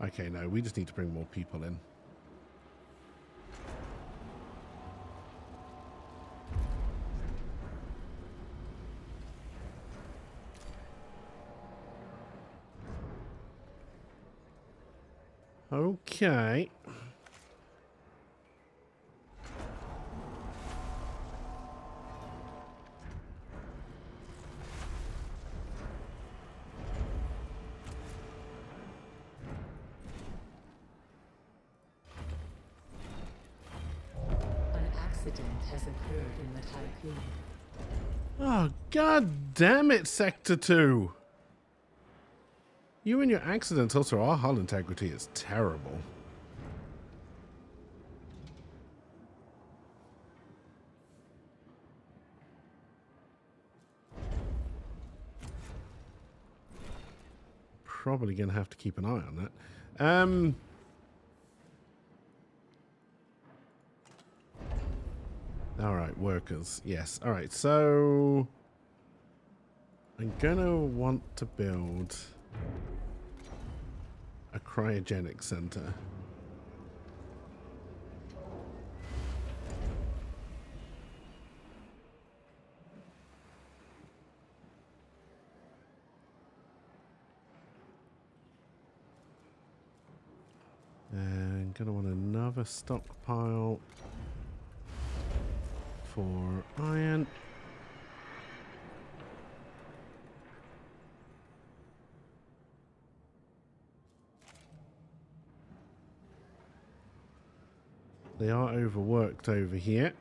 Okay, no, we just need to bring more people in. Okay. Has occurred in the tycoon. Oh, god damn it, Sector 2. You and your accidents. Also, our hull integrity is terrible. Probably gonna have to keep an eye on that. All right, workers. Yes. All right. So I'm gonna want to build a cryogenic center. And gonna want another stockpile for iron. They are overworked over here.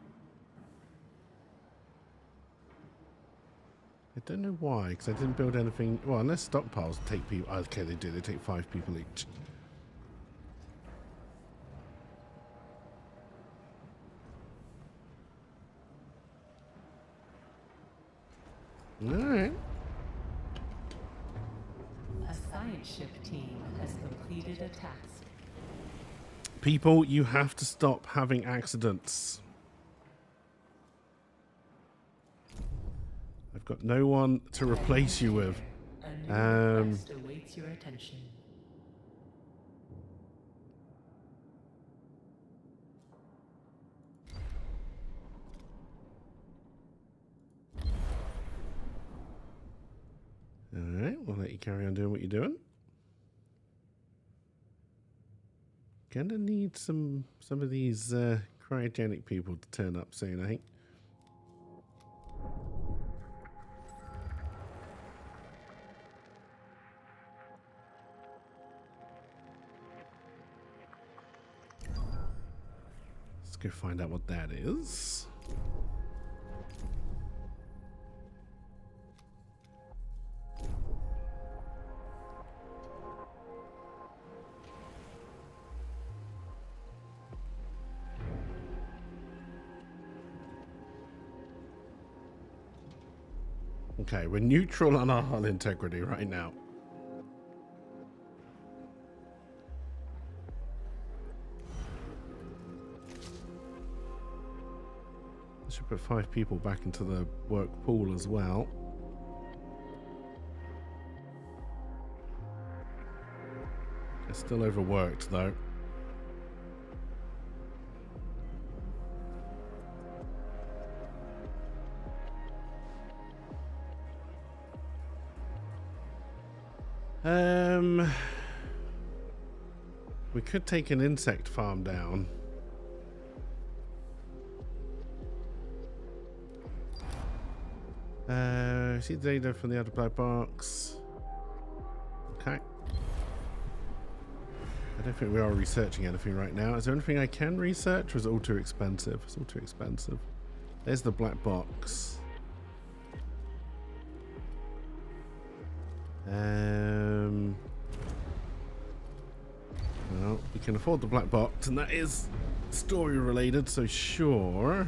I don't know why, because I didn't build anything. Well, unless stockpiles take people. Okay, they do. They take 5 people each. Alright. A science ship team has completed a task. People, you have to stop having accidents. I've got no one to replace you with. A new quest awaits your attention. Alright, we'll let you carry on doing what you're doing. Gonna need some of these cryogenic people to turn up soon, I think. Let's go find out what that is. Okay, we're neutral on our hull integrity right now. I should put 5 people back into the work pool as well. They're still overworked though. We could take an insect farm down. See the data from the other black box. Okay. I don't think we are researching anything right now. Is there anything I can research, or is it all too expensive? It's all too expensive. There's the black box. Well, we can afford the black box, and that is story related, so sure.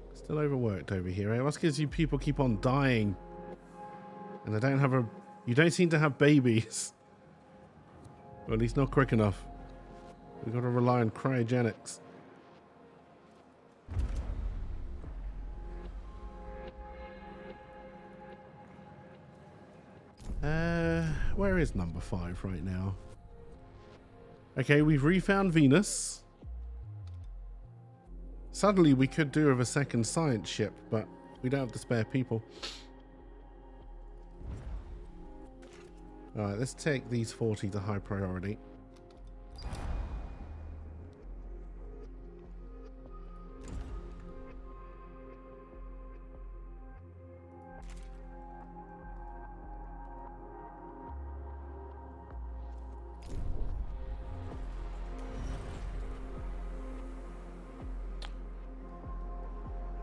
Let's Still overworked over here. Eh? What's because you people keep on dying? And they don't have a... You don't seem to have babies. Or at least not quick enough. We've got to rely on cryogenics. Where is number 5 right now? Okay, we've refound Venus. Suddenly we could do with a second science ship, but we don't have the spare people. Alright, let's take these 40 to high priority.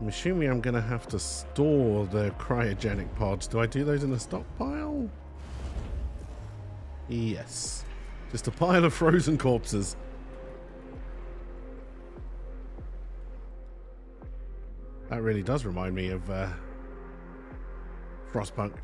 I'm assuming I'm going to have to store the cryogenic pods. Do I do those in a stockpile? Yes. Just a pile of frozen corpses. That really does remind me of Frostpunk.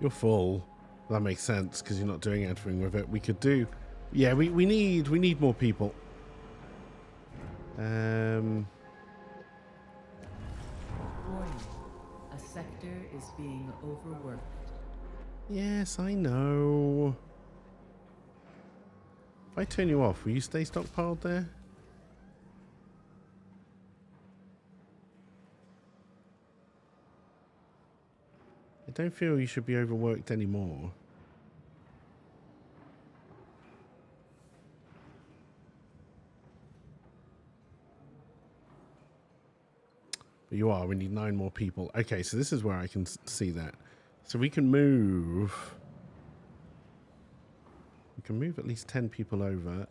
You're full. That makes sense because you're not doing anything with it. We could do... Yeah, we need more people. Warning. A sector is being overworked. Yes, I know. If I turn you off, will you stay stockpiled there? I don't feel you should be overworked anymore. But you are. We need 9 more people. Okay, so this is where I can see that. So we can move. We can move at least 10 people over.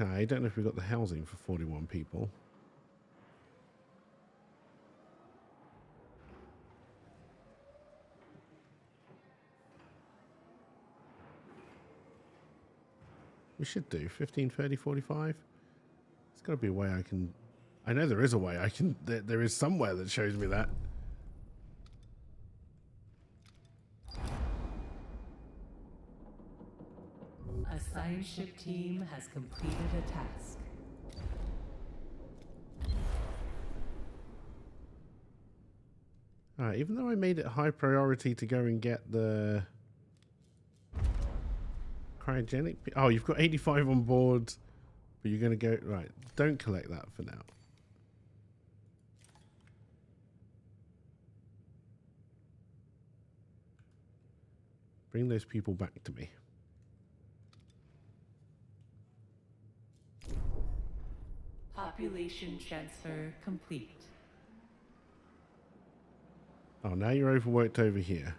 Okay, I don't know if we've got the housing for 41 people. We should do 15, 30, 45. There's got to be a way I can... I know there is a way I can... There is somewhere that shows me that. A science ship team has completed a task. Alright, even though I made it high priority to go and get the cryogenic... Oh, you've got 85 on board, but you're going to go... Right, don't collect that for now. Bring those people back to me. Population transfer complete. Oh, now you're overworked over here.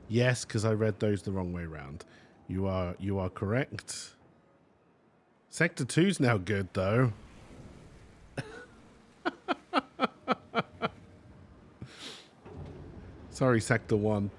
Yes, because I read those the wrong way around. You are correct. Sector 2's now good, though. Sorry, Sector 1.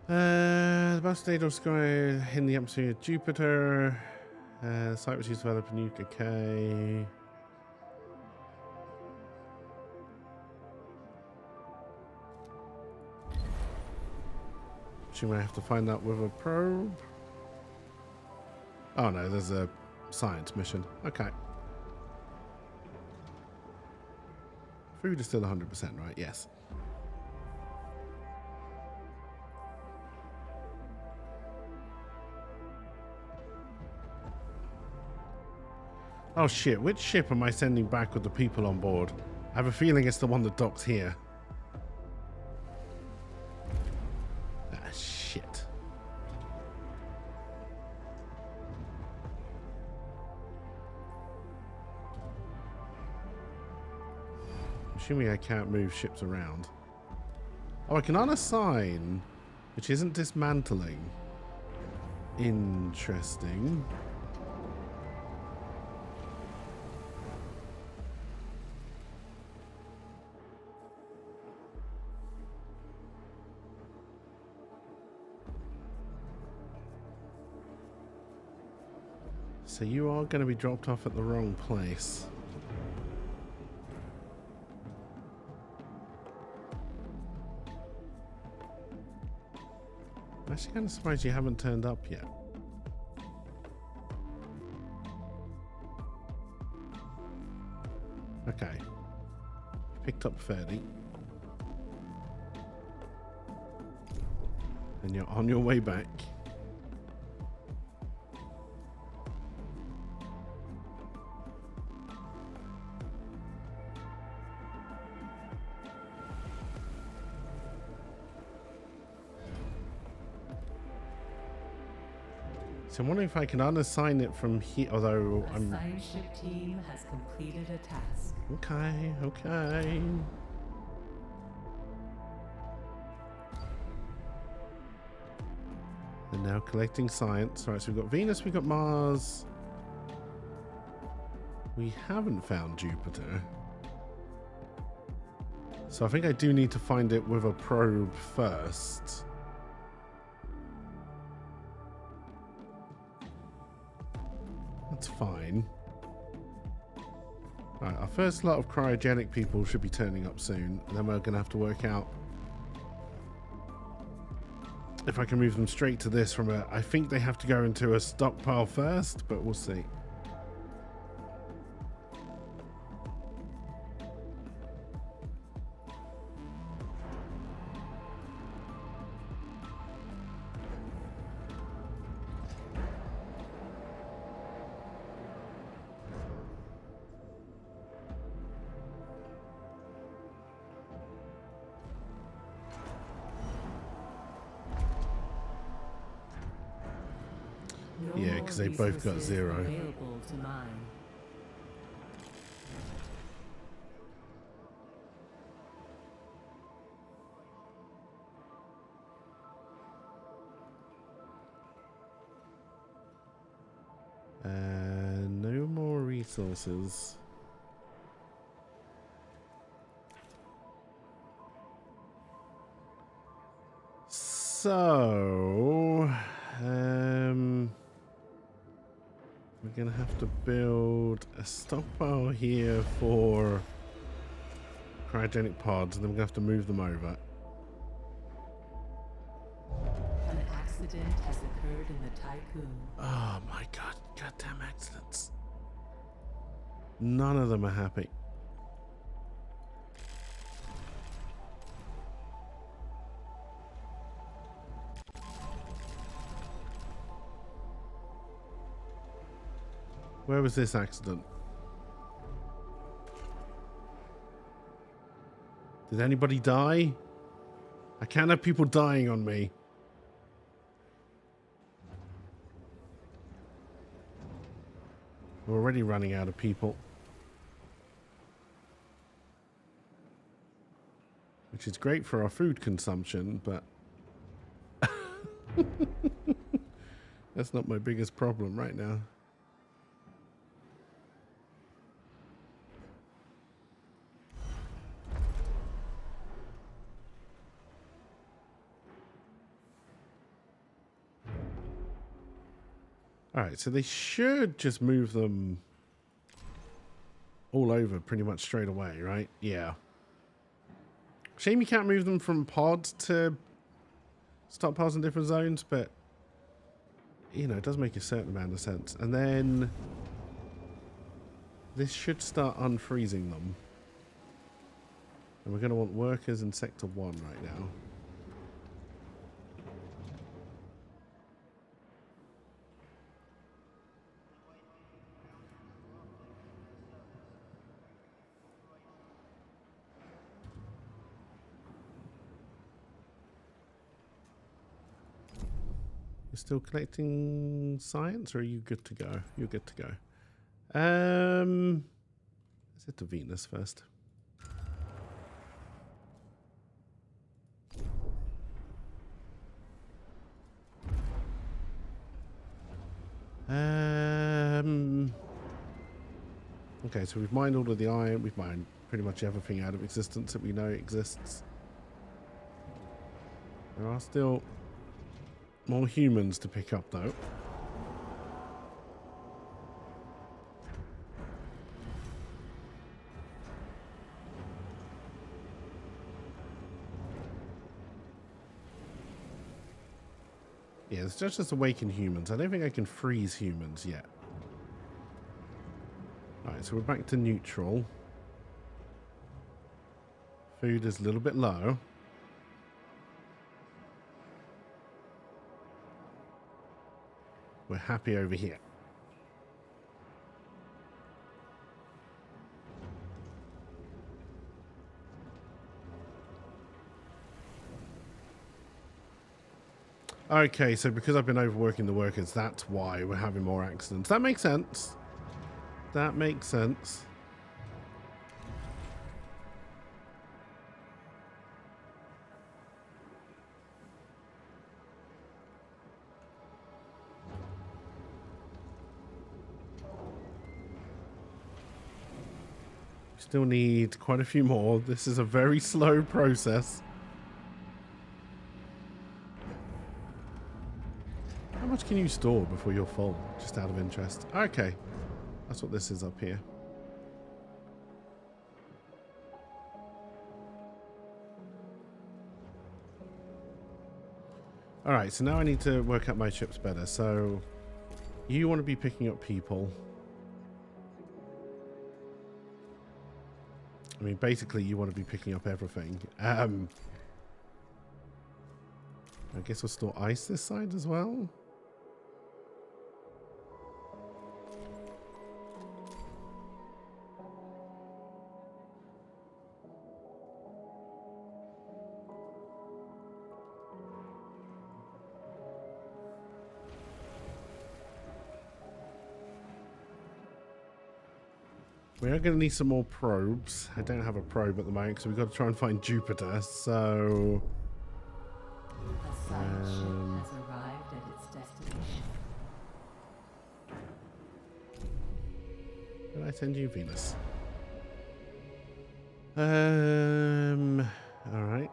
The bus data of sky in the atmosphere of Jupiter. The site which is developed in UKK. Assume I have to find that with a probe. Oh no, there's a science mission. Okay. Food is still 100%, right? Yes. Oh shit, which ship am I sending back with the people on board? I have a feeling it's the one that docks here. Ah, shit. Assuming I can't move ships around. Oh, I can unassign, which isn't dismantling. Interesting. So you are going to be dropped off at the wrong place. I'm actually kind of surprised you haven't turned up yet. Okay. Picked up 30. And you're on your way back. So I'm wondering if I can unassign it from here, although I'm... Assigned ship team has completed a task. Okay, okay. And now collecting science. Right, so we've got Venus, we've got Mars. We haven't found Jupiter. So I think I do need to find it with a probe first. That's fine. Right, our first lot of cryogenic people should be turning up soon, and then we're going to have to work out if I can move them straight to this from a... I think they have to go into a stockpile first, but we'll see. Yeah, because they both got 0. Available to mine. No more resources. So, we're gonna have to build a stockpile here for cryogenic pods, and then we're gonna have to move them over. An accident has occurred in the Tycoon. Oh my god, goddamn accidents. None of them are happy. Where was this accident? Did anybody die? I can't have people dying on me. We're already running out of people. Which is great for our food consumption, but that's not my biggest problem right now. Alright, so they should just move them all over pretty much straight away, right? Yeah. Shame you can't move them from pods to stockpiles in different zones, but, you know, it does make a certain amount of sense. And then this should start unfreezing them. And we're going to want workers in Sector 1 right now. You're still collecting science, or are you good to go? You're good to go. Let's head to Venus first. Okay, so we've mined all of the iron. We've mined pretty much everything out of existence that we know exists. There are still more humans to pick up, though. Yeah, it's just awaken humans. I don't think I can freeze humans yet. Alright, so we're back to neutral. Food is a little bit low. We're happy over here. Okay, so because I've been overworking the workers, that's why we're having more accidents. That makes sense. That makes sense. Still need quite a few more. This is a very slow process. How much can you store before you're full? Just out of interest. Okay. That's what this is up here. Alright, so now I need to work out my ships better. So, you want to be picking up people. I mean, basically, you want to be picking up everything. I guess we'll store ice this side as well. We are going to need some more probes. I don't have a probe at the moment because we've got to try and find Jupiter. So, A science ship has arrived at its destination. did I send you Venus? All right.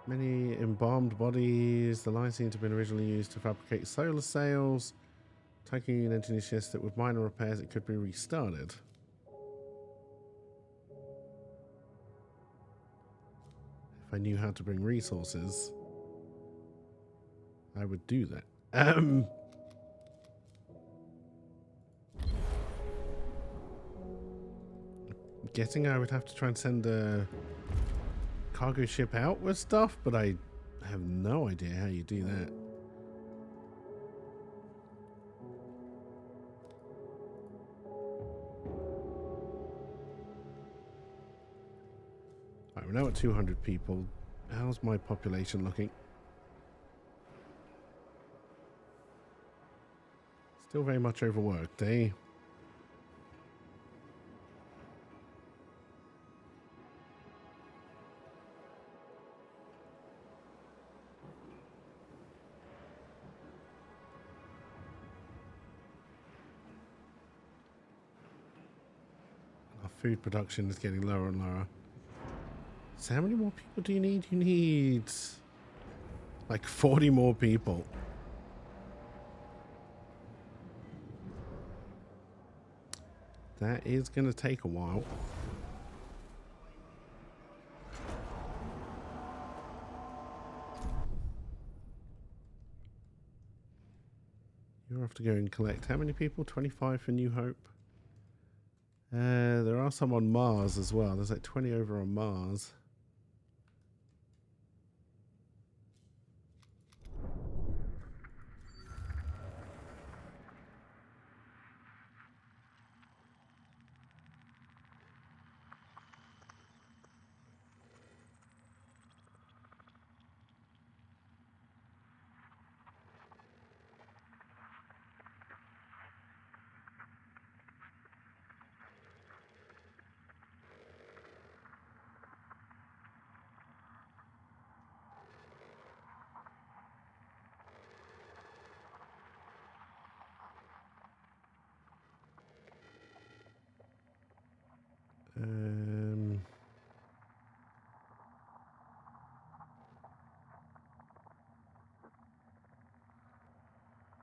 Many embalmed bodies. The lines seem to have been originally used to fabricate solar sails. Tycoon engineer suggests that with minor repairs it could be restarted. If I knew how to bring resources, I would do that. Guessing I would have to try and send a cargo ship out with stuff, but I have no idea how you do that. Right, we're now at 200 people. How's my population looking? Still very much overworked, eh? Our food production is getting lower and lower. So how many more people do you need? You need like 40 more people. That is going to take a while. You have to go and collect how many people? 25 for New Hope. There are some on Mars as well. There's like 20 over on Mars.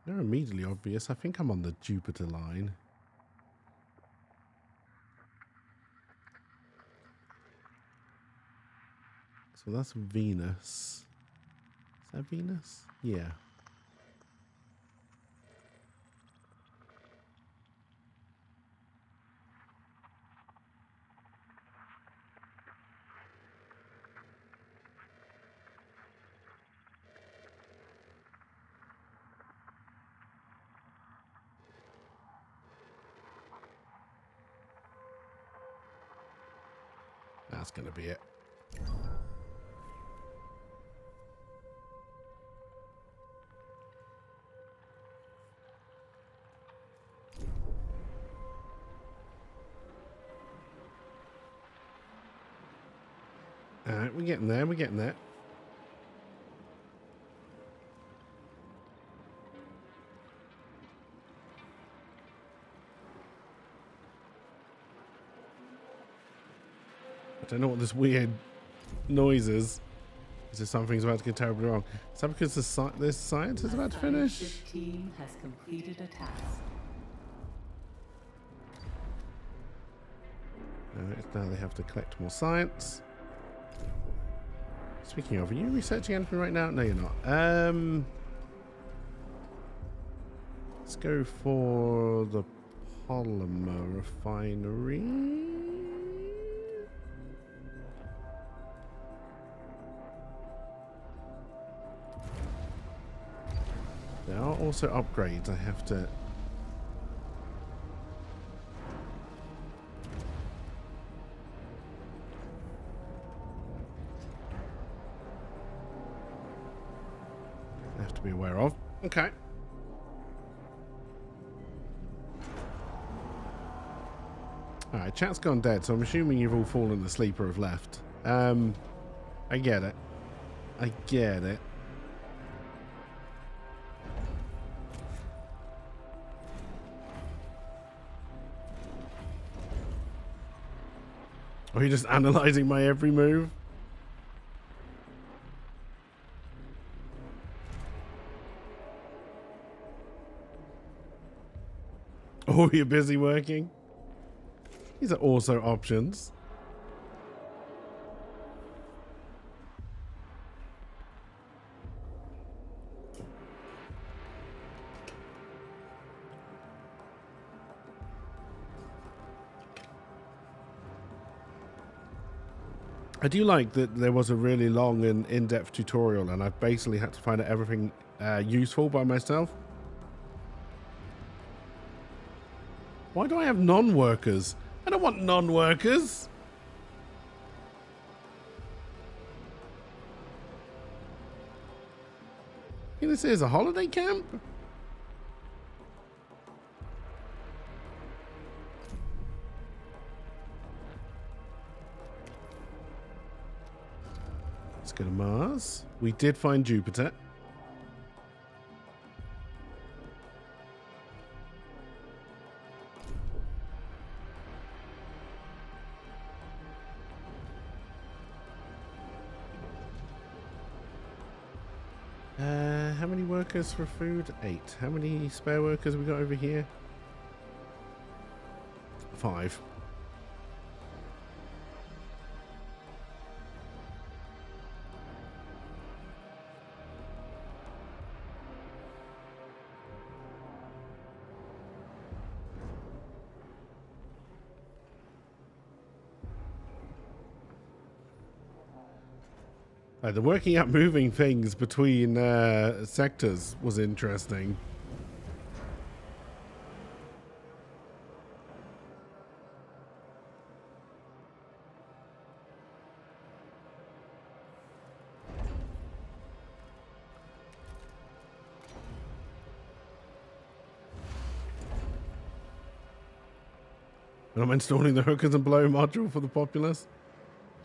They're immediately obvious. I think I'm on the Jupiter line. So that's Venus. Is that Venus? Yeah. That's going to be it. All right, we're getting there. We're getting there. I don't know what this weird noise is. Is it something's about to get terribly wrong? Is that because this science is about to finish? The team has completed a task. Alright, now they have to collect more science. Speaking of, are you researching anything right now? No, you're not. Let's go for the polymer refinery. There are also upgrades I have to... be aware of. Okay. Alright, chat's gone dead, so I'm assuming you've all fallen asleep or have left. I get it. I get it. Are you just analysing my every move? Oh, you're busy working? These are also options. I do like that there was a really long and in-depth tutorial, and I basically had to find out everything useful by myself. Why do I have non-workers? I don't want non-workers. This is a holiday camp? Let's go to Mars. We did find Jupiter. How many workers for food? 8. How many spare workers we got over here? 5. The working out moving things between sectors was interesting. And I'm installing the hookers and blow module for the populace.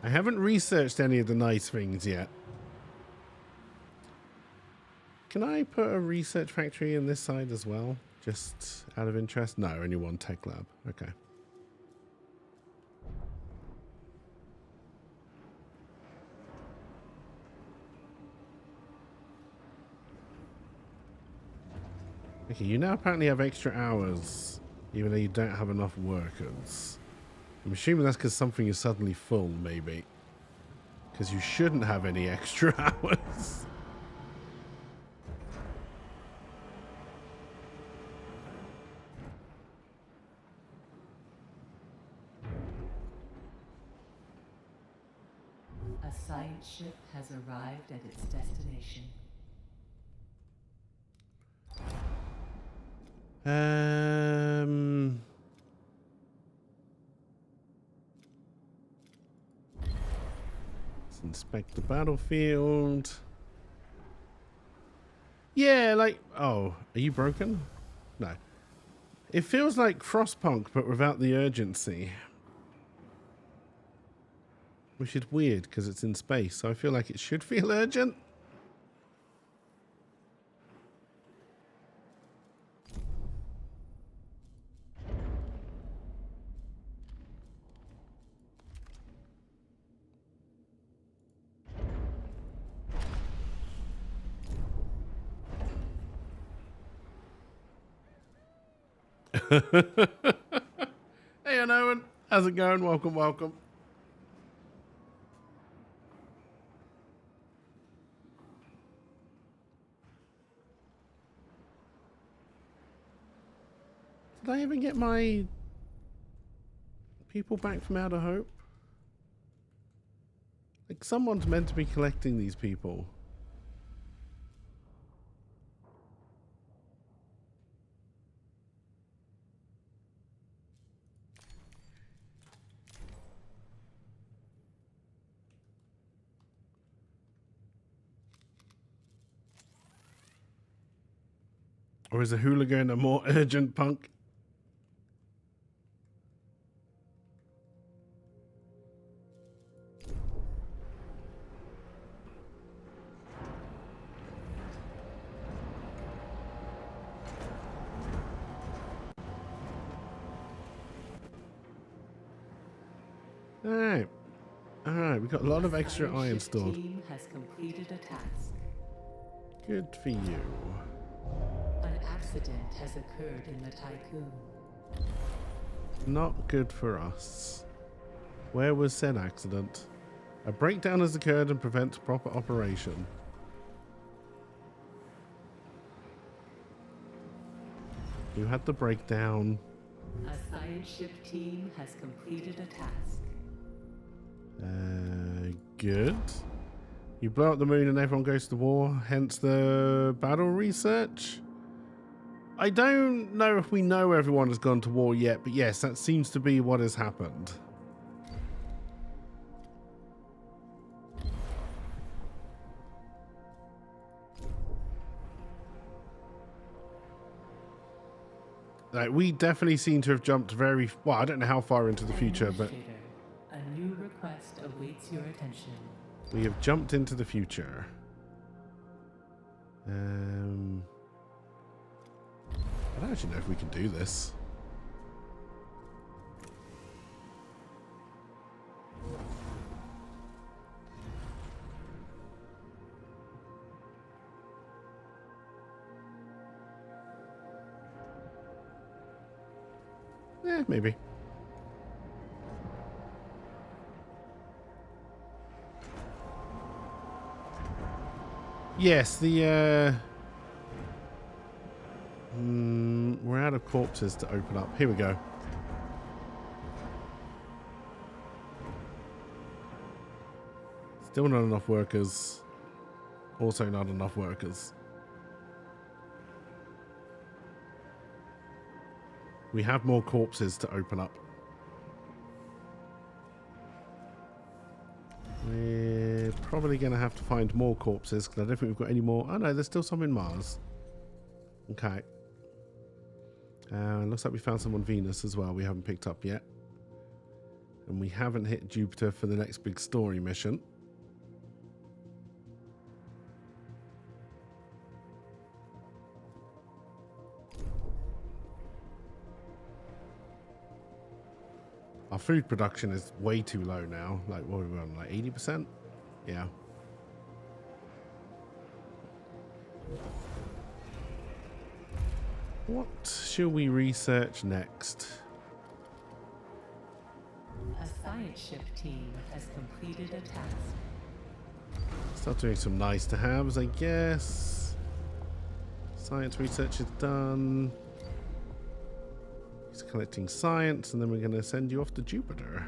I haven't researched any of the nice things yet. Can I put a research factory in this side as well? Just out of interest? No, only one tech lab. Okay. Okay, you now apparently have extra hours, even though you don't have enough workers. I'm assuming that's because something is suddenly full, maybe. Because you shouldn't have any extra hours. A science ship has arrived at its destination. Let's inspect the battlefield. Yeah, like, oh, are you broken? No. It feels like Frostpunk, but without the urgency. Which is weird, because it's in space, so I feel like it should feel urgent. Hey, Owen. How's it going? Welcome, welcome. Did I even get my people back from Out of Hope? Like, someone's meant to be collecting these people. Or is a hooligan a more urgent punk? Alright. Alright, we got a lot of extra iron stored. Team has completed a task. Good for you. An accident has occurred in the Tycoon. Not good for us. Where was said accident? A breakdown has occurred and prevents proper operation. You had the breakdown. A science ship team has completed a task. Good. You blow up the moon and everyone goes to war, hence the battle research. I don't know if we know everyone has gone to war yet, but yes, that seems to be what has happened. Like, we definitely seem to have jumped very, well, I don't know how far into the future, but a new request awaits your attention. we have jumped into the future. I don't actually know if we can do this. Maybe. Yes, the we're out of corpses to open up. Here we go. Let's Still not enough workers. Also not enough workers. We have more corpses to open up. We're probably going to have to find more corpses because I don't think we've got any more. Oh no, there's still some in Mars. Okay. Looks like we found some on Venus as well we haven't picked up yet. And we haven't hit Jupiter for the next big story mission. Our food production is way too low now. Like, what are we on? Like 80%? Yeah. What should we research next? A science ship team has completed a task. Start doing some nice to haves, I guess. Science research is done. He's collecting science, and then we're going to send you off to Jupiter.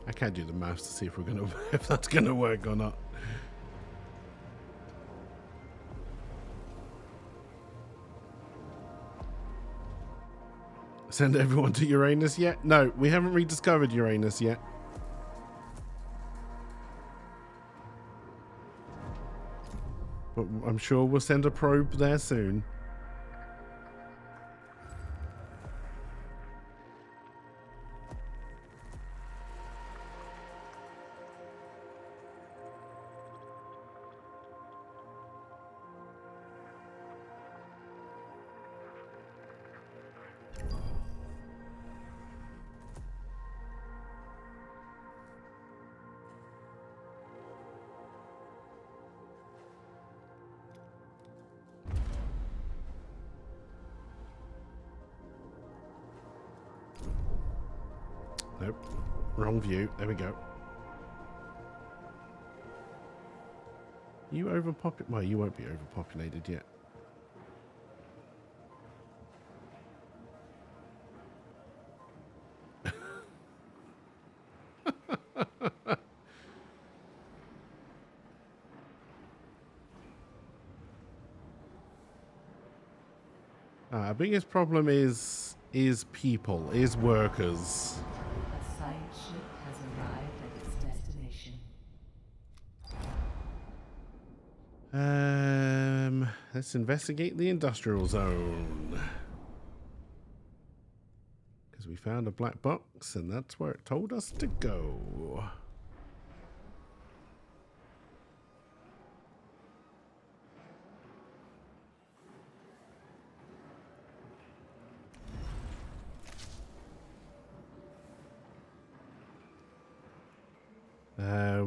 I can't do the maths to see if we're going to if that's going to work or not. Send everyone to Uranus yet? No, we haven't rediscovered Uranus yet. But I'm sure we'll send a probe there soon. Nope. Wrong view. There we go. You overpopulated? Well, you won't be overpopulated yet. Our biggest problem is people, is workers. A science ship has arrived at its destination. Let's investigate the industrial zone. Because we found a black box and that's where it told us to go.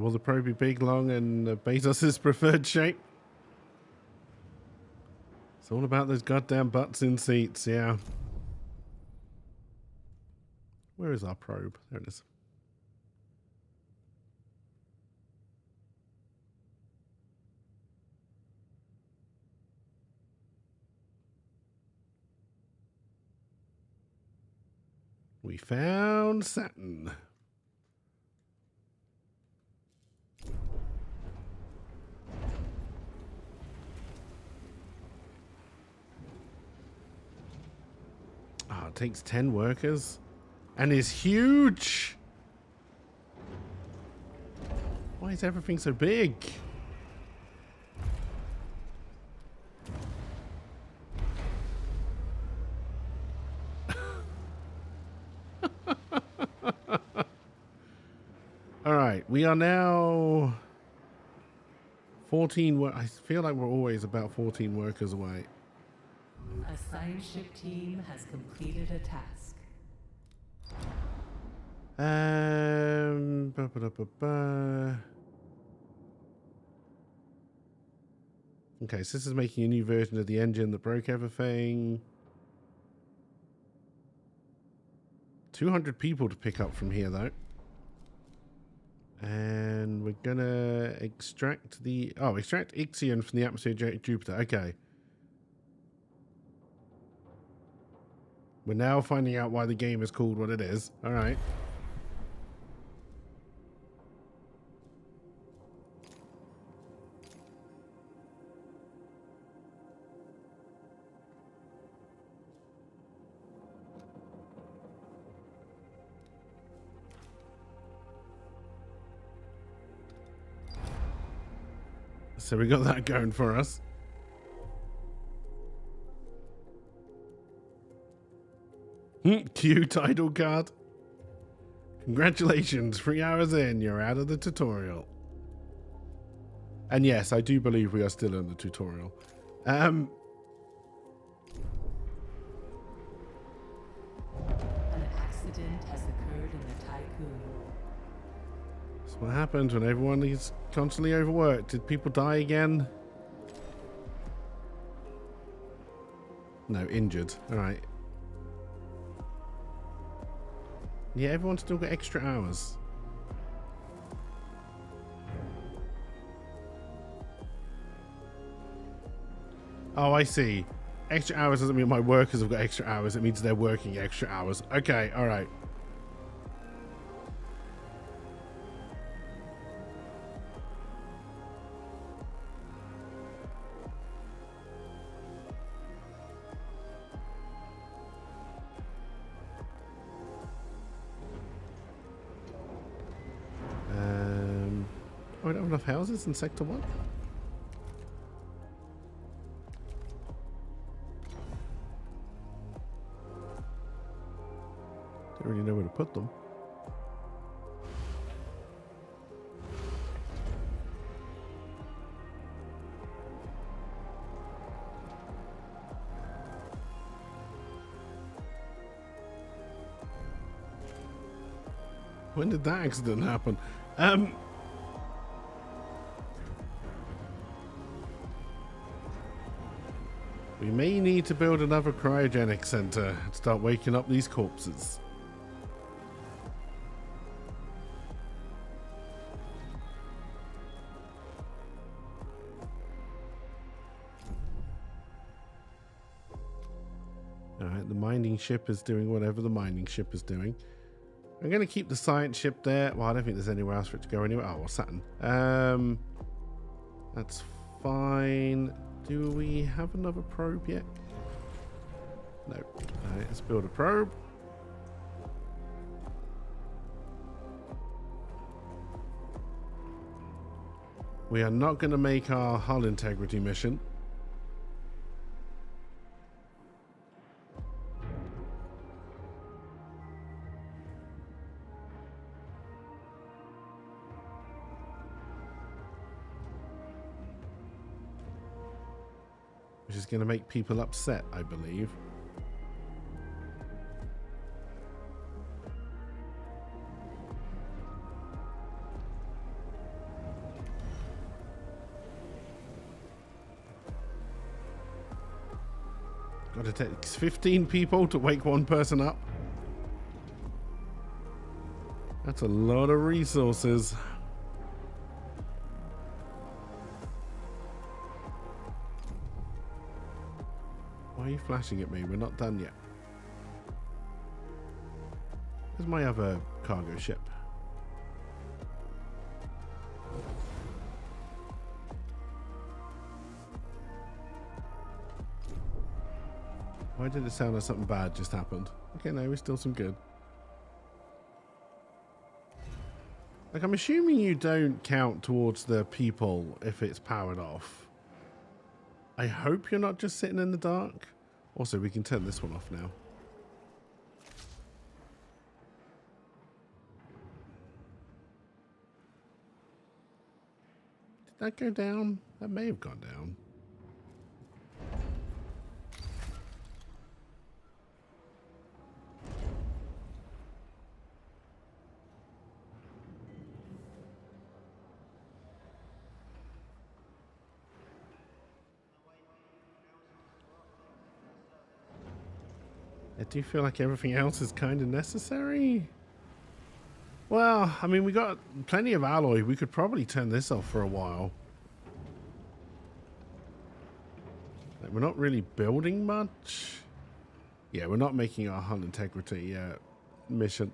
Will the probe be big, long, and Bezos's preferred shape? It's all about those goddamn butts in seats, yeah. Where is our probe? There it is. We found Saturn. Oh, it takes 10 workers and is huge. Why is everything so big? All right, we are now 14. I feel like we're always about 14 workers away. A science ship team has completed a task. Okay, so this is making a new version of the engine that broke everything. 200 people to pick up from here, though. And we're gonna extract the... Oh, extract Ixion from the atmosphere of Jupiter. Okay. We're now finding out why the game is called what it is. All right. So we got that going for us. Cute title card. Congratulations, 3 hours in, you're out of the tutorial. And yes, I do believe we are still in the tutorial. An accident has occurred in the Tycoon. That's what happens when everyone is constantly overworked. Did people die again? No, injured. Alright. Yeah, everyone's still got extra hours. Oh, I see. Extra hours doesn't mean my workers have got extra hours. It means they're working extra hours. Okay, alright. Oh, we don't have enough houses in Sector 1? Don't really know where to put them. When did that accident happen? We may need to build another cryogenic center and start waking up these corpses. Alright, the mining ship is doing whatever the mining ship is doing. I'm going to keep the science ship there. Well, I don't think there's anywhere else for it to go anywhere. Oh, well, Saturn. That's fine. Do we have another probe yet? No. Alright, let's build a probe. We are not going to make our hull integrity mission. Which is going to make people upset, I believe. Got to take 15 people to wake one person up. That's a lot of resources. Why are you flashing at me? We're not done yet. Where's my other cargo ship? Why did it sound like something bad just happened? Okay, no, we're still some good. Like, I'm assuming you don't count towards the people if it's powered off. I hope you're not just sitting in the dark. Also, we can turn this one off now. Did that go down? That may have gone down. do feel like everything else is kind of necessary. Well, I mean, we got plenty of alloy. We could probably turn this off for a while. Like, we're not really building much. Yeah, we're not making our hull integrity mission.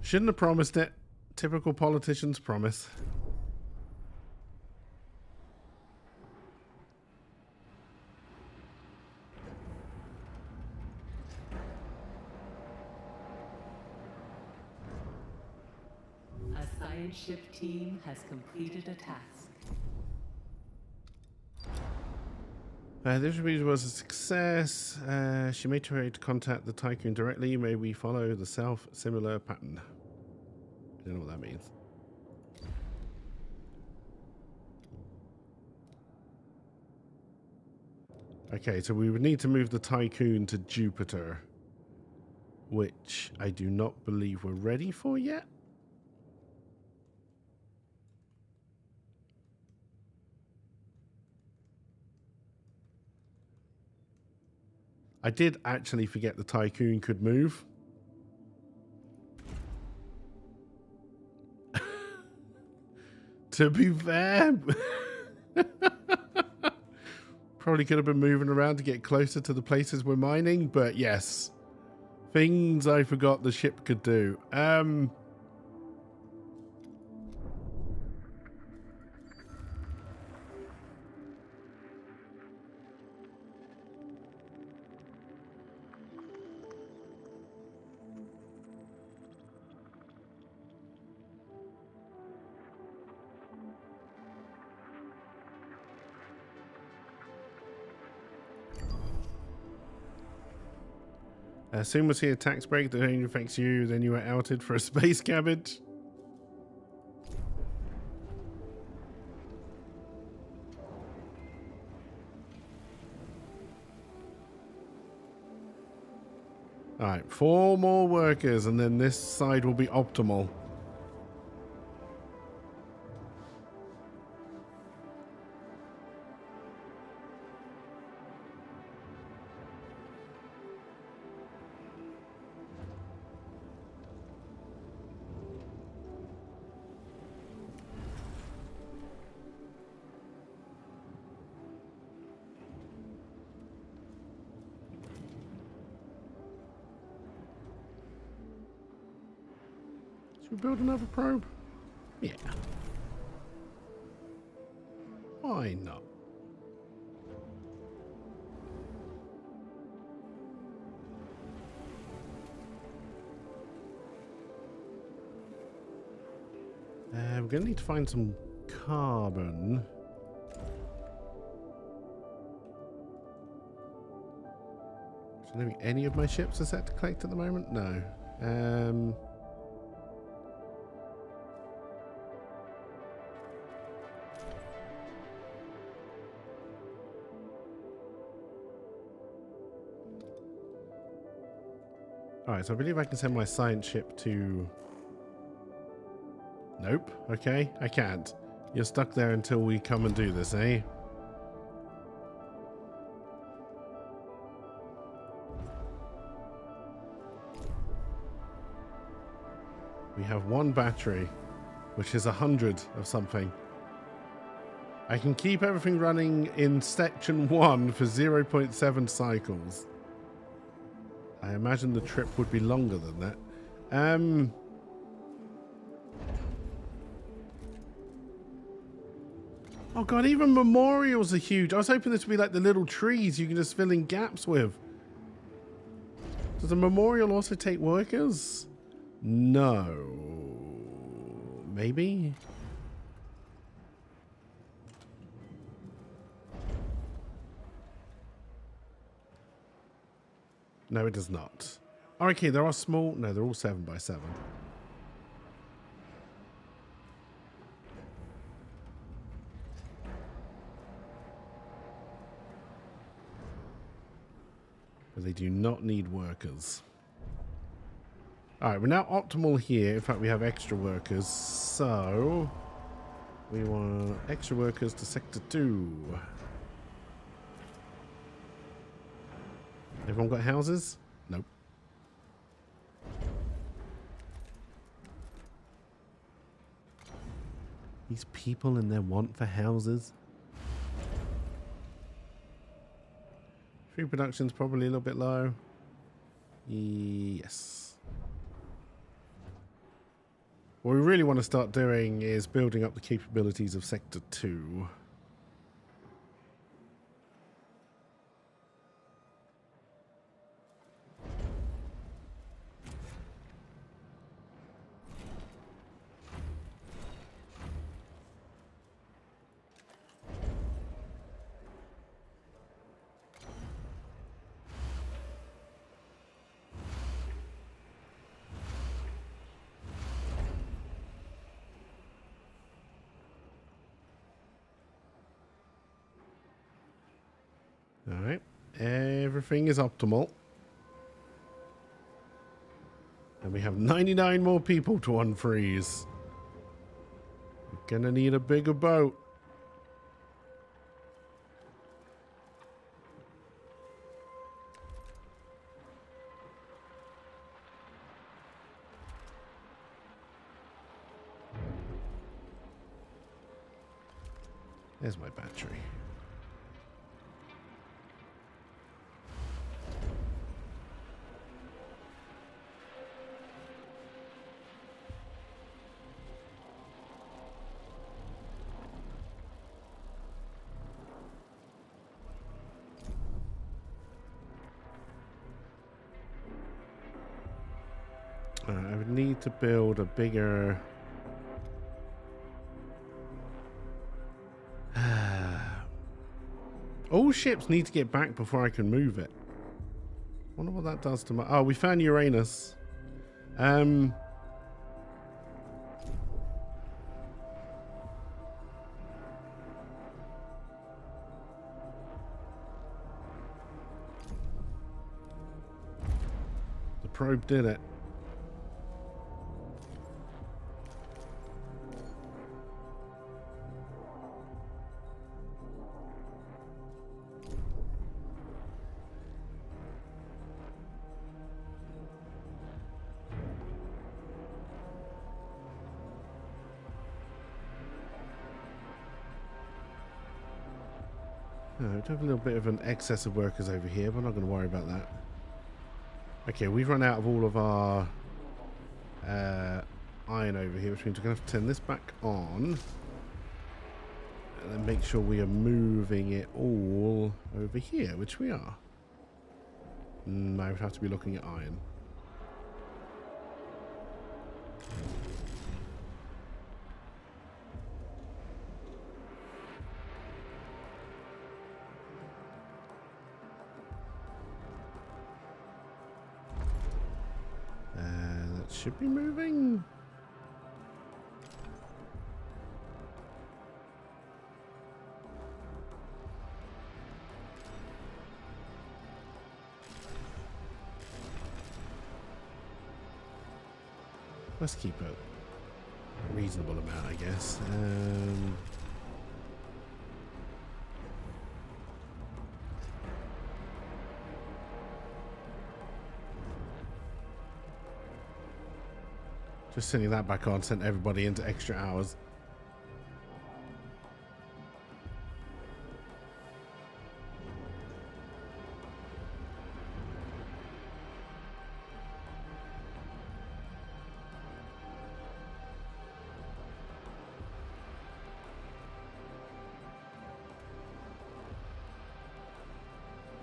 Shouldn't have promised it. Typical politicians promise. A science ship team has completed a task. This review was a success. She made her way to contact the Tycoon directly. May we follow the self-similar pattern. I don't know what that means. Okay, so we would need to move the Tycoon to Jupiter, which I do not believe we're ready for yet. I did actually forget the Tycoon could move. To be fair, probably could have been moving around to get closer to the places we're mining, but yes, things I forgot the ship could do. As soon as he a tax break that only affects you, then you are outed for a space cabbage. Alright, 4 more workers and then this side will be optimal. Should we build another probe? Yeah. Why not? We're going to need to find some carbon. I don't think any of my ships are set to collect at the moment. No. Alright, so I believe I can send my science ship to... Nope. Okay, I can't. You're stuck there until we come and do this, eh? We have 1 battery, which is 100 of something. I can keep everything running in section 1 for 0.7 cycles. I imagine the trip would be longer than that. Oh god, even memorials are huge. I was hoping this would be like the little trees you can just fill in gaps with. Does a memorial also take workers? No. Maybe? No, it does not. Oh, okay, there are small... No, they're all 7x7. But they do not need workers. Alright, we're now optimal here. In fact, we have extra workers. So, we want extra workers to Sector 2. Everyone got houses? Nope. These people and their want for houses. Food production's probably a little bit low. Yes. What we really want to start doing is building up the capabilities of Sector 2. Alright, everything is optimal. And we have 99 more people to unfreeze. We're gonna need a bigger boat. There's my battery. I would need to build a bigger... All ships need to get back before I can move it. Wonder what that does to my... Oh, we found Uranus. The probe did it. We do have a little bit of an excess of workers over here, but I'm not going to worry about that. Okay, we've run out of all of our iron over here, which means we're going to have to turn this back on. And then make sure we are moving it all over here, which we are. I would have to be looking at iron. Should be moving. Let's keep a reasonable amount, I guess. Just sending that back on sent everybody into extra hours.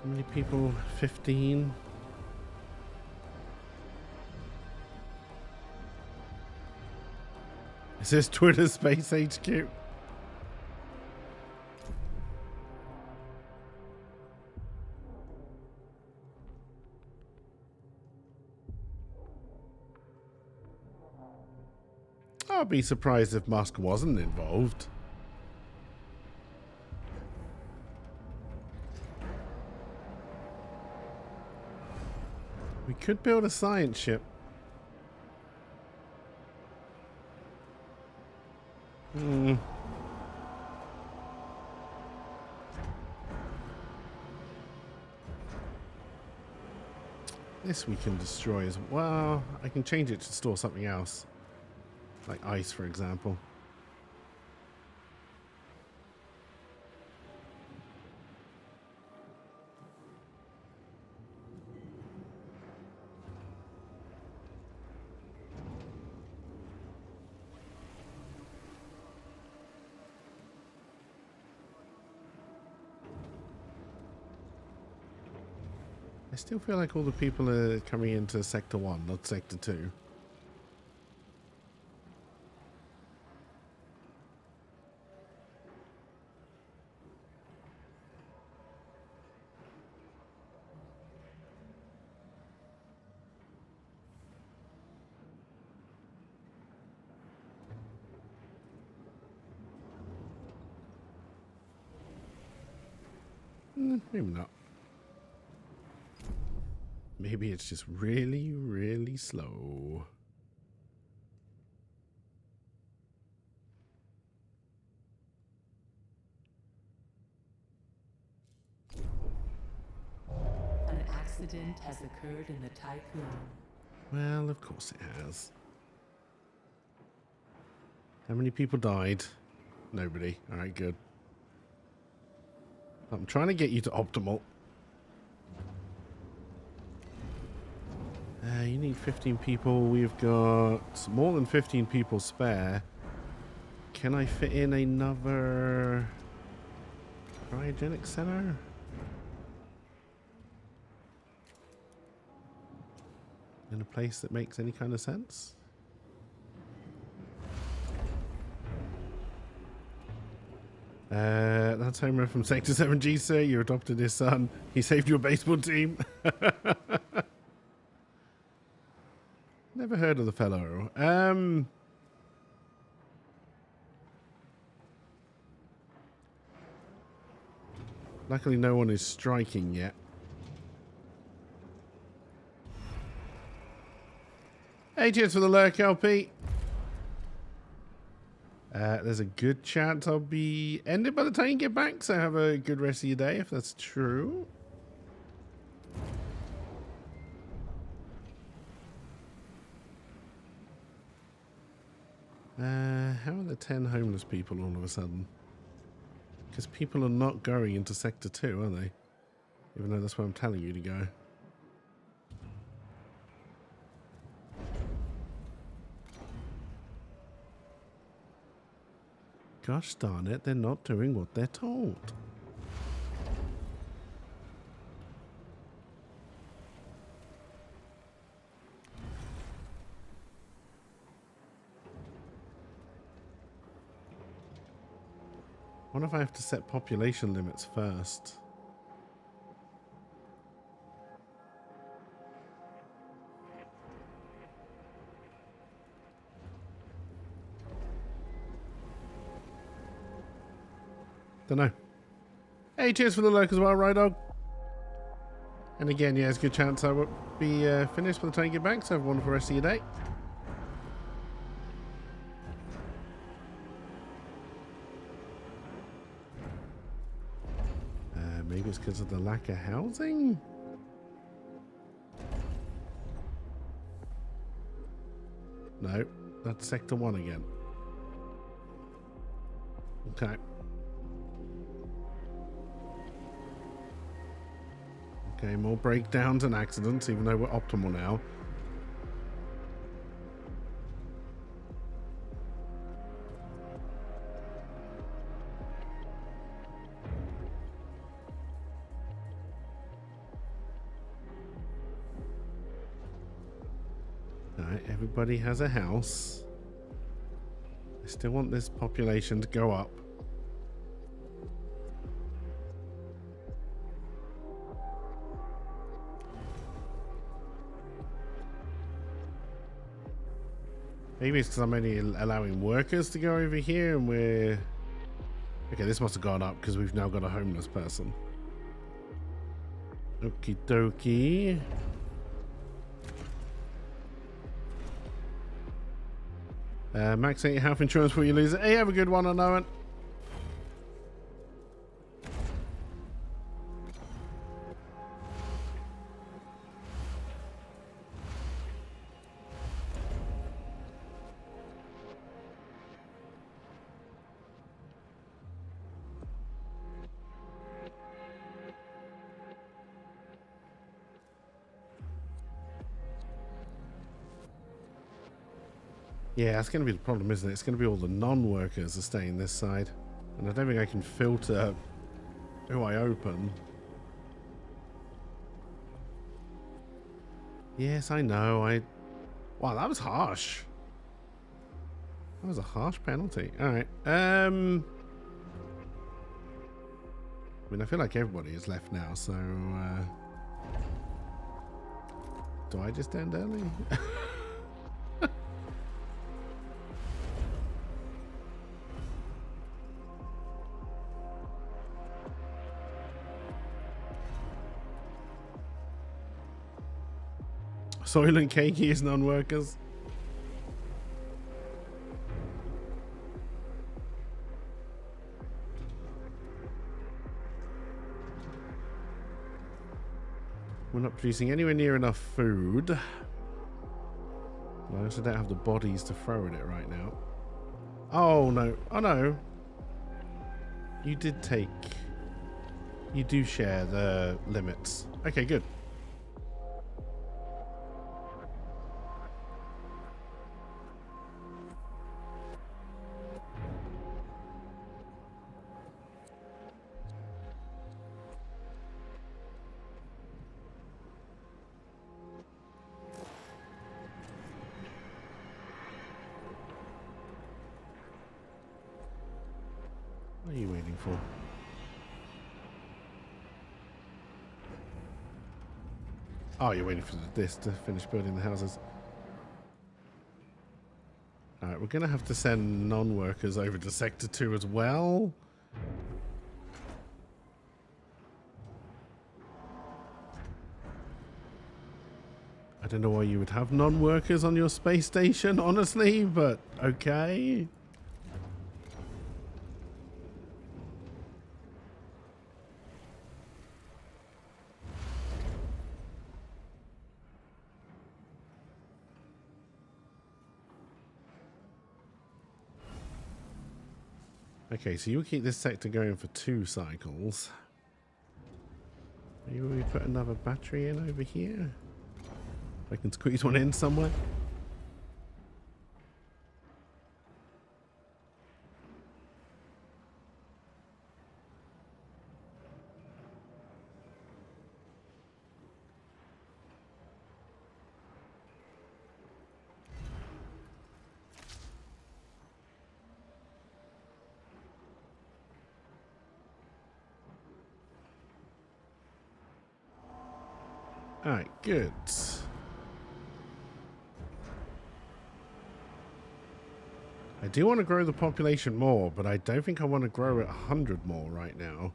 How many people? 15. Is this Twitter Space HQ? I'd be surprised if Musk wasn't involved. We could build a science ship. This we can destroy as well. I can change it to store something else. Like ice, for example. I still feel like all the people are coming into Sector 1, not Sector 2. Maybe not. Maybe it's just really, really slow. An accident has occurred in the Tycoon. Well, of course it has. How many people died? Nobody. Alright, good. I'm trying to get you to optimal. You need 15 people. We've got more than 15 people spare. Can I fit in another cryogenic center? In a place that makes any kind of sense? That's Homer from Sector 7G, sir. You adopted his son. He saved your baseball team. Never heard of the fellow. Luckily, no one is striking yet. Hey, cheers for the lurk, LP. There's a good chance I'll be ended by the time you get back, so have a good rest of your day if that's true. How are the 10 homeless people all of a sudden? Because people are not going into Sector 2, are they? Even though that's where I'm telling you to go. Gosh darn it, they're not doing what they're told. I wonder if I have to set population limits first. Don't know. Hey, cheers for the lurk as well, Rydog. And again, yeah, there's a good chance I will be finished by the time you get back, so have a wonderful rest of your day. Maybe it's because of the lack of housing? No, that's Sector 1 again. Okay. Okay, more breakdowns and accidents, even though we're optimal now. Alright, everybody has a house. I still want this population to go up. Maybe it's because I'm only allowing workers to go over here and we're... Okay, this must have gone up because we've now got a homeless person. Okie dokie. Max ain't health insurance before you lose it. Hey, have a good one, I know it. Yeah, that's going to be the problem, isn't it? It's going to be all the non-workers are staying this side. And I don't think I can filter who I open. Yes, I know. Wow, that was harsh. That was a harsh penalty. Alright. I mean, I feel like everybody is left now, so... do I just end early? Soylent Cakey is non-workers. We're not producing anywhere near enough food. I also don't have the bodies to throw at it right now. Oh no. Oh no. You did take... You do share the limits. Okay, good. What are you waiting for? Oh, you're waiting for this to finish building the houses. Alright, we're going to have to send non-workers over to Sector 2 as well. I don't know why you would have non-workers on your space station, honestly, but okay. Okay, so you'll keep this sector going for 2 cycles. Maybe we put another battery in over here. I can squeeze one in somewhere. Alright, good. I do want to grow the population more, but I don't think I want to grow it 100 more right now.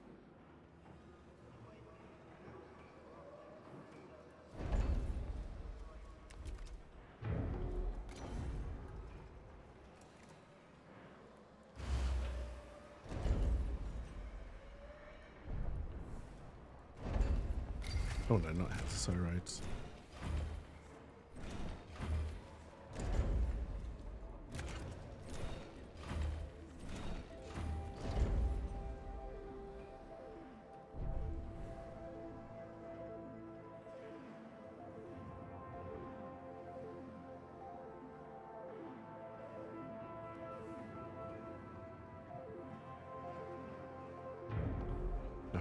Oh no, not so roads.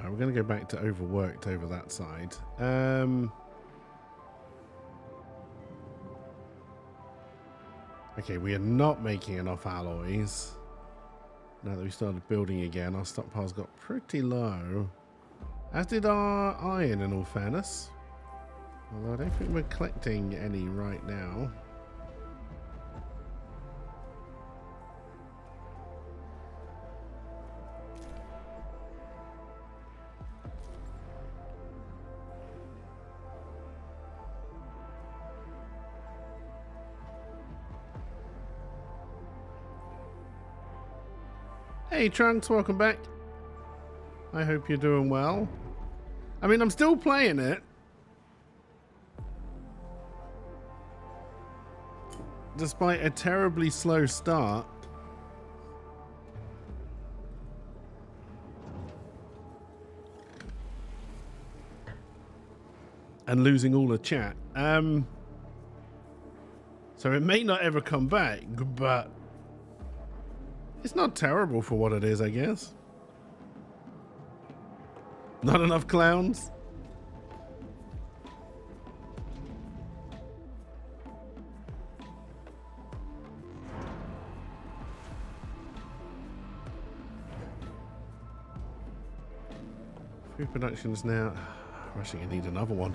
We're going to go back to overworked over that side. Okay, we are not making enough alloys. Now that we started building again, our stockpiles got pretty low. As did our iron, in all fairness. Although I don't think we're collecting any right now. Hey Trunks, welcome back. I hope you're doing well. I mean, I'm still playing it. Despite a terribly slow start. And losing all the chat. So it may not ever come back, but it's not terrible for what it is, I guess. Not enough clowns? Food production is now... I'm actually going to need another one.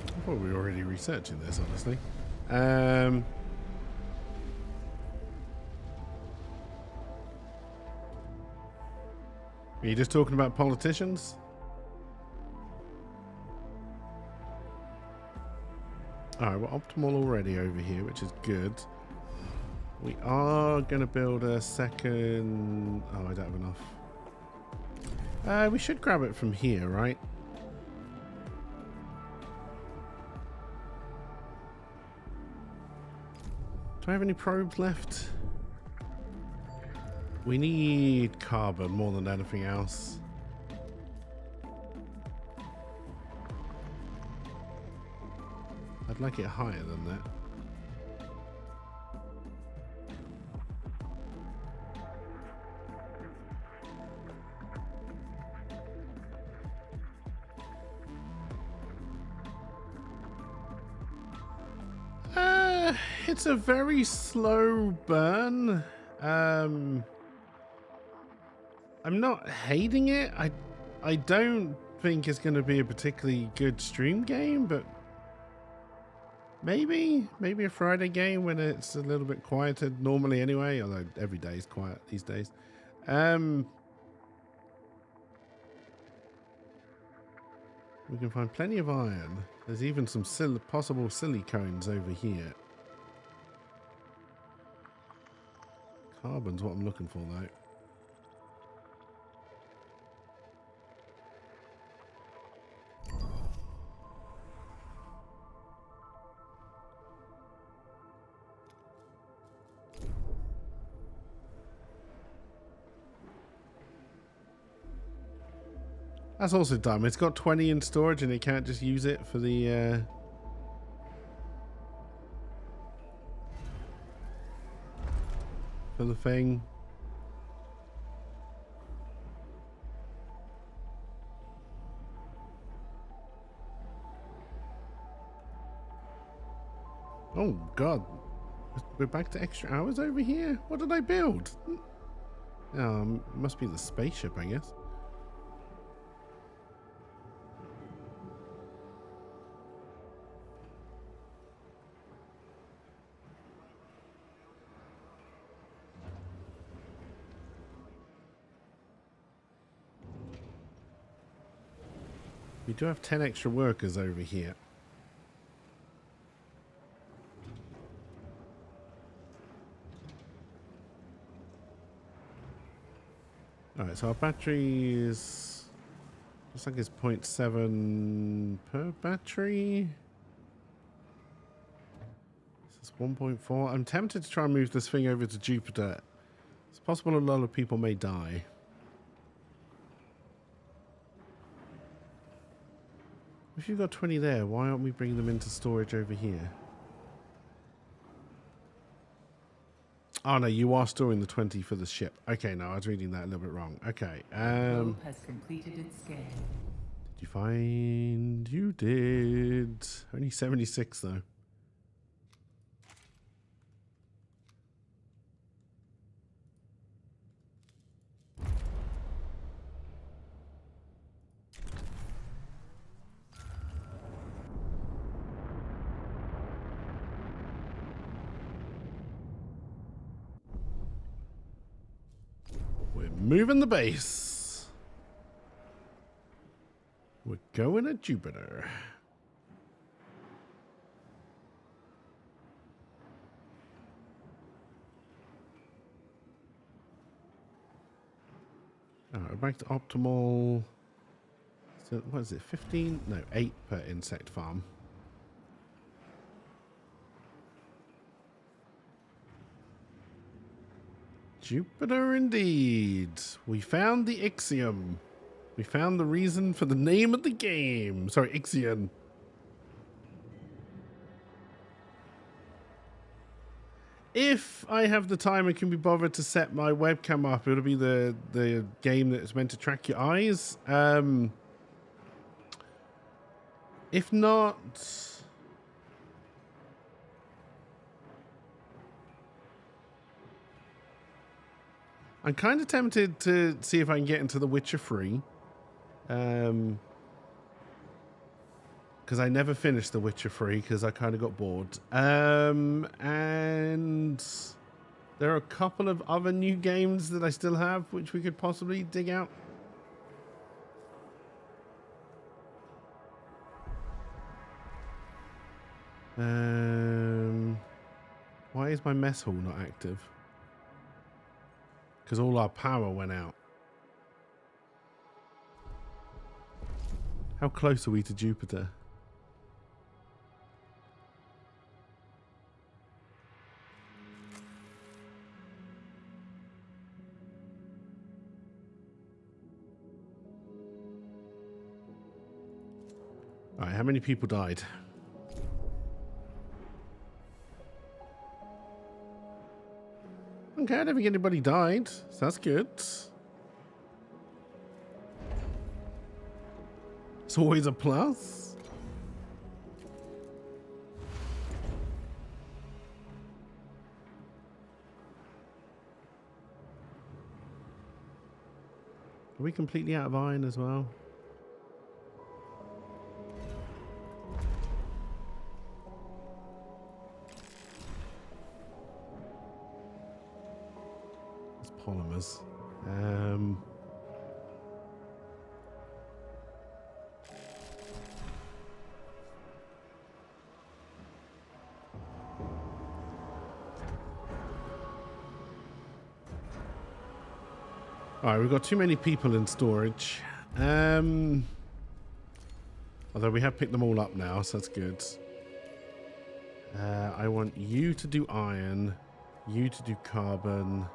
I'm probably already researching this, honestly. Are you just talking about politicians? Alright, we're optimal already over here, which is good. We are going to build a second... Oh, I don't have enough. We should grab it from here, right? Do I have any probes left? We need carbon more than anything else. I'd like it higher than that. It's a very slow burn. I'm not hating it. I don't think it's going to be a particularly good stream game, but maybe a Friday game when it's a little bit quieter normally anyway, although every day is quiet these days. We can find plenty of iron. There's even some possible silicones over here. Carbon's what I'm looking for, though. That's also dumb. It's got 20 in storage and it can't just use it for the thing. Oh god. We're back to extra hours over here? What did I build? Oh, it must be the spaceship, I guess. We do have 10 extra workers over here. Alright, so our battery is... looks like it's 0.7 per battery. This is 1.4. I'm tempted to try and move this thing over to Jupiter. It's possible a lot of people may die. If you've got 20 there, why aren't we bringing them into storage over here? Oh no, you are storing the 20 for the ship. Okay, no, I was reading that a little bit wrong. Okay. Probe has completed its scan. Did you find? You did. Only 76 though. Moving the base. We're going to Jupiter. Alright, we're back to optimal. So what is it? 15? No, 8 per insect farm. Jupiter indeed. We found the Ixion. We found the reason for the name of the game. Sorry, Ixion. If I have the time and can be bothered to set my webcam up, it'll be the game that's meant to track your eyes. If not, I'm kind of tempted to see if I can get into The Witcher 3. Because I never finished The Witcher 3 because I kind of got bored. And there are a couple of other new games that I still have which we could possibly dig out. Why is my mess hall not active? Because all our power went out. How close are we to Jupiter? All right, how many people died? Okay, I don't think anybody died, so that's good. It's always a plus. Are we completely out of iron as well? Polymers. All right, we've got too many people in storage. Although we have picked them all up now, so that's good. I want you to do iron, you to do carbon.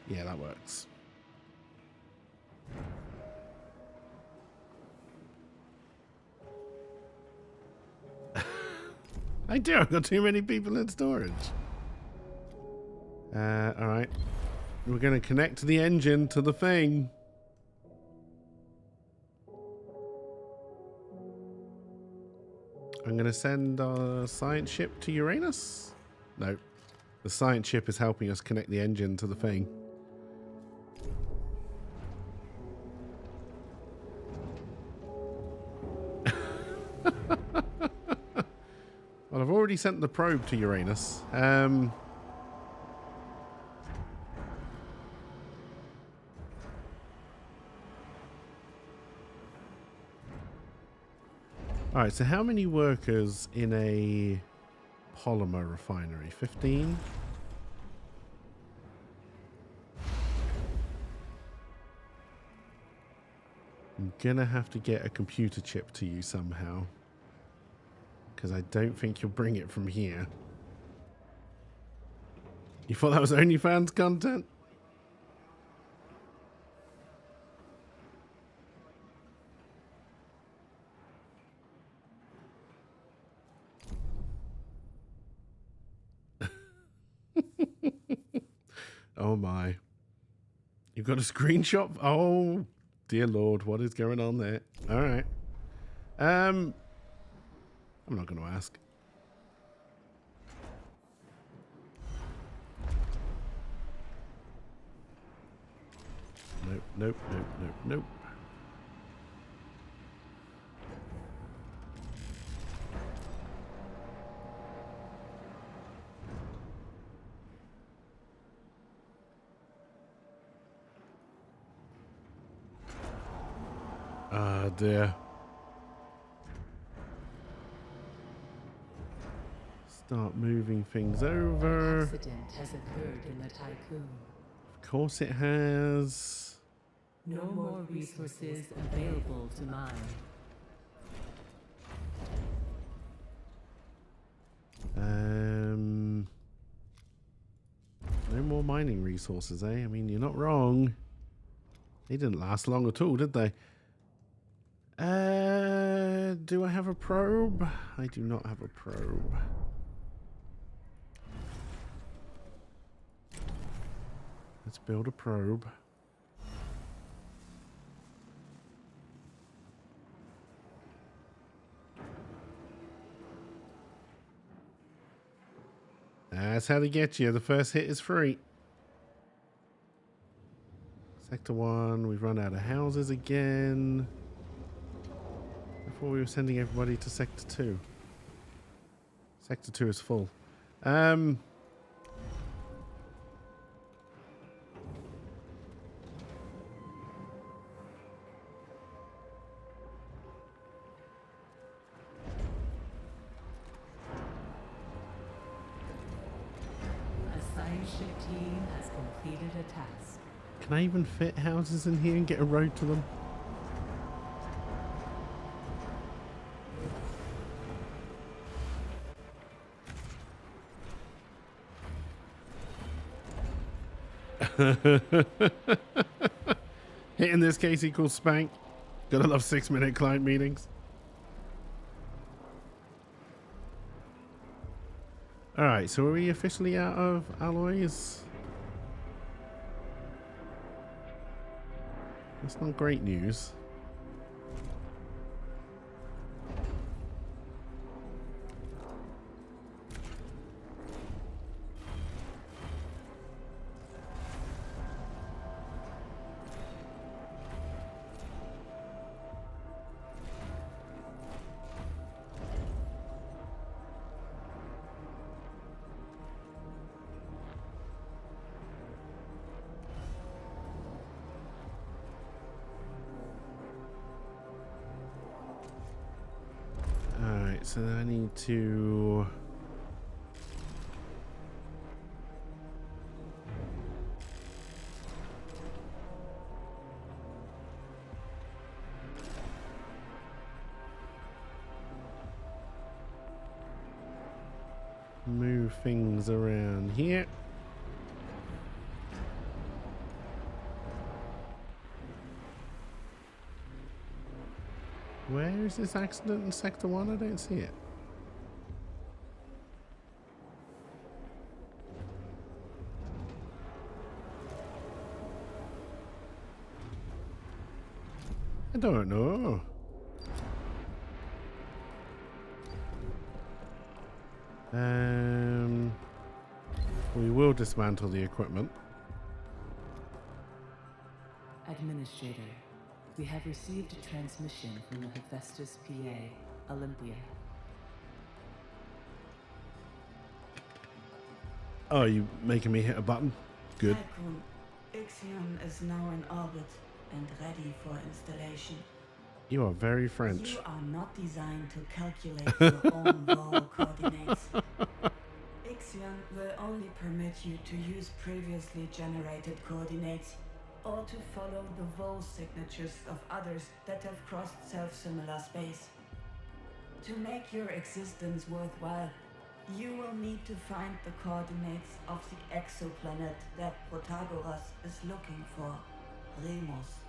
Yeah, that works. I do. I've got too many people in storage. All right. We're going to connect the engine to the thing. I'm going to send our science ship to Uranus. No. The science ship is helping us connect the engine to the thing. Well, I've already sent the probe to Uranus. All right, so how many workers in a polymer refinery? 15? I'm gonna have to get a computer chip to you somehow. Because I don't think you'll bring it from here. You thought that was OnlyFans content? Oh my. You've got a screenshot? Oh, dear Lord, what is going on there? All right. I'm not going to ask. Nope, nope, nope, nope, nope. Ah, dear. Start moving things over. An accident has occurred in the Tycoon. Of course it has. No more resources available to mine. more mining resources, eh? I mean, you're not wrong. They didn't last long at all, did they? Do I have a probe? I do not have a probe. Let's build a probe. That's how they get you. The first hit is free. Sector 1, we've run out of houses again. Before we were sending everybody to Sector 2. Sector 2 is full. Team has completed a task. Can I even fit houses in here and get a road to them? Hit in this case equals spank. Gotta love 6-minute client meetings. Alright, so are we officially out of alloys? That's not great news. So I need to move things around here. Where is this accident in Sector 1? I don't see it. I don't know. We will dismantle the equipment. Administrator, we have received a transmission from the Hephaestus PA, Olympia. Oh, you making me hit a button? Good. Tycoon, Ixion is now in orbit and ready for installation. You are very French. You are not designed to calculate your own wall coordinates. Ixion will only permit you to use previously generated coordinates or to follow the vol signatures of others that have crossed self-similar space. To make your existence worthwhile, you will need to find the coordinates of the exoplanet that Protagoras is looking for, Remus.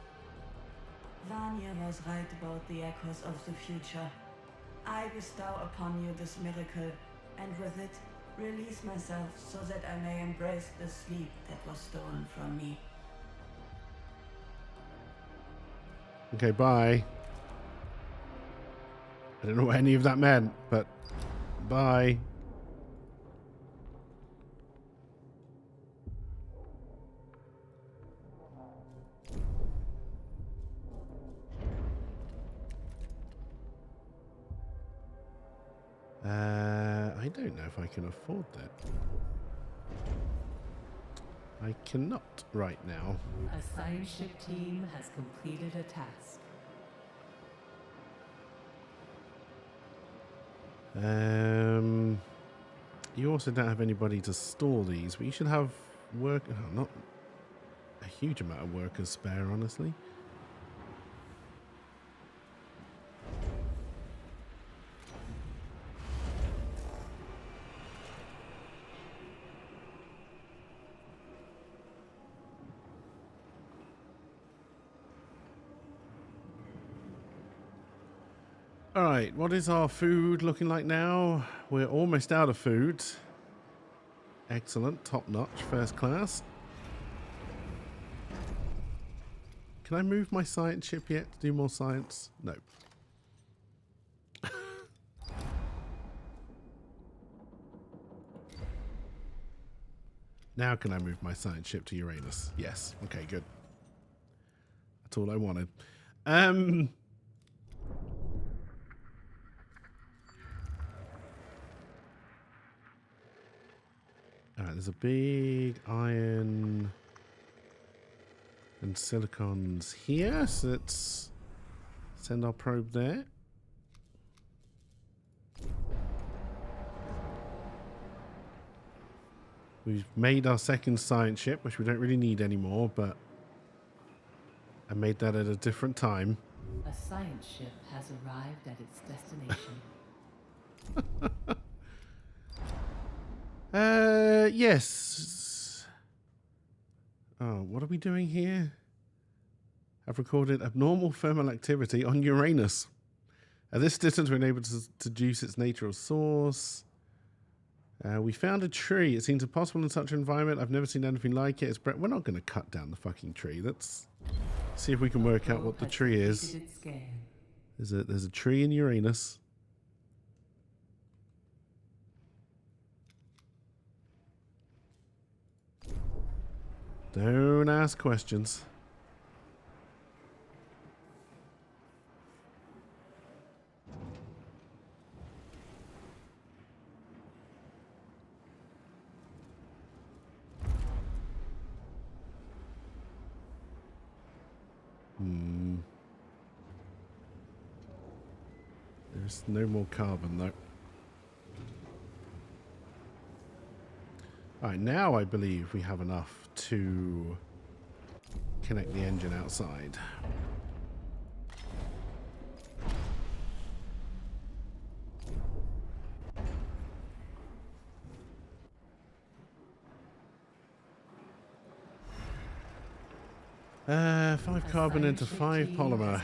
Vanya was right about the echoes of the future. I bestow upon you this miracle, and with it, release myself so that I may embrace the sleep that was stolen from me. Okay, bye. I don't know what any of that meant, but bye. I don't know if I can afford that. I cannot right now. A science ship team has completed a task. You also don't have anybody to store these, but you should have work. Oh, not a huge amount of workers spare, honestly. All right, what is our food looking like now? We're almost out of food. Excellent, top notch, first class. Can I move my science ship yet to do more science? No. Now can I move my science ship to Uranus? Yes. Okay, good. That's all I wanted. Alright, there's a big iron and silicons here, so let's send our probe there. We've made our second science ship, which we don't really need anymore, but I made that at a different time. A science ship has arrived at its destination. Yes. Oh, what are we doing here? I've recorded abnormal thermal activity on Uranus. At this distance, we're able to deduce its natural source. We found a tree. It seems impossible in such an environment. I've never seen anything like it. We're not going to cut down the fucking tree. Let's see if we can work out what the tree is. There's a tree in Uranus. Don't ask questions. There's no more carbon though. Alright, now I believe we have enough to connect the engine outside. 5 carbon into 5 polymer.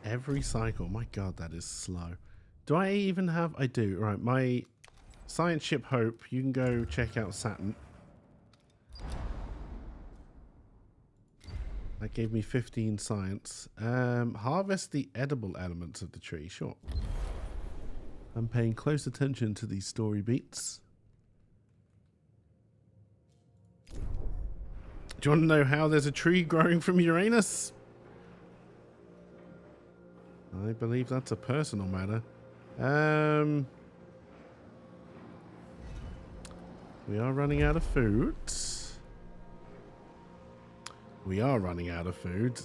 Every cycle. My god, that is slow. Do I even have... I do. Right, my science ship Hope, you can go check out Saturn. That gave me 15 science. Harvest the edible elements of the tree. Sure. I'm paying close attention to these story beats. Do you want to know how there's a tree growing from Uranus? I believe that's a personal matter. We are running out of food. We are running out of food.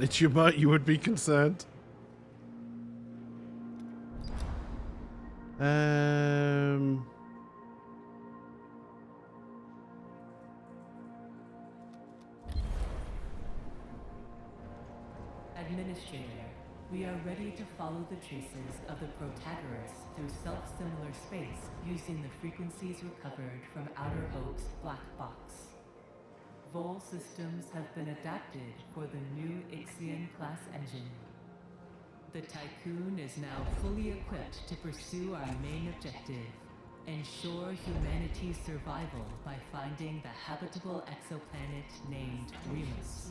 It's your butt, you would be concerned. Administrator, we are ready to follow the traces of the Protagoras through self-similar space using the frequencies recovered from Outer Hope's black box. Vol systems have been adapted for the new Ixion class engine. The Tycoon is now fully equipped to pursue our main objective, ensure humanity's survival by finding the habitable exoplanet named Remus.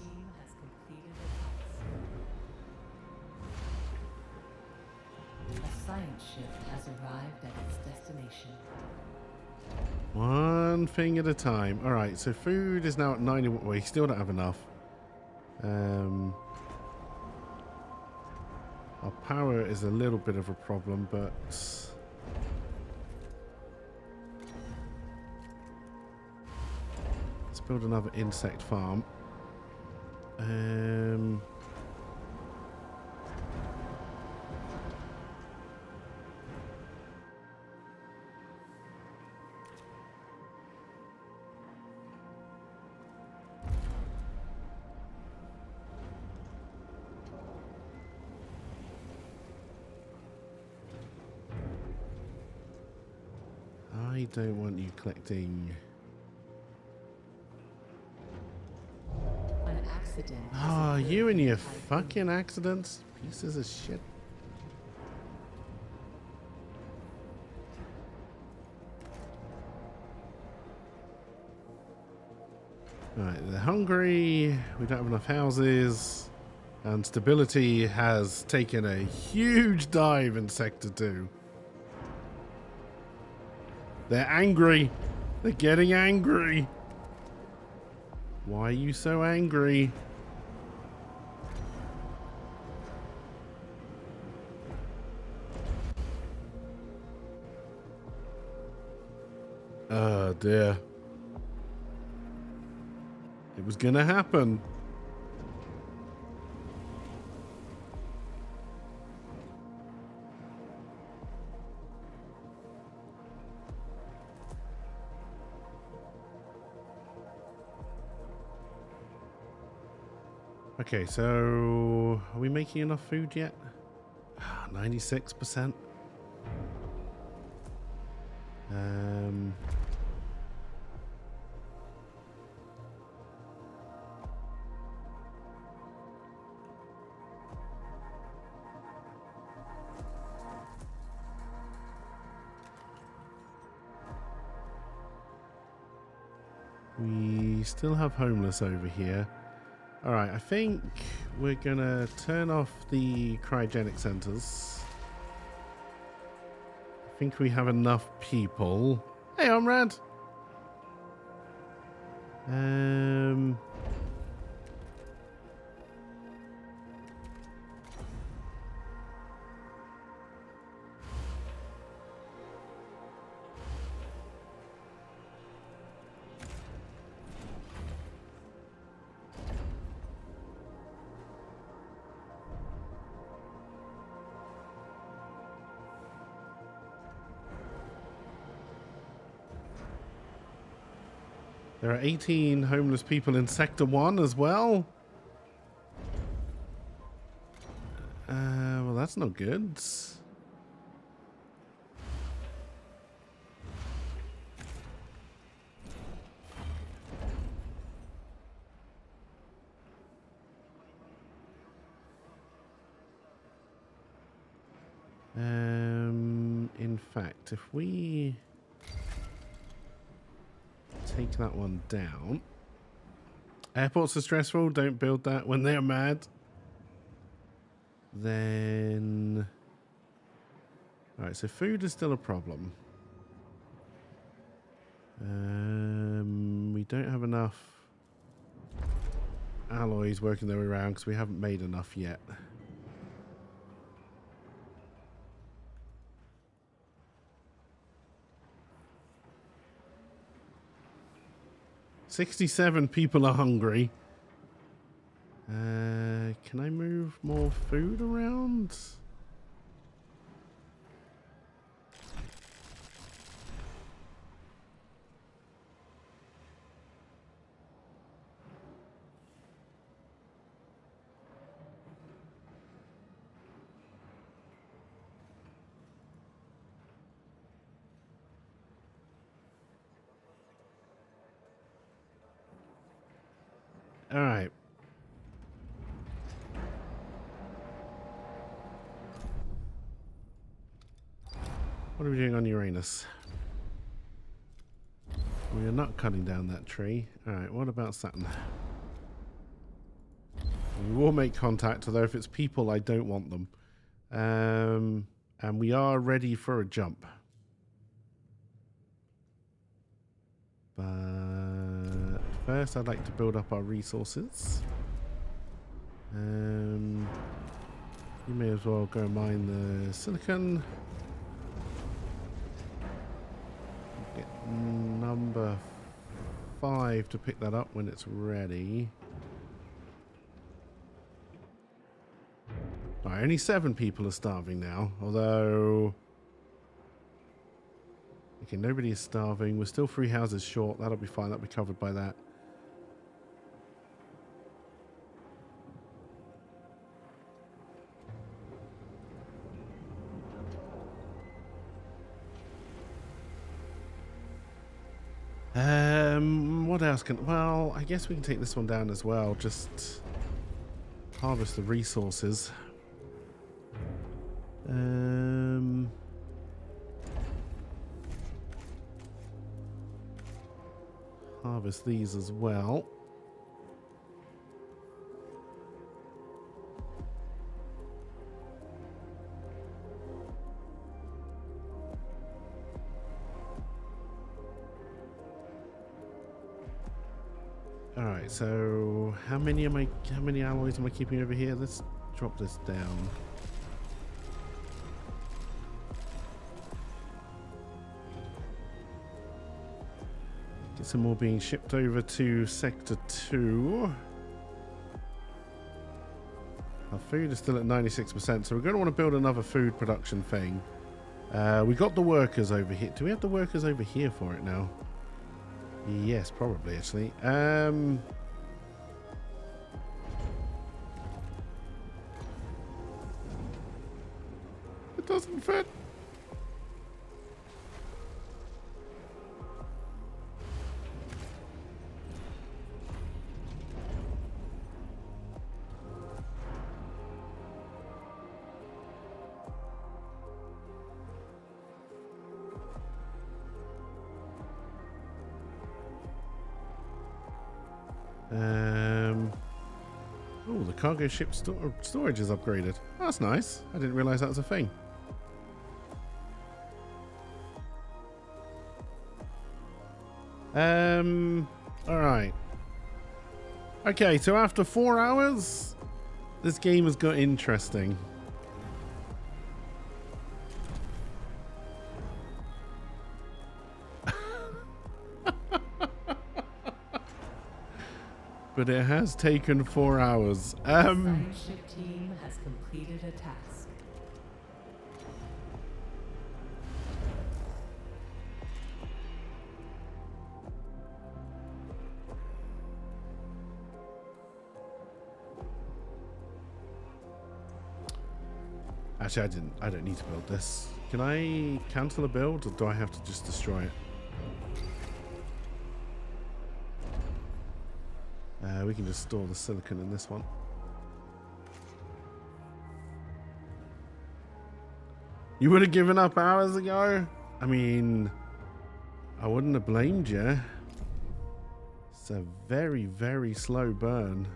A science ship has arrived at its destination. One thing at a time. Alright, so food is now at 91. We still don't have enough. Our power is a little bit of a problem, but... let's build another insect farm. I don't want you collecting. An accident. Oh, you and your fucking accidents. Pieces of shit. Alright, they're hungry. We don't have enough houses. And stability has taken a huge dive in Sector 2. They're angry. They're getting angry. Why are you so angry? Oh dear. It was gonna happen. Okay, so are we making enough food yet? 96%. We still have homeless over here. Alright, I think we're gonna turn off the cryogenic centers. I think we have enough people. Hey, Omrad! There are 18 homeless people in Sector 1 as well. Well, that's not good. In fact, if we take that one down. Airports are stressful. Don't build that when they're mad. Then... Alright, so food is still a problem. We don't have enough alloys working their way around because we haven't made enough yet. "67 people are hungry." Can I move more food around? All right. What are we doing on Uranus? We are not cutting down that tree. All right, what about Saturn? We will make contact, although if it's people, I don't want them. And we are ready for a jump. But first, I'd like to build up our resources. You may as well go mine the silicon. Get number 5 to pick that up when it's ready. Alright, only 7 people are starving now, although... Okay, nobody is starving. We're still 3 houses short. That'll be fine. That'll be covered by that. What else can... Well, I guess we can take this one down as well. Just harvest the resources. Harvest these as well. Alright, so how many alloys am I keeping over here? Let's drop this down. Get some more being shipped over to Sector 2. Our food is still at 96%, so we're going to want to build another food production thing. We got the workers over here. Do we have the workers over here for it now? Yes, probably, actually. It doesn't fit. Oh, the cargo ship storage is upgraded. That's nice. I didn't realize that was a thing. Alright. Okay, so after 4 hours, this game has got interesting. But it has taken 4 hours. Science ship team has completed a task. Actually, I don't need to build this. Can I cancel a build, or do I have to just destroy it? We can just store the silicon in this one. You would have given up hours ago? I mean, I wouldn't have blamed you. It's a very, very slow burn.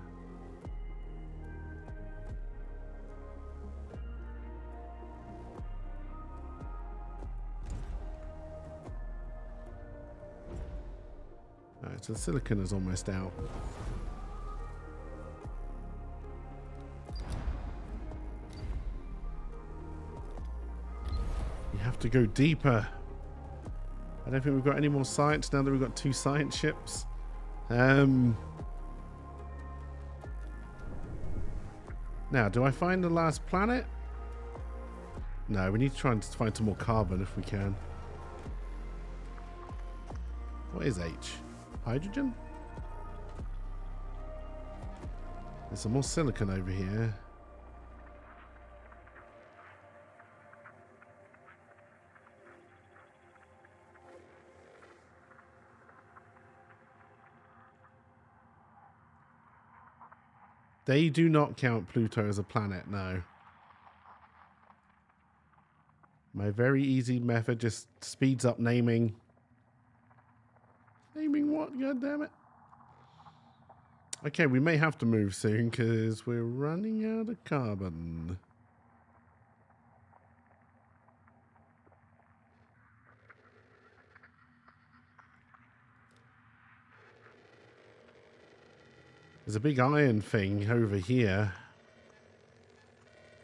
Alright, so the silicon is almost out. To go deeper. I don't think we've got any more science now that we've got 2 science ships. Now, do I find the last planet? No, we need to try and find some more carbon if we can. What is H? Hydrogen? There's some more silicon over here. They do not count Pluto as a planet, no. My very easy method just speeds up naming. Naming what? God damn it. Okay, we may have to move soon because we're running out of carbon. There's a big iron thing over here.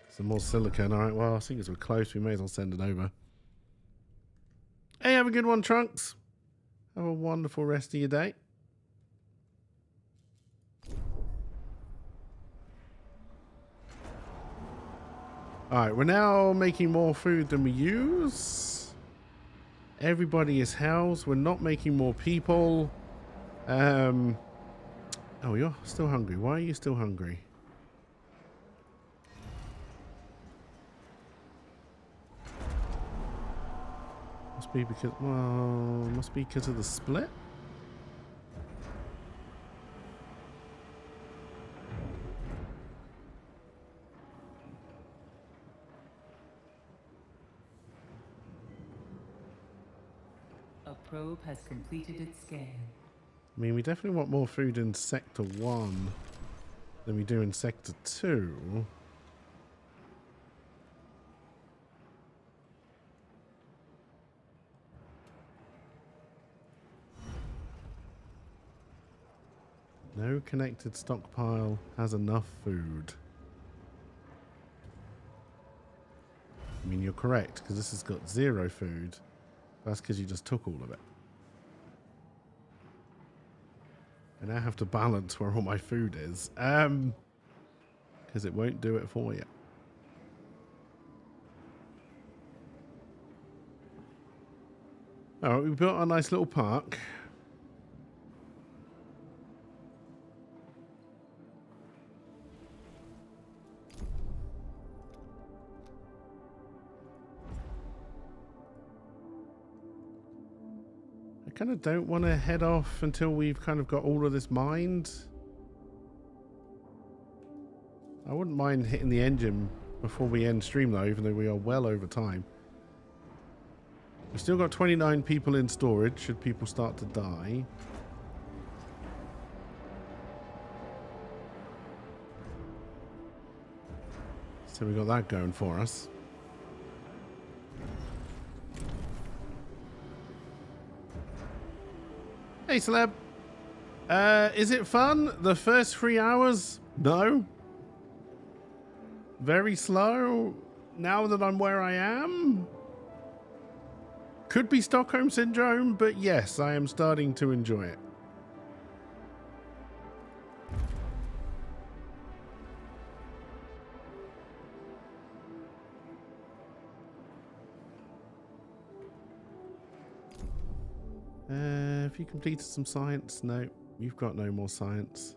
Some more silicon. Alright, well, I think as we're close, we may as well send it over. Hey, have a good one, Trunks. Have a wonderful rest of your day. Alright, we're now making more food than we use. Everybody is housed. We're not making more people. Oh, you're still hungry. Why are you still hungry? Must be because, well, must be because of the split? A probe has completed its scan. I mean, we definitely want more food in Sector 1 than we do in Sector 2. No connected stockpile has enough food. I mean, you're correct, because this has got 0 food. That's because you just took all of it. I now have to balance where all my food is. Because it won't do it for you. Alright, we built a nice little park. I kind of don't want to head off until we've kind of got all of this mined. I wouldn't mind hitting the engine before we end stream though, even though we are well over time. We've still got 29 people in storage should people start to die. So we got that going for us. Hey Celeb, is it fun? The first 3 hours? No. Very slow. Now that I'm where I am? Could be Stockholm Syndrome, but yes, I am starting to enjoy it. Have you completed some science? No, you've got no more science.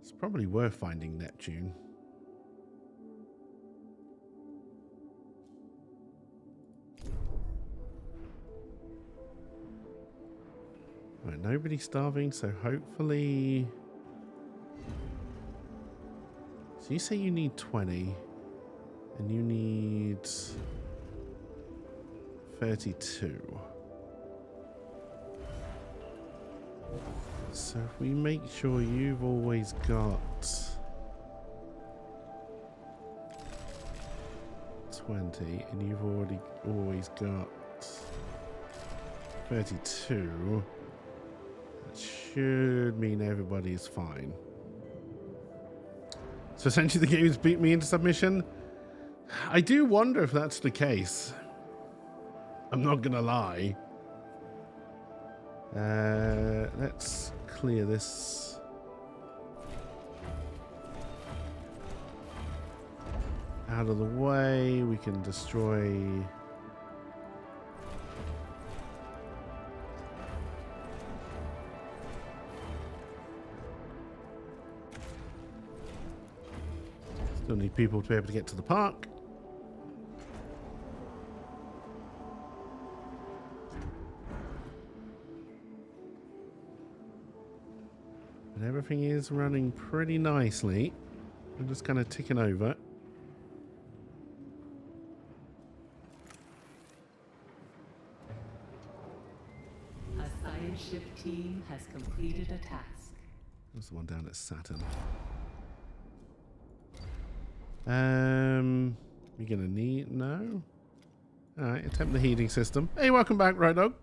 It's probably worth finding Neptune. Right, nobody's starving, so hopefully... So you say you need 20, and you need 32. So if we make sure you've always got 20, and you've always got 32, that should mean everybody is fine. So essentially the game has beat me into submission. I do wonder if that's the case. I'm not gonna lie. Let's clear this. Out of the way. We can destroy... Still need people to be able to get to the park. But everything is running pretty nicely. I'm just kind of ticking over. A science ship team has completed a task. There's the one down at Saturn. You're gonna need... No? Alright, attempt the heating system. Hey, welcome back, Road Dog.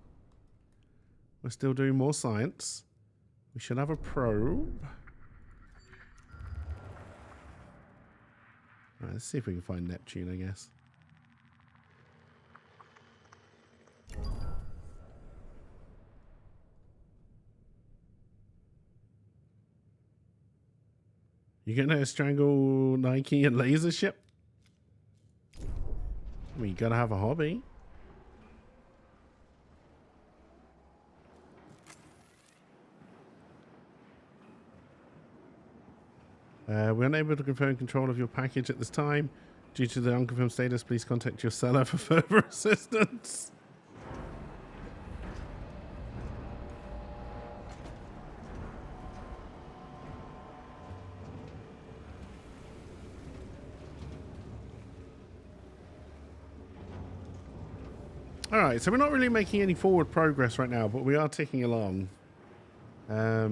We're still doing more science. We should have a probe. Alright, let's see if we can find Neptune, I guess. You gonna strangle Nike and Laser Ship? I mean, you gotta have a hobby. We're unable to confirm control of your package at this time. Due to the unconfirmed status, please contact your seller for further assistance. All right, so we're not really making any forward progress right now, but we are ticking along. Are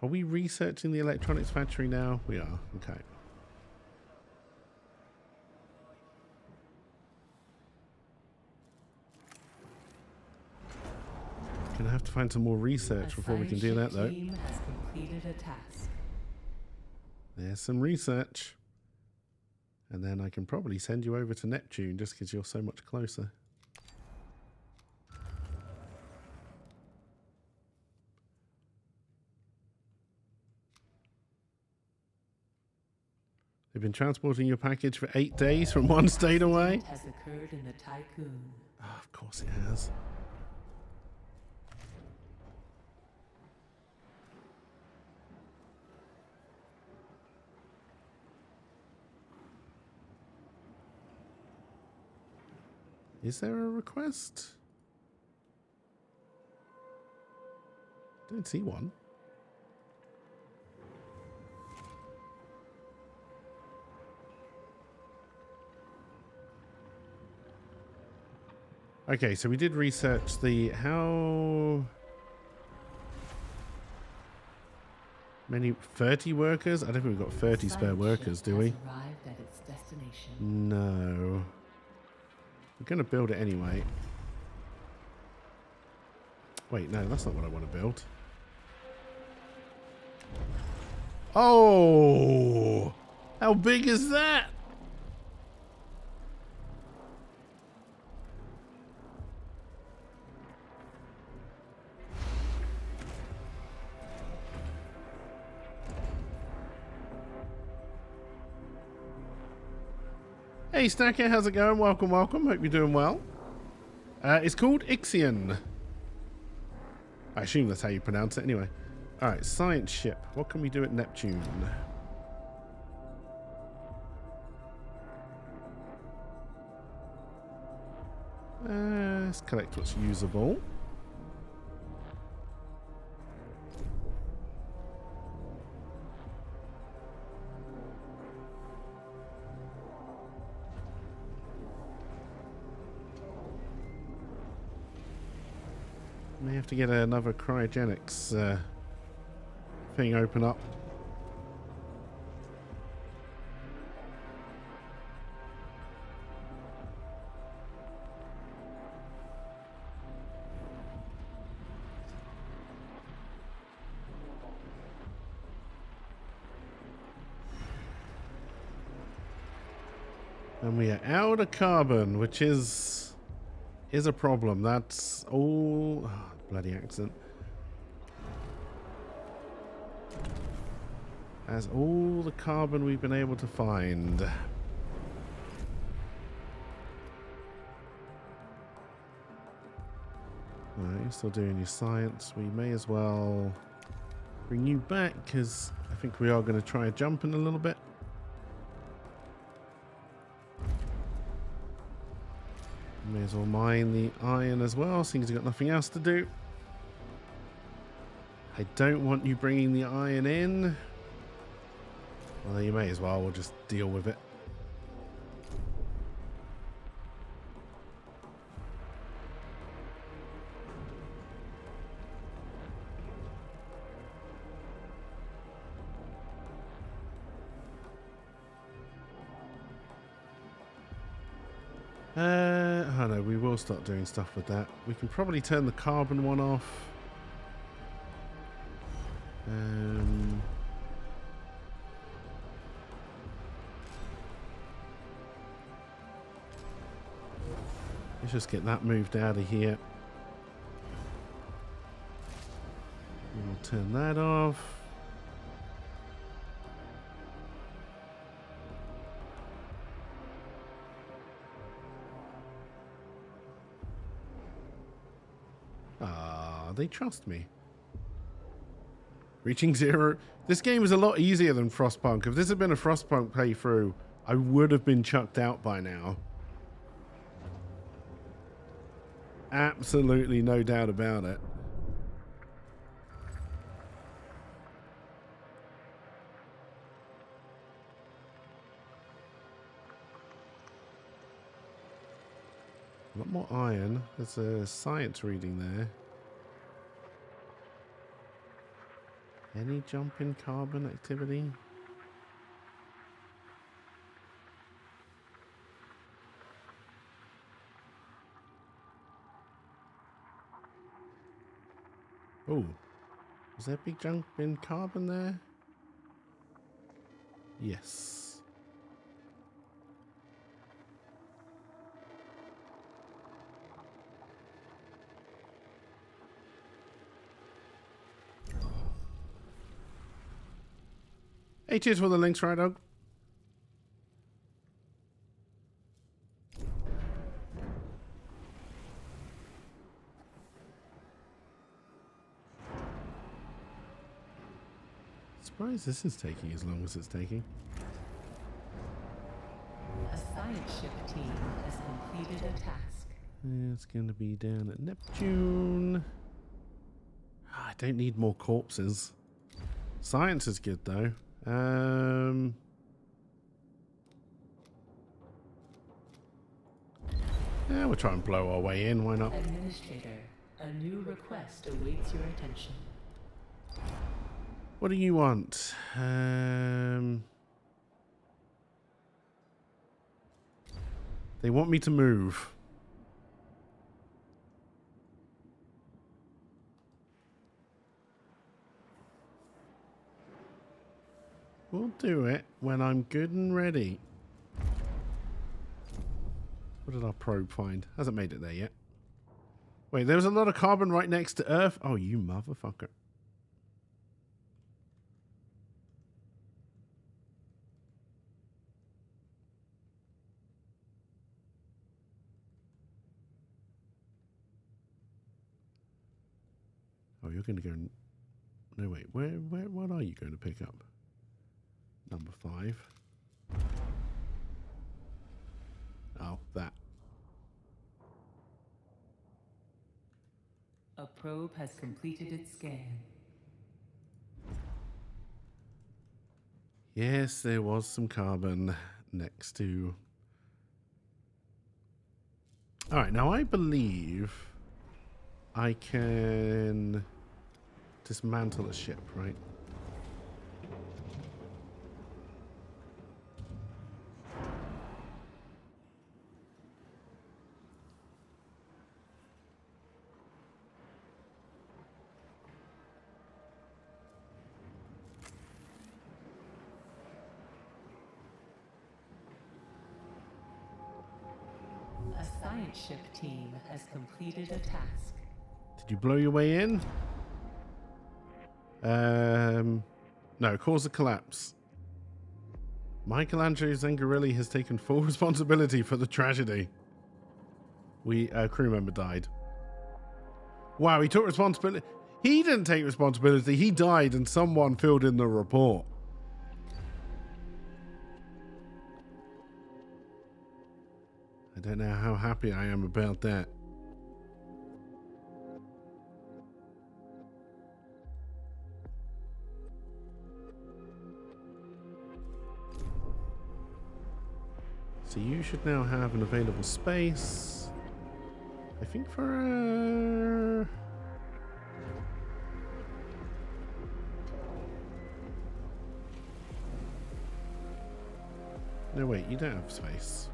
we researching the electronics factory now? We are. Okay. Gonna have to find some more research before we can do that, though. Team has completed a task. There's some research. And then I can probably send you over to Neptune just because you're so much closer. They've been transporting your package for 8 days from one state away. Has occurred in the Tycoon. Oh, of course it has. Is there a request? Don't see one. Okay, so we did research the how many 30 workers? I don't think we've got 30 spare workers, do we? Arrived at its destination. No. We're going to build it anyway. Wait, no, that's not what I want to build. Oh! How big is that? Hey Stacker, how's it going? Welcome, welcome. Hope you're doing well. It's called Ixion. I assume that's how you pronounce it anyway. Alright, science ship. What can we do at Neptune? Let's collect what's usable. May have to get another cryogenics thing open up. And we are out of carbon, which is a problem. That's all... Oh, bloody accent. That's all the carbon we've been able to find. Alright, you're still doing your science. We may as well bring you back, because I think we are going to try a jump in a little bit. May as well mine the iron as well, seeing as you've got nothing else to do. I don't want you bringing the iron in. Well, you may as well. We'll just deal with it. Oh no, we will start doing stuff with that. We can probably turn the carbon one off. Let's just get that moved out of here. We'll turn that off. They trust me. Reaching zero. This game is a lot easier than Frostpunk. If this had been a Frostpunk playthrough, I would have been chucked out by now. Absolutely no doubt about it. A lot more iron. There's a science reading there. Any jump in carbon activity? Oh, is there a big jump in carbon there? Yes. Hey, cheers for the links, right, dog? Surprised this is taking as long as it's taking. A science ship team has completed a task. It's going to be down at Neptune. I don't need more corpses. Science is good though. Yeah, we'll try and blow our way in. Why not? Administrator, a new request awaits your attention. What do you want? They want me to move. We'll do it when I'm good and ready. What did our probe find? Hasn't made it there yet. Wait, there was a lot of carbon right next to Earth. Oh, you motherfucker. Oh, you're going to go... No, wait. What are you going to pick up? Number 5. Oh, that. A probe has completed its scan. Yes, there was some carbon next to... Alright, now I believe I can dismantle a ship, right? A science ship team has completed a task. Did you blow your way in? No, cause a collapse. Michelangelo Zangarelli has taken full responsibility for the tragedy. A crew member died. Wow, he took responsibility. He didn't take responsibility. He died and someone filled in the report. I don't know how happy I am about that. So you should now have an available space. I think for No, wait, you don't have space.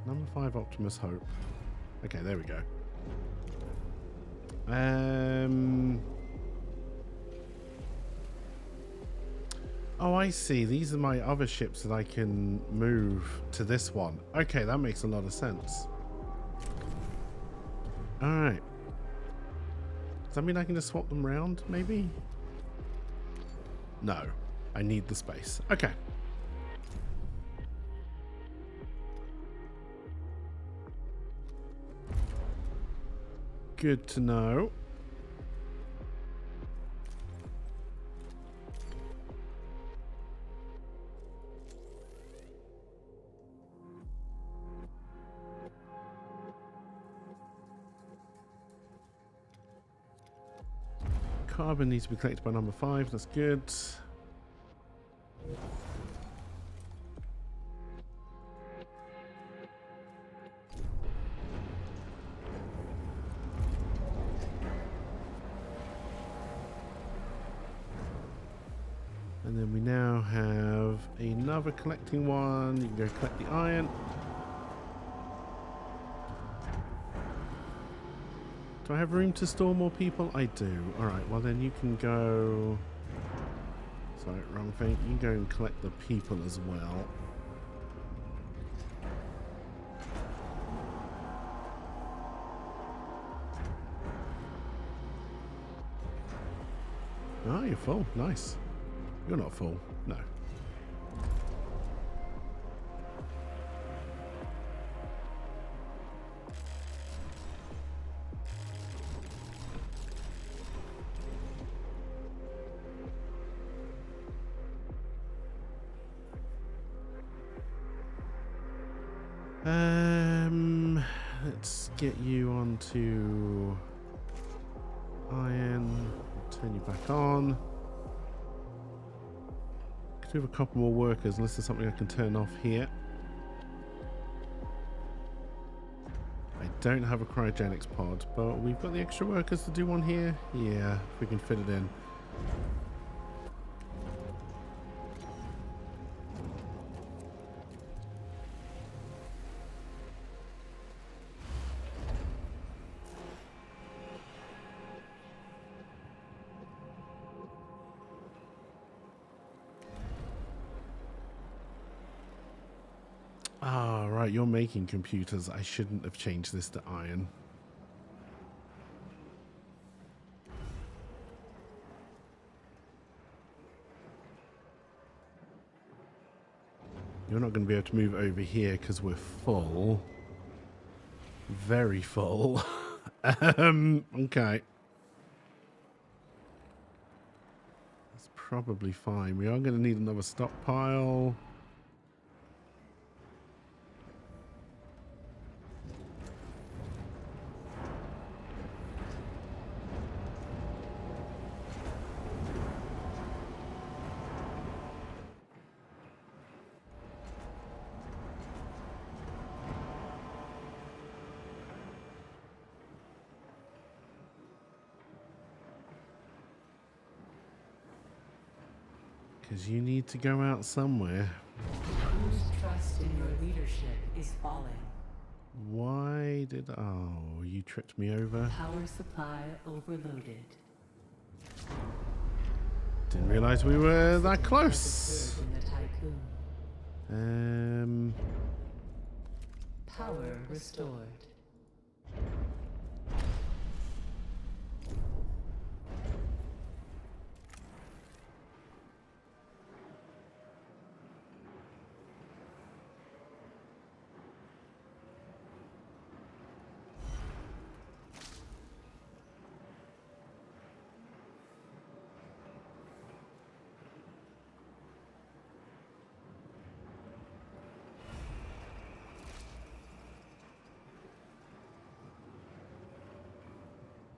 Number 5, Optimus Hope. Okay, there we go. Oh, I see. These are my other ships that I can move to this one. Okay, that makes a lot of sense. Alright. Does that mean I can just swap them around, maybe? No. I need the space. Okay. Good to know. Carbon needs to be collected by number 5. That's good. And then we now have another collecting one. You can go collect the iron. Do I have room to store more people? I do. Alright, well then you can go... Sorry, wrong thing. You can go and collect the people as well. Oh, you're full. Nice. You're not full. No. Let's get you onto iron. Turn you back on. Could do have a couple more workers unless there's something I can turn off here. I don't have a cryogenics pod, but we've got the extra workers to do one here. Yeah, if we can fit it in. Ah, right, you're making computers. I shouldn't have changed this to iron. You're not going to be able to move over here because we're full. Very full. Okay. That's probably fine. We are going to need another stockpile. Because you need to go out somewhere. Whose trust in your leadership is falling? Why did... Oh, you tripped me over. Power supply overloaded. Didn't realize we were that close. In the tycoon. Power restored.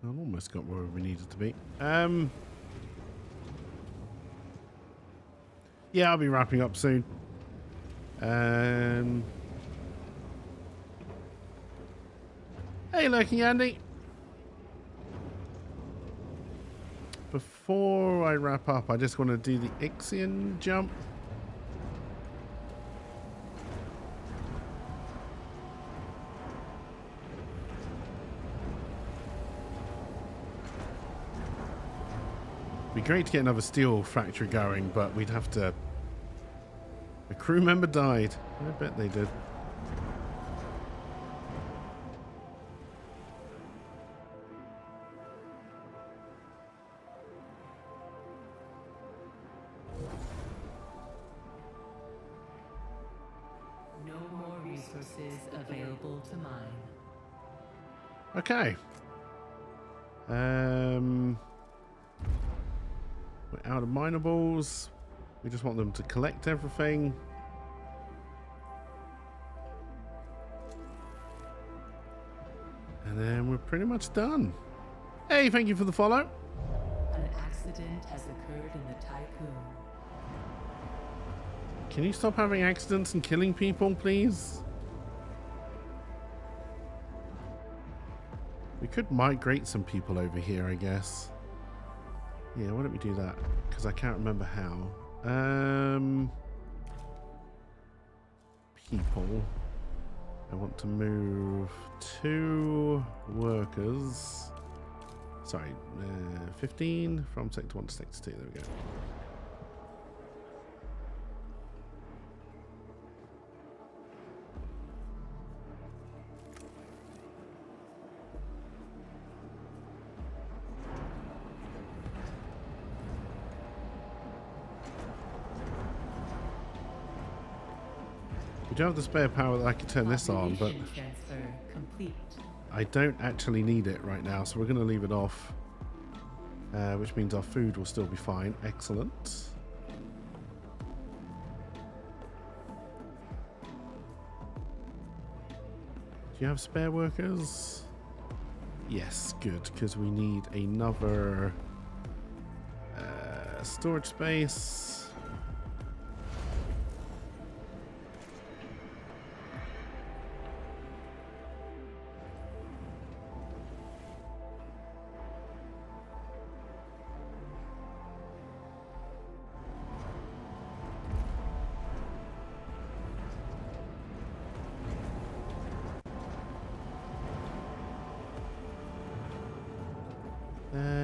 I've almost got where we needed to be. Yeah, I'll be wrapping up soon. Hey, Lurking Andy. Before I wrap up, I just want to do the Ixion jump. Be great to get another steel factory going, but we'd have to... A crew member died. I bet they did. No more resources available to mine. Okay. We're out of minables. We just want them to collect everything. And then we're pretty much done. Hey, thank you for the follow. An accident has occurred in the tycoon. Can you stop having accidents and killing people, please? We could migrate some people over here, I guess. Yeah, why don't we do that? Because I can't remember how. People. I want to move 2 workers. Sorry, 15 from sector 1 to sector 2. There we go. We do have the spare power that I can turn this on, but Transfer complete. I don't actually need it right now, so we're going to leave it off. Which means our food will still be fine. Excellent. Do you have spare workers? Yes, good, because we need another storage space.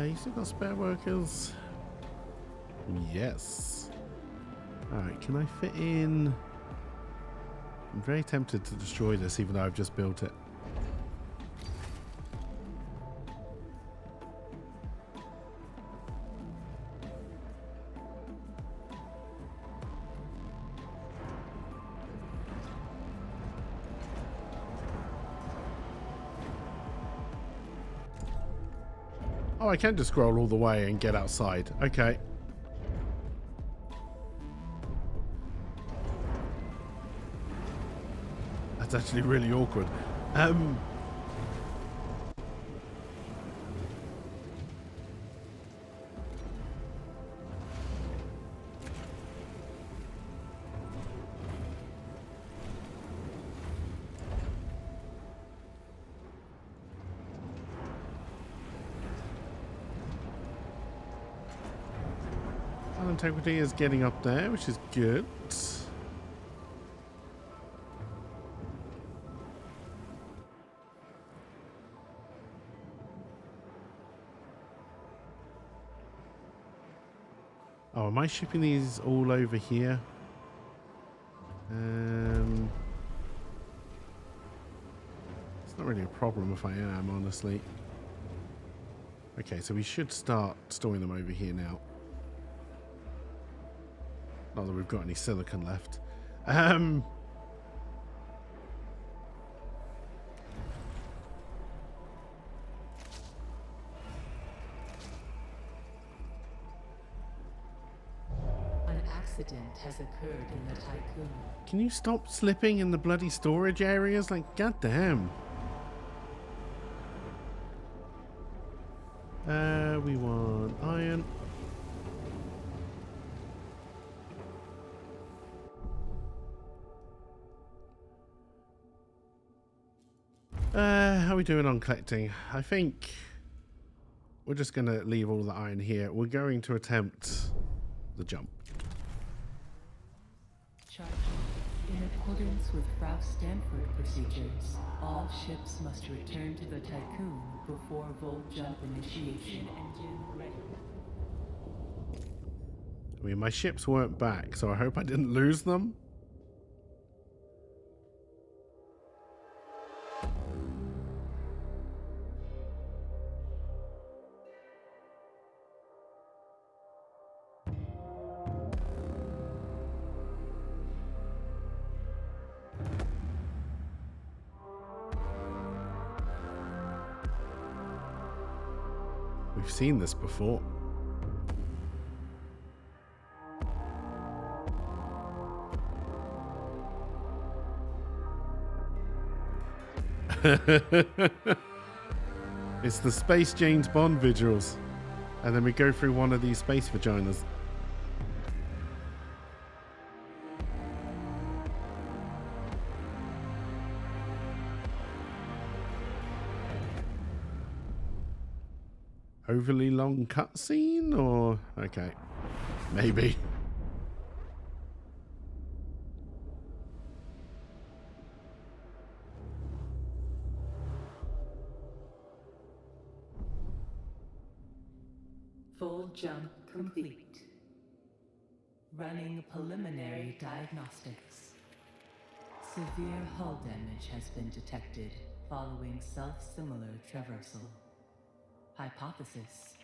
You still got spare workers? Yes. Alright, can I fit in? I'm very tempted to destroy this even though I've just built it. Oh, I can just scroll all the way and get outside. Okay. That's actually really awkward. Integrity is getting up there, which is good. Oh, am I shipping these all over here? It's not really a problem if I am, honestly. Okay, so we should start storing them over here now. Not that we've got any silicon left. An accident has occurred in the Tycoon. Can you stop slipping in the bloody storage areas? Like, goddamn. We want iron. How are we doing on collecting? I think we're just going to leave all the iron here. We're going to attempt the jump. Charging. In accordance with Ralph Stanford procedures, all ships must return to the Tycoon before Volt Jump initiation. Engine ready. I mean, my ships weren't back, so I hope I didn't lose them. We've seen this before. It's the Space James Bond vigils. And then we go through one of these space vaginas. Overly long cutscene, or okay, maybe. Full jump complete. Running preliminary diagnostics. Severe hull damage has been detected following self-similar traversal. Hypothesis: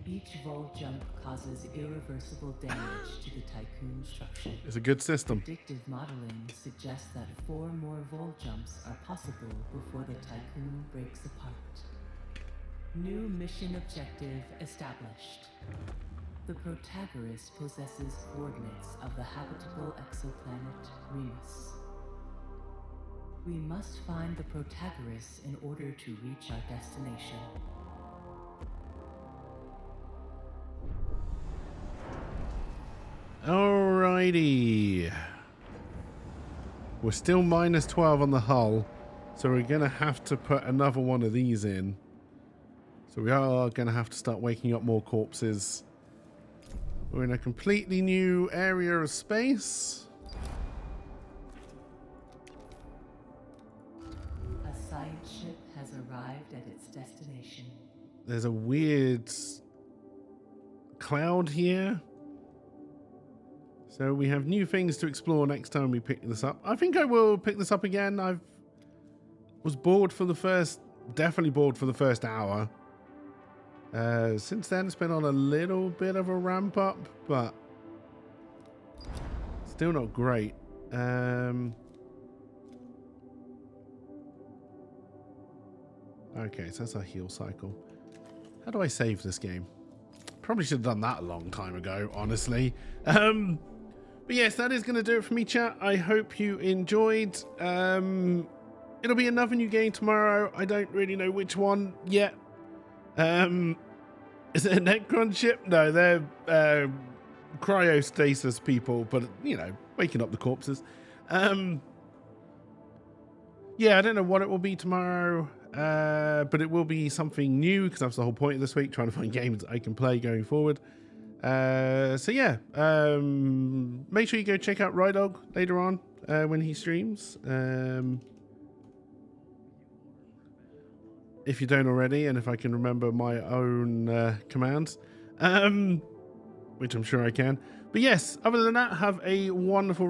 each vol jump causes irreversible damage to the Tycoon structure. It's a good system. Predictive modeling suggests that 4 more vol jumps are possible before the Tycoon breaks apart. New mission objective established. The Protagoras possesses coordinates of the habitable exoplanet Remus. We must find the Protagoras in order to reach our destination. Alrighty. We're still minus 12 on the hull, so we're going to have to put another one of these in. So we are going to have to start waking up more corpses. We're in a completely new area of space. A science ship has arrived at its destination. There's a weird cloud here. So we have new things to explore next time we pick this up. I think I will pick this up again. I was bored for the first, definitely bored for the first hour. Since then, it's been on a little bit of a ramp up, but still not great. Okay, so that's our heal cycle. How do I save this game? Probably should have done that a long time ago, honestly. But yes, that is going to do it for me, chat. I hope you enjoyed. It'll be another new game tomorrow. I don't really know which one yet. Is it a Necron ship? No, they're cryostasis people, but, you know, waking up the corpses. Yeah, I don't know what it will be tomorrow, but it will be something new, because that's the whole point of this week, trying to find games I can play going forward. So yeah, make sure you go check out Rydog later on when he streams. If you don't already, and if I can remember my own commands, which I'm sure I can. But yes, other than that, have a wonderful